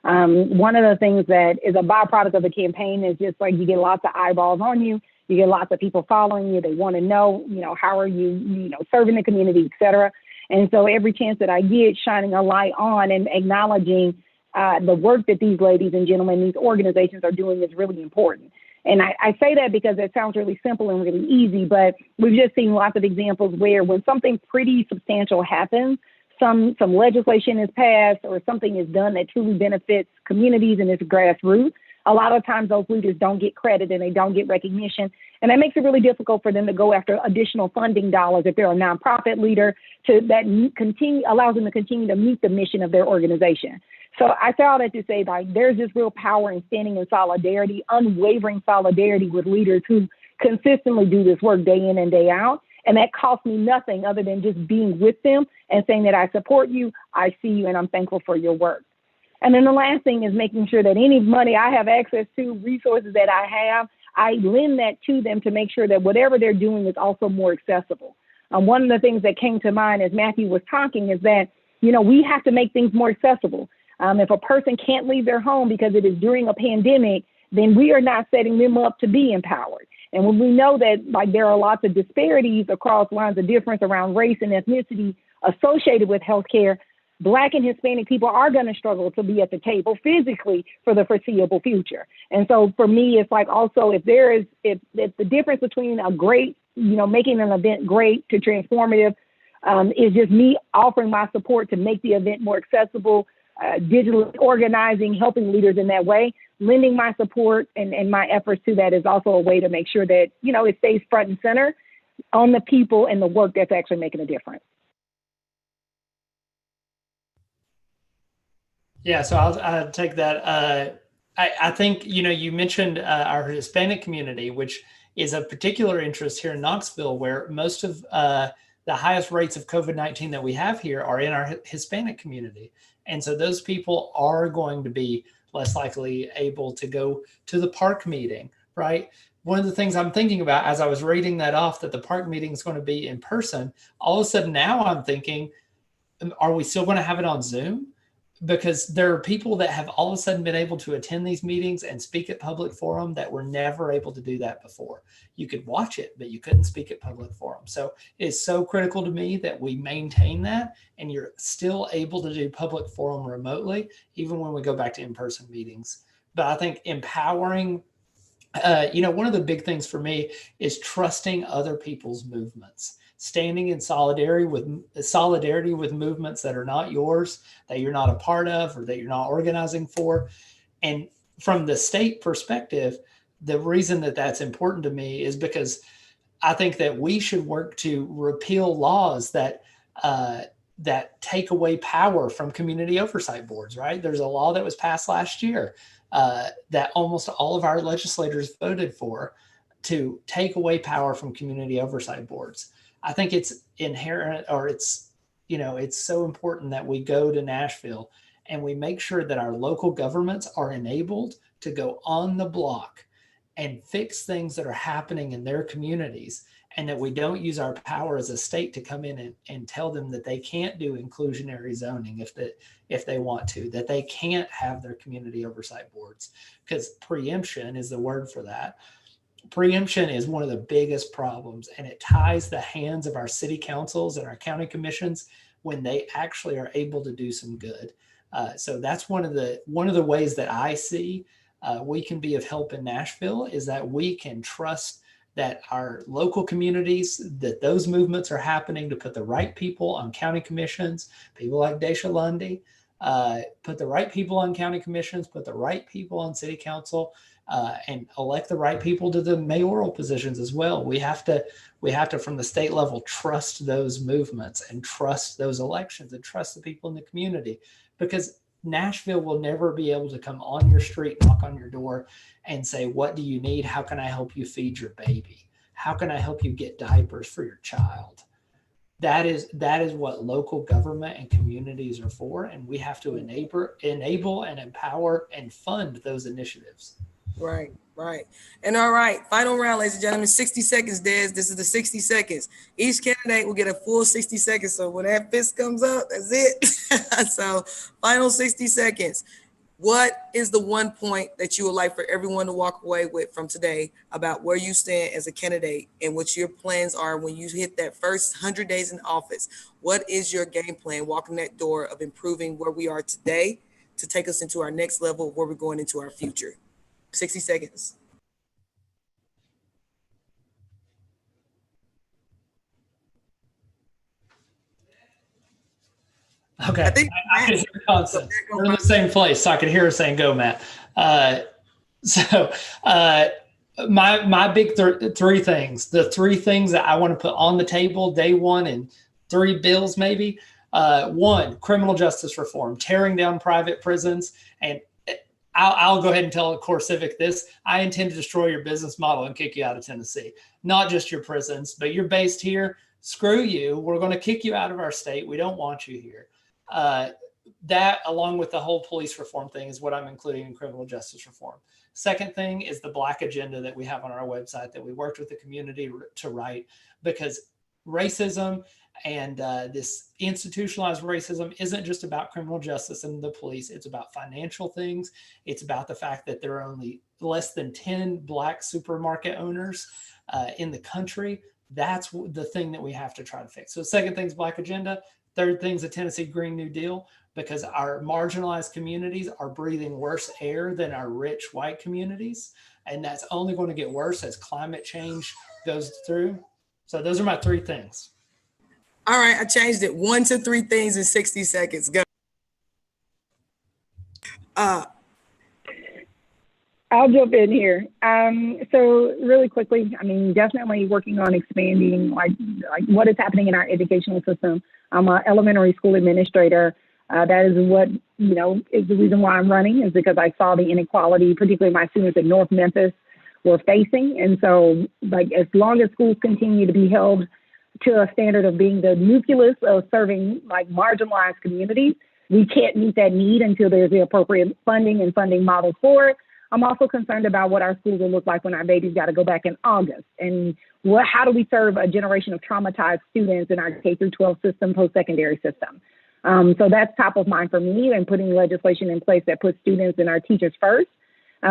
One of the things that is a byproduct of the campaign is just like you get lots of eyeballs on you. You get lots of people following you. They want to know, how are you, serving the community, et cetera. And so every chance that I get, shining a light on and acknowledging the work that these ladies and gentlemen, these organizations are doing is really important. And I say that because it sounds really simple and really easy, but we've just seen lots of examples where when something pretty substantial happens, some legislation is passed or something is done that truly benefits communities and is grassroots, a lot of times those leaders don't get credit and they don't get recognition. And that makes it really difficult for them to go after additional funding dollars if they're a nonprofit leader allows them to continue to meet the mission of their organization. So I say all that to say, like, there's this real power in standing in solidarity, unwavering solidarity with leaders who consistently do this work day in and day out. And that costs me nothing other than just being with them and saying that I support you, I see you, and I'm thankful for your work. And then the last thing is making sure that any money I have access to, resources that I have, I lend that to them to make sure that whatever they're doing is also more accessible. One of the things that came to mind as Matthew was talking is that, we have to make things more accessible. If a person can't leave their home because it is during a pandemic, then we are not setting them up to be empowered. And when we know that there are lots of disparities across lines of difference around race and ethnicity associated with healthcare, Black and Hispanic people are going to struggle to be at the table physically for the foreseeable future. And so for me, it's like also if the difference between a great, making an event great to transformative is just me offering my support to make the event more accessible, digitally organizing, helping leaders in that way, lending my support and my efforts to that is also a way to make sure that, it stays front and center on the people and the work that's actually making a difference. Yeah, so I'll take that. I think, you mentioned our Hispanic community, which is of particular interest here in Knoxville, where most of the highest rates of COVID-19 that we have here are in our Hispanic community. And so those people are going to be less likely able to go to the park meeting, right? One of the things I'm thinking about as I was reading that off, that the park meeting is going to be in person, all of a sudden now I'm thinking, are we still going to have it on Zoom? Because there are people that have all of a sudden been able to attend these meetings and speak at public forum that were never able to do that before. You could watch it, but you couldn't speak at public forum. So it's so critical to me that we maintain that and you're still able to do public forum remotely, even when we go back to in-person meetings. But I think empowering, one of the big things for me is trusting other people's movements. Standing in solidarity with movements that are not yours, that you're not a part of, or that you're not organizing for. And from the state perspective, the reason that that's important to me is because I think that we should work to repeal laws that take away power from community oversight boards, right? There's a law that was passed last year that almost all of our legislators voted for to take away power from community oversight boards. I think it's inherent, or it's so important that we go to Nashville and we make sure that our local governments are enabled to go on the block and fix things that are happening in their communities, and that we don't use our power as a state to come in and tell them that they can't do inclusionary zoning if they want to, that they can't have their community oversight boards, because preemption is the word for that. Preemption is one of the biggest problems, and it ties the hands of our city councils and our county commissions when they actually are able to do some good. So that's one of the ways that I see we can be of help in Nashville, is that we can trust that our local communities, that those movements are happening to put the right people on county commissions, people like Dasha Lundy, put the right people on county commissions, put the right people on city council, and elect the right people to the mayoral positions as well. We have to, from the state level, trust those movements and trust those elections and trust the people in the community, because Nashville will never be able to come on your street, knock on your door and say, what do you need? How can I help you feed your baby? How can I help you get diapers for your child? That is what local government and communities are for. And we have to enable and empower and fund those initiatives. Right, right. And all right, final round, ladies and gentlemen, 60 seconds, Des. This is the 60 seconds. Each candidate will get a full 60 seconds. So when that fist comes up, that's it. So final 60 seconds. What is the one point that you would like for everyone to walk away with from today about where you stand as a candidate and what your plans are when you hit that first 100 days in office? What is your game plan walking that door of improving where we are today to take us into our next level, where we're going into our future? 60 seconds. Okay. I think I could hear Constance. We're in the same place, so I could hear her saying, "Go, Matt." My big three things. The three things that I want to put on the table day one, and three bills maybe. One, criminal justice reform, tearing down private prisons, and I'll go ahead and tell CoreCivic this. I intend to destroy your business model and kick you out of Tennessee. Not just your prisons, but you're based here. Screw you. We're going to kick you out of our state. We don't want you here. That, along with the whole police reform thing, is what I'm including in criminal justice reform. Second thing is the Black agenda that we have on our website that we worked with the community to write, because racism and this institutionalized racism isn't just about criminal justice and the police. It's about financial things. It's about the fact that there are only less than 10 Black supermarket owners in the country. That's the thing that we have to try to fix. So the second thing is Black agenda. Third thing is the Tennessee Green New Deal, because our marginalized communities are breathing worse air than our rich white communities. And that's only going to get worse as climate change goes through. So those are my three things. All right, I changed it. 1 to 3 things in 60 seconds. Go. I'll jump in here. So really quickly, I mean, definitely working on expanding like what is happening in our educational system. I'm an elementary school administrator. That is what, is the reason why I'm running, is because I saw the inequality, particularly my students in North Memphis were facing. And so as long as schools continue to be held to a standard of being the nucleus of serving marginalized communities, we can't meet that need until there's the appropriate funding and funding models for it. I'm also concerned about what our schools will look like when our babies got to go back in August. And how do we serve a generation of traumatized students in our K-12 system, post-secondary system? So that's top of mind for me, and putting legislation in place that puts students and our teachers first,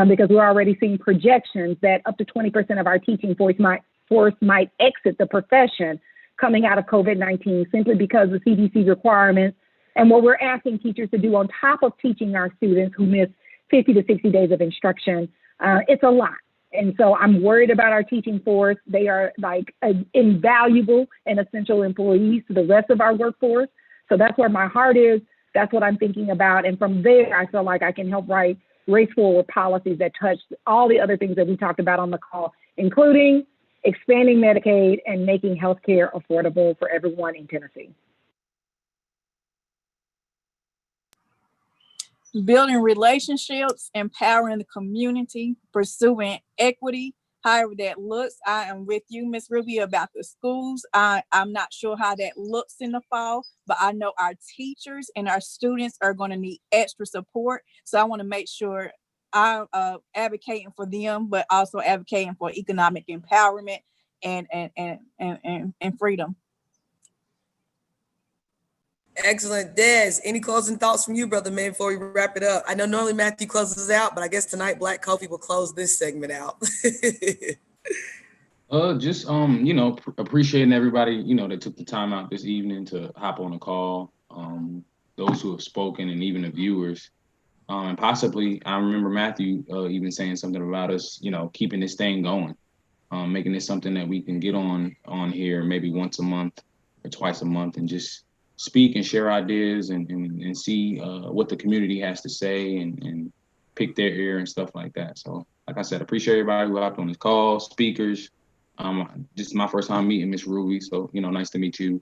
because we're already seeing projections that up to 20% of our teaching force might exit the profession coming out of COVID-19, simply because of CDC requirements and what we're asking teachers to do on top of teaching our students who miss 50 to 60 days of instruction. It's a lot. And so I'm worried about our teaching force. They are invaluable and essential employees to the rest of our workforce. So that's where my heart is. That's what I'm thinking about. And from there, I feel like I can help write race forward policies that touch all the other things that we talked about on the call, including expanding Medicaid and making healthcare affordable for everyone in Tennessee. Building relationships, empowering the community, pursuing equity, however that looks. I am with you, Ms. Ruby, about the schools. I'm not sure how that looks in the fall, but I know our teachers and our students are going to need extra support. So I want to make sure I'm advocating for them, but also advocating for economic empowerment and freedom. Excellent. Des, any closing thoughts from you, brother, man, before we wrap it up? I know normally Matthew closes out, but I guess tonight Black Coffee will close this segment out. Appreciating everybody, that took the time out this evening to hop on a call. Those who have spoken, and even the viewers. And possibly, I remember Matthew even saying something about us, keeping this thing going, making this something that we can get on here maybe once a month or twice a month and just speak and share ideas and see what the community has to say and pick their ear and stuff like that. So, like I said, appreciate everybody who hopped on this call, speakers. This is my first time meeting Miss Ruby, so nice to meet you.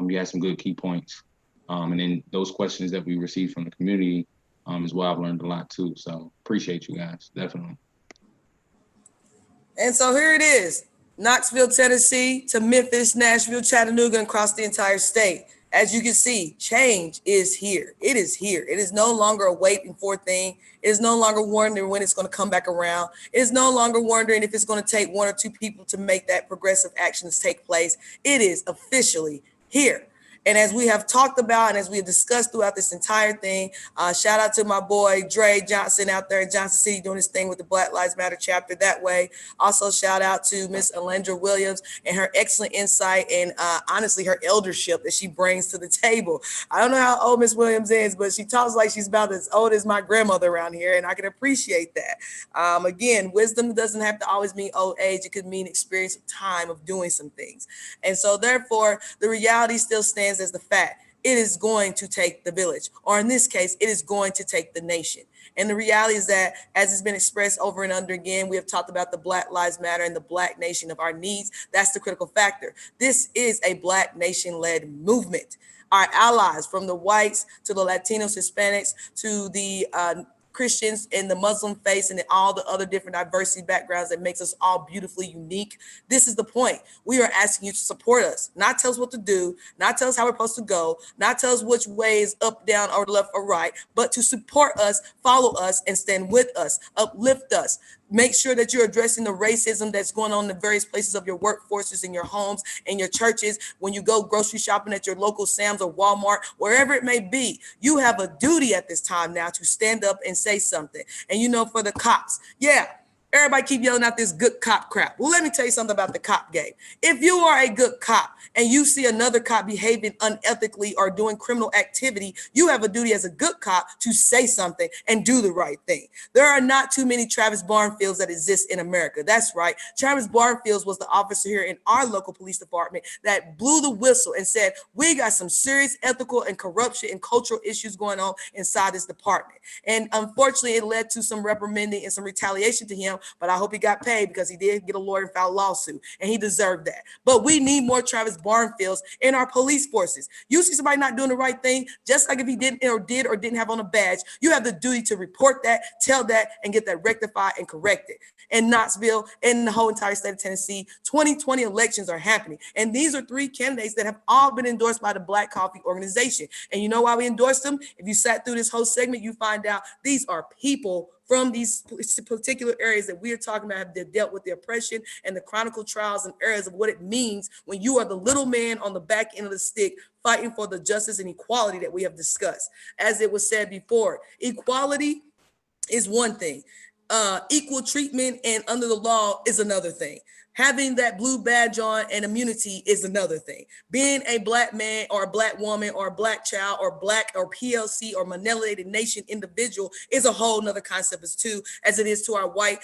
You had some good key points, and then those questions that we received from the community as well. I've learned a lot too, so appreciate you guys, definitely. And so here it is, Knoxville, Tennessee to Memphis, Nashville, Chattanooga, and across the entire state. As you can see, change is here. It is here. It is no longer a waiting for thing. It is no longer wondering when it's going to come back around. It is no longer wondering if it's going to take one or two people to make that progressive actions take place. It is officially here. And as we have talked about and as we have discussed throughout this entire thing, shout out to my boy Dre Johnson out there in Johnson City doing his thing with the Black Lives Matter chapter that way. Also, shout out to Miss Alendra Williams and her excellent insight and honestly her eldership that she brings to the table. I don't know how old Miss Williams is, but she talks like she's about as old as my grandmother around here, and I can appreciate that. Again, wisdom doesn't have to always mean old age. It could mean experience of time of doing some things. And so therefore, the reality still stands as the fact it is going to take the village, or in this case, it is going to take the nation. And the reality is that, as it's been expressed over and under again, we have talked about the Black Lives Matter and the Black nation of our needs. That's the critical factor. This is a Black nation-led movement. Our allies, from the whites to the Latinos, Hispanics, to the Christians and the Muslim faith and all the other different diversity backgrounds that makes us all beautifully unique. This is the point. We are asking you to support us, not tell us what to do, not tell us how we're supposed to go, not tell us which way is up, down, or left or right, but to support us, follow us, and stand with us, uplift us. Make sure that you're addressing the racism that's going on in the various places of your workforces, in your homes, in your churches, when you go grocery shopping at your local Sam's or Walmart, wherever it may be. You have a duty at this time now to stand up and say something. And you know, for the cops, yeah, everybody keep yelling out this good cop crap. Well, let me tell you something about the cop game. If you are a good cop and you see another cop behaving unethically or doing criminal activity, you have a duty as a good cop to say something and do the right thing. There are not too many Travis Barnfields that exist in America. That's right. Travis Barnfields was the officer here in our local police department that blew the whistle and said, we got some serious ethical and corruption and cultural issues going on inside this department. And unfortunately, it led to some reprimanding and some retaliation to him, but I hope he got paid because he did get a lawyer and file a lawsuit, and he deserved that. But we need more Travis Barnfields in our police forces. You see somebody not doing the right thing, just like if he didn't or didn't have on a badge, you have the duty to report that, tell that, and get that rectified and corrected. In Knoxville, in the whole entire state of Tennessee, 2020 elections are happening. And these are 3 candidates that have all been endorsed by the Black Coffee Organization. And you know why we endorsed them? If you sat through this whole segment, you find out these are people from these particular areas that we are talking about have dealt with the oppression and the chronicle trials and errors of what it means when you are the little man on the back end of the stick fighting for the justice and equality that we have discussed. As it was said before, equality is one thing. Equal treatment and under the law is another thing. Having that blue badge on and immunity is another thing. Being a Black man or a Black woman or a Black child or Black or PLC or melanated nation individual is a whole nother concept as it is to our white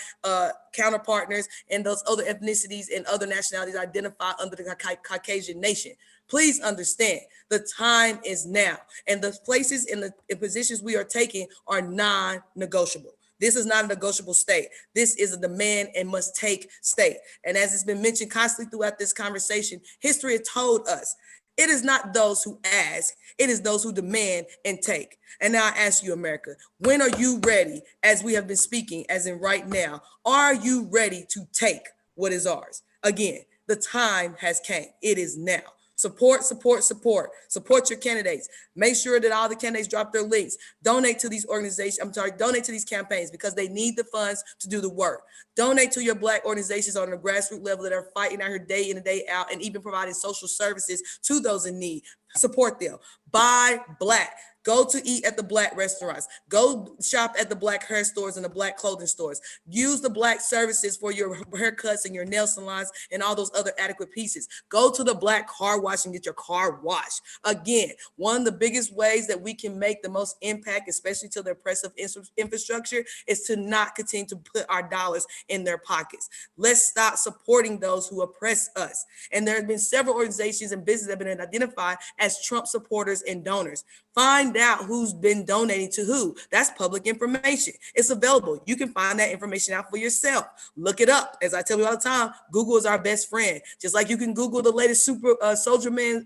counterpartners and those other ethnicities and other nationalities identified under the Caucasian nation. Please understand, the time is now, and the places and the positions we are taking are non-negotiable. This is not a negotiable state. This is a demand and must take state. And as it's been mentioned constantly throughout this conversation, history has told us it is not those who ask, it is those who demand and take. And now I ask you, America, when are you ready, as we have been speaking, as in right now, are you ready to take what is ours? Again, the time has came. It is now. Support, support, support. Support your candidates. Make sure that all the candidates drop their links. Donate to these organizations. Donate to these campaigns because they need the funds to do the work. Donate to your Black organizations on the grassroots level that are fighting out here day in and day out and even providing social services to those in need. Support them. Buy Black. Go to eat at the Black restaurants. Go shop at the Black hair stores and the Black clothing stores. Use the Black services for your haircuts and your nail salons and all those other adequate pieces. Go to the Black car wash and get your car washed. Again, one of the biggest ways that we can make the most impact, especially to the oppressive infrastructure, is to not continue to put our dollars in their pockets. Let's stop supporting those who oppress us. And there have been several organizations and businesses that have been identified as Trump supporters and donors. Find out who's been donating to who. That's public information. It's available. You can find that information out for yourself. Look it up. As I tell you all the time, Google is our best friend. Just like you can Google the latest Super Soldier Man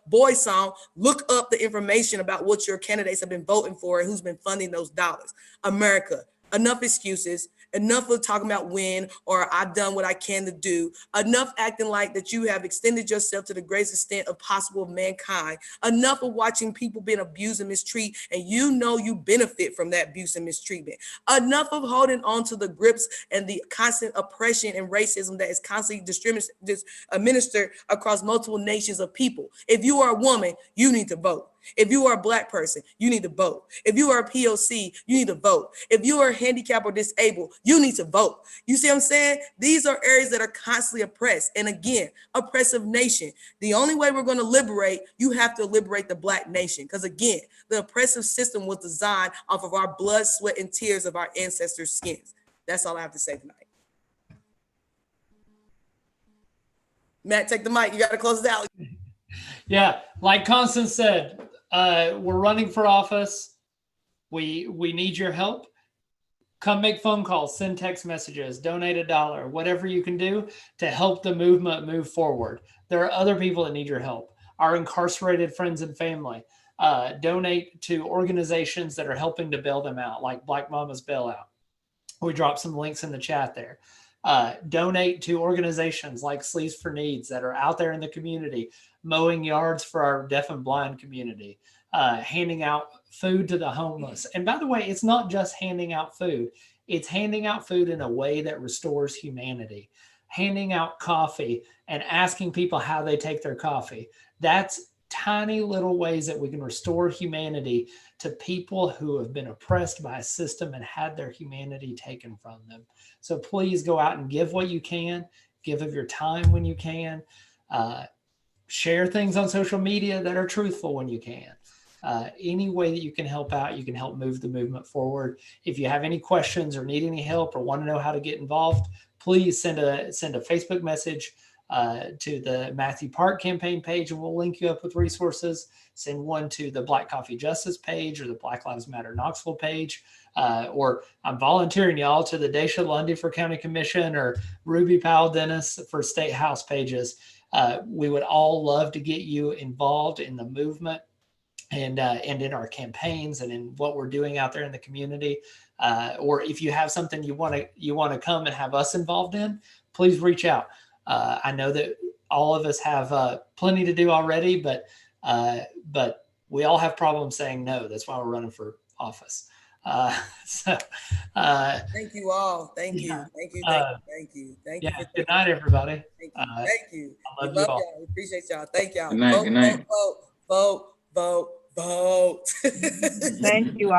Boy song, look up the information about what your candidates have been voting for and who's been funding those dollars. America, Enough excuses. Enough of talking about when or I've done what I can to do. Enough acting like that you have extended yourself to the greatest extent of possible of mankind. Enough of watching people being abused and mistreated, and you know you benefit from that abuse and mistreatment. Enough of holding on to the grips and the constant oppression and racism that is constantly administered across multiple nations of people. If you are a woman, you need to vote. If you are a Black person, you need to vote. If you are a POC, you need to vote. If you are handicapped or disabled, you need to vote. You see what I'm saying? These are areas that are constantly oppressed. And again, oppressive nation. The only way we're going to liberate, you have to liberate the Black nation. Because again, the oppressive system was designed off of our blood, sweat, and tears of our ancestors' skins. That's all I have to say tonight. Matt, take the mic. You got to close it out. Yeah, like Constance said, we're running for office. We need your help. Come make phone calls, send text messages, donate $1, whatever you can do to help the movement move forward. There are other people that need your help. Our incarcerated friends and family. Donate to organizations that are helping to bail them out, like Black Mama's Bailout. We dropped some links in the chat there. Donate to organizations like Sleeves for Needs that are out there in the community, mowing yards for our deaf and blind community, handing out food to the homeless. And by the way, it's not just handing out food. It's handing out food in a way that restores humanity, handing out coffee and asking people how they take their coffee. That's tiny little ways that we can restore humanity to people who have been oppressed by a system and had their humanity taken from them. So please go out and give what you can, give of your time when you can, share things on social media that are truthful when you can. Any way that you can help out, you can help move the movement forward. If you have any questions or need any help or want to know how to get involved, please send a Facebook message to the Matthew Park campaign page, and we'll link you up with resources. Send one to the Black Coffee Justice page or the Black Lives Matter Knoxville page, or I'm volunteering y'all to the Dasha Lundy for County Commission or Ruby Powell-Dennis for State House pages. We would all love to get you involved in the movement and in our campaigns and in what we're doing out there in the community. Or if you have something you want to come and have us involved in, please reach out. I know that all of us have plenty to do already, but we all have problems saying no. That's why we're running for office. Thank you all. Thank you. Yeah. Thank you. Thank you. Thank Yeah. you. Good night, everybody. Thank you. Thank you. I love We you love all. y'all. We appreciate y'all. Thank y'all. Good night. Vote, Good night. vote, vote, vote, vote, vote. Thank you all.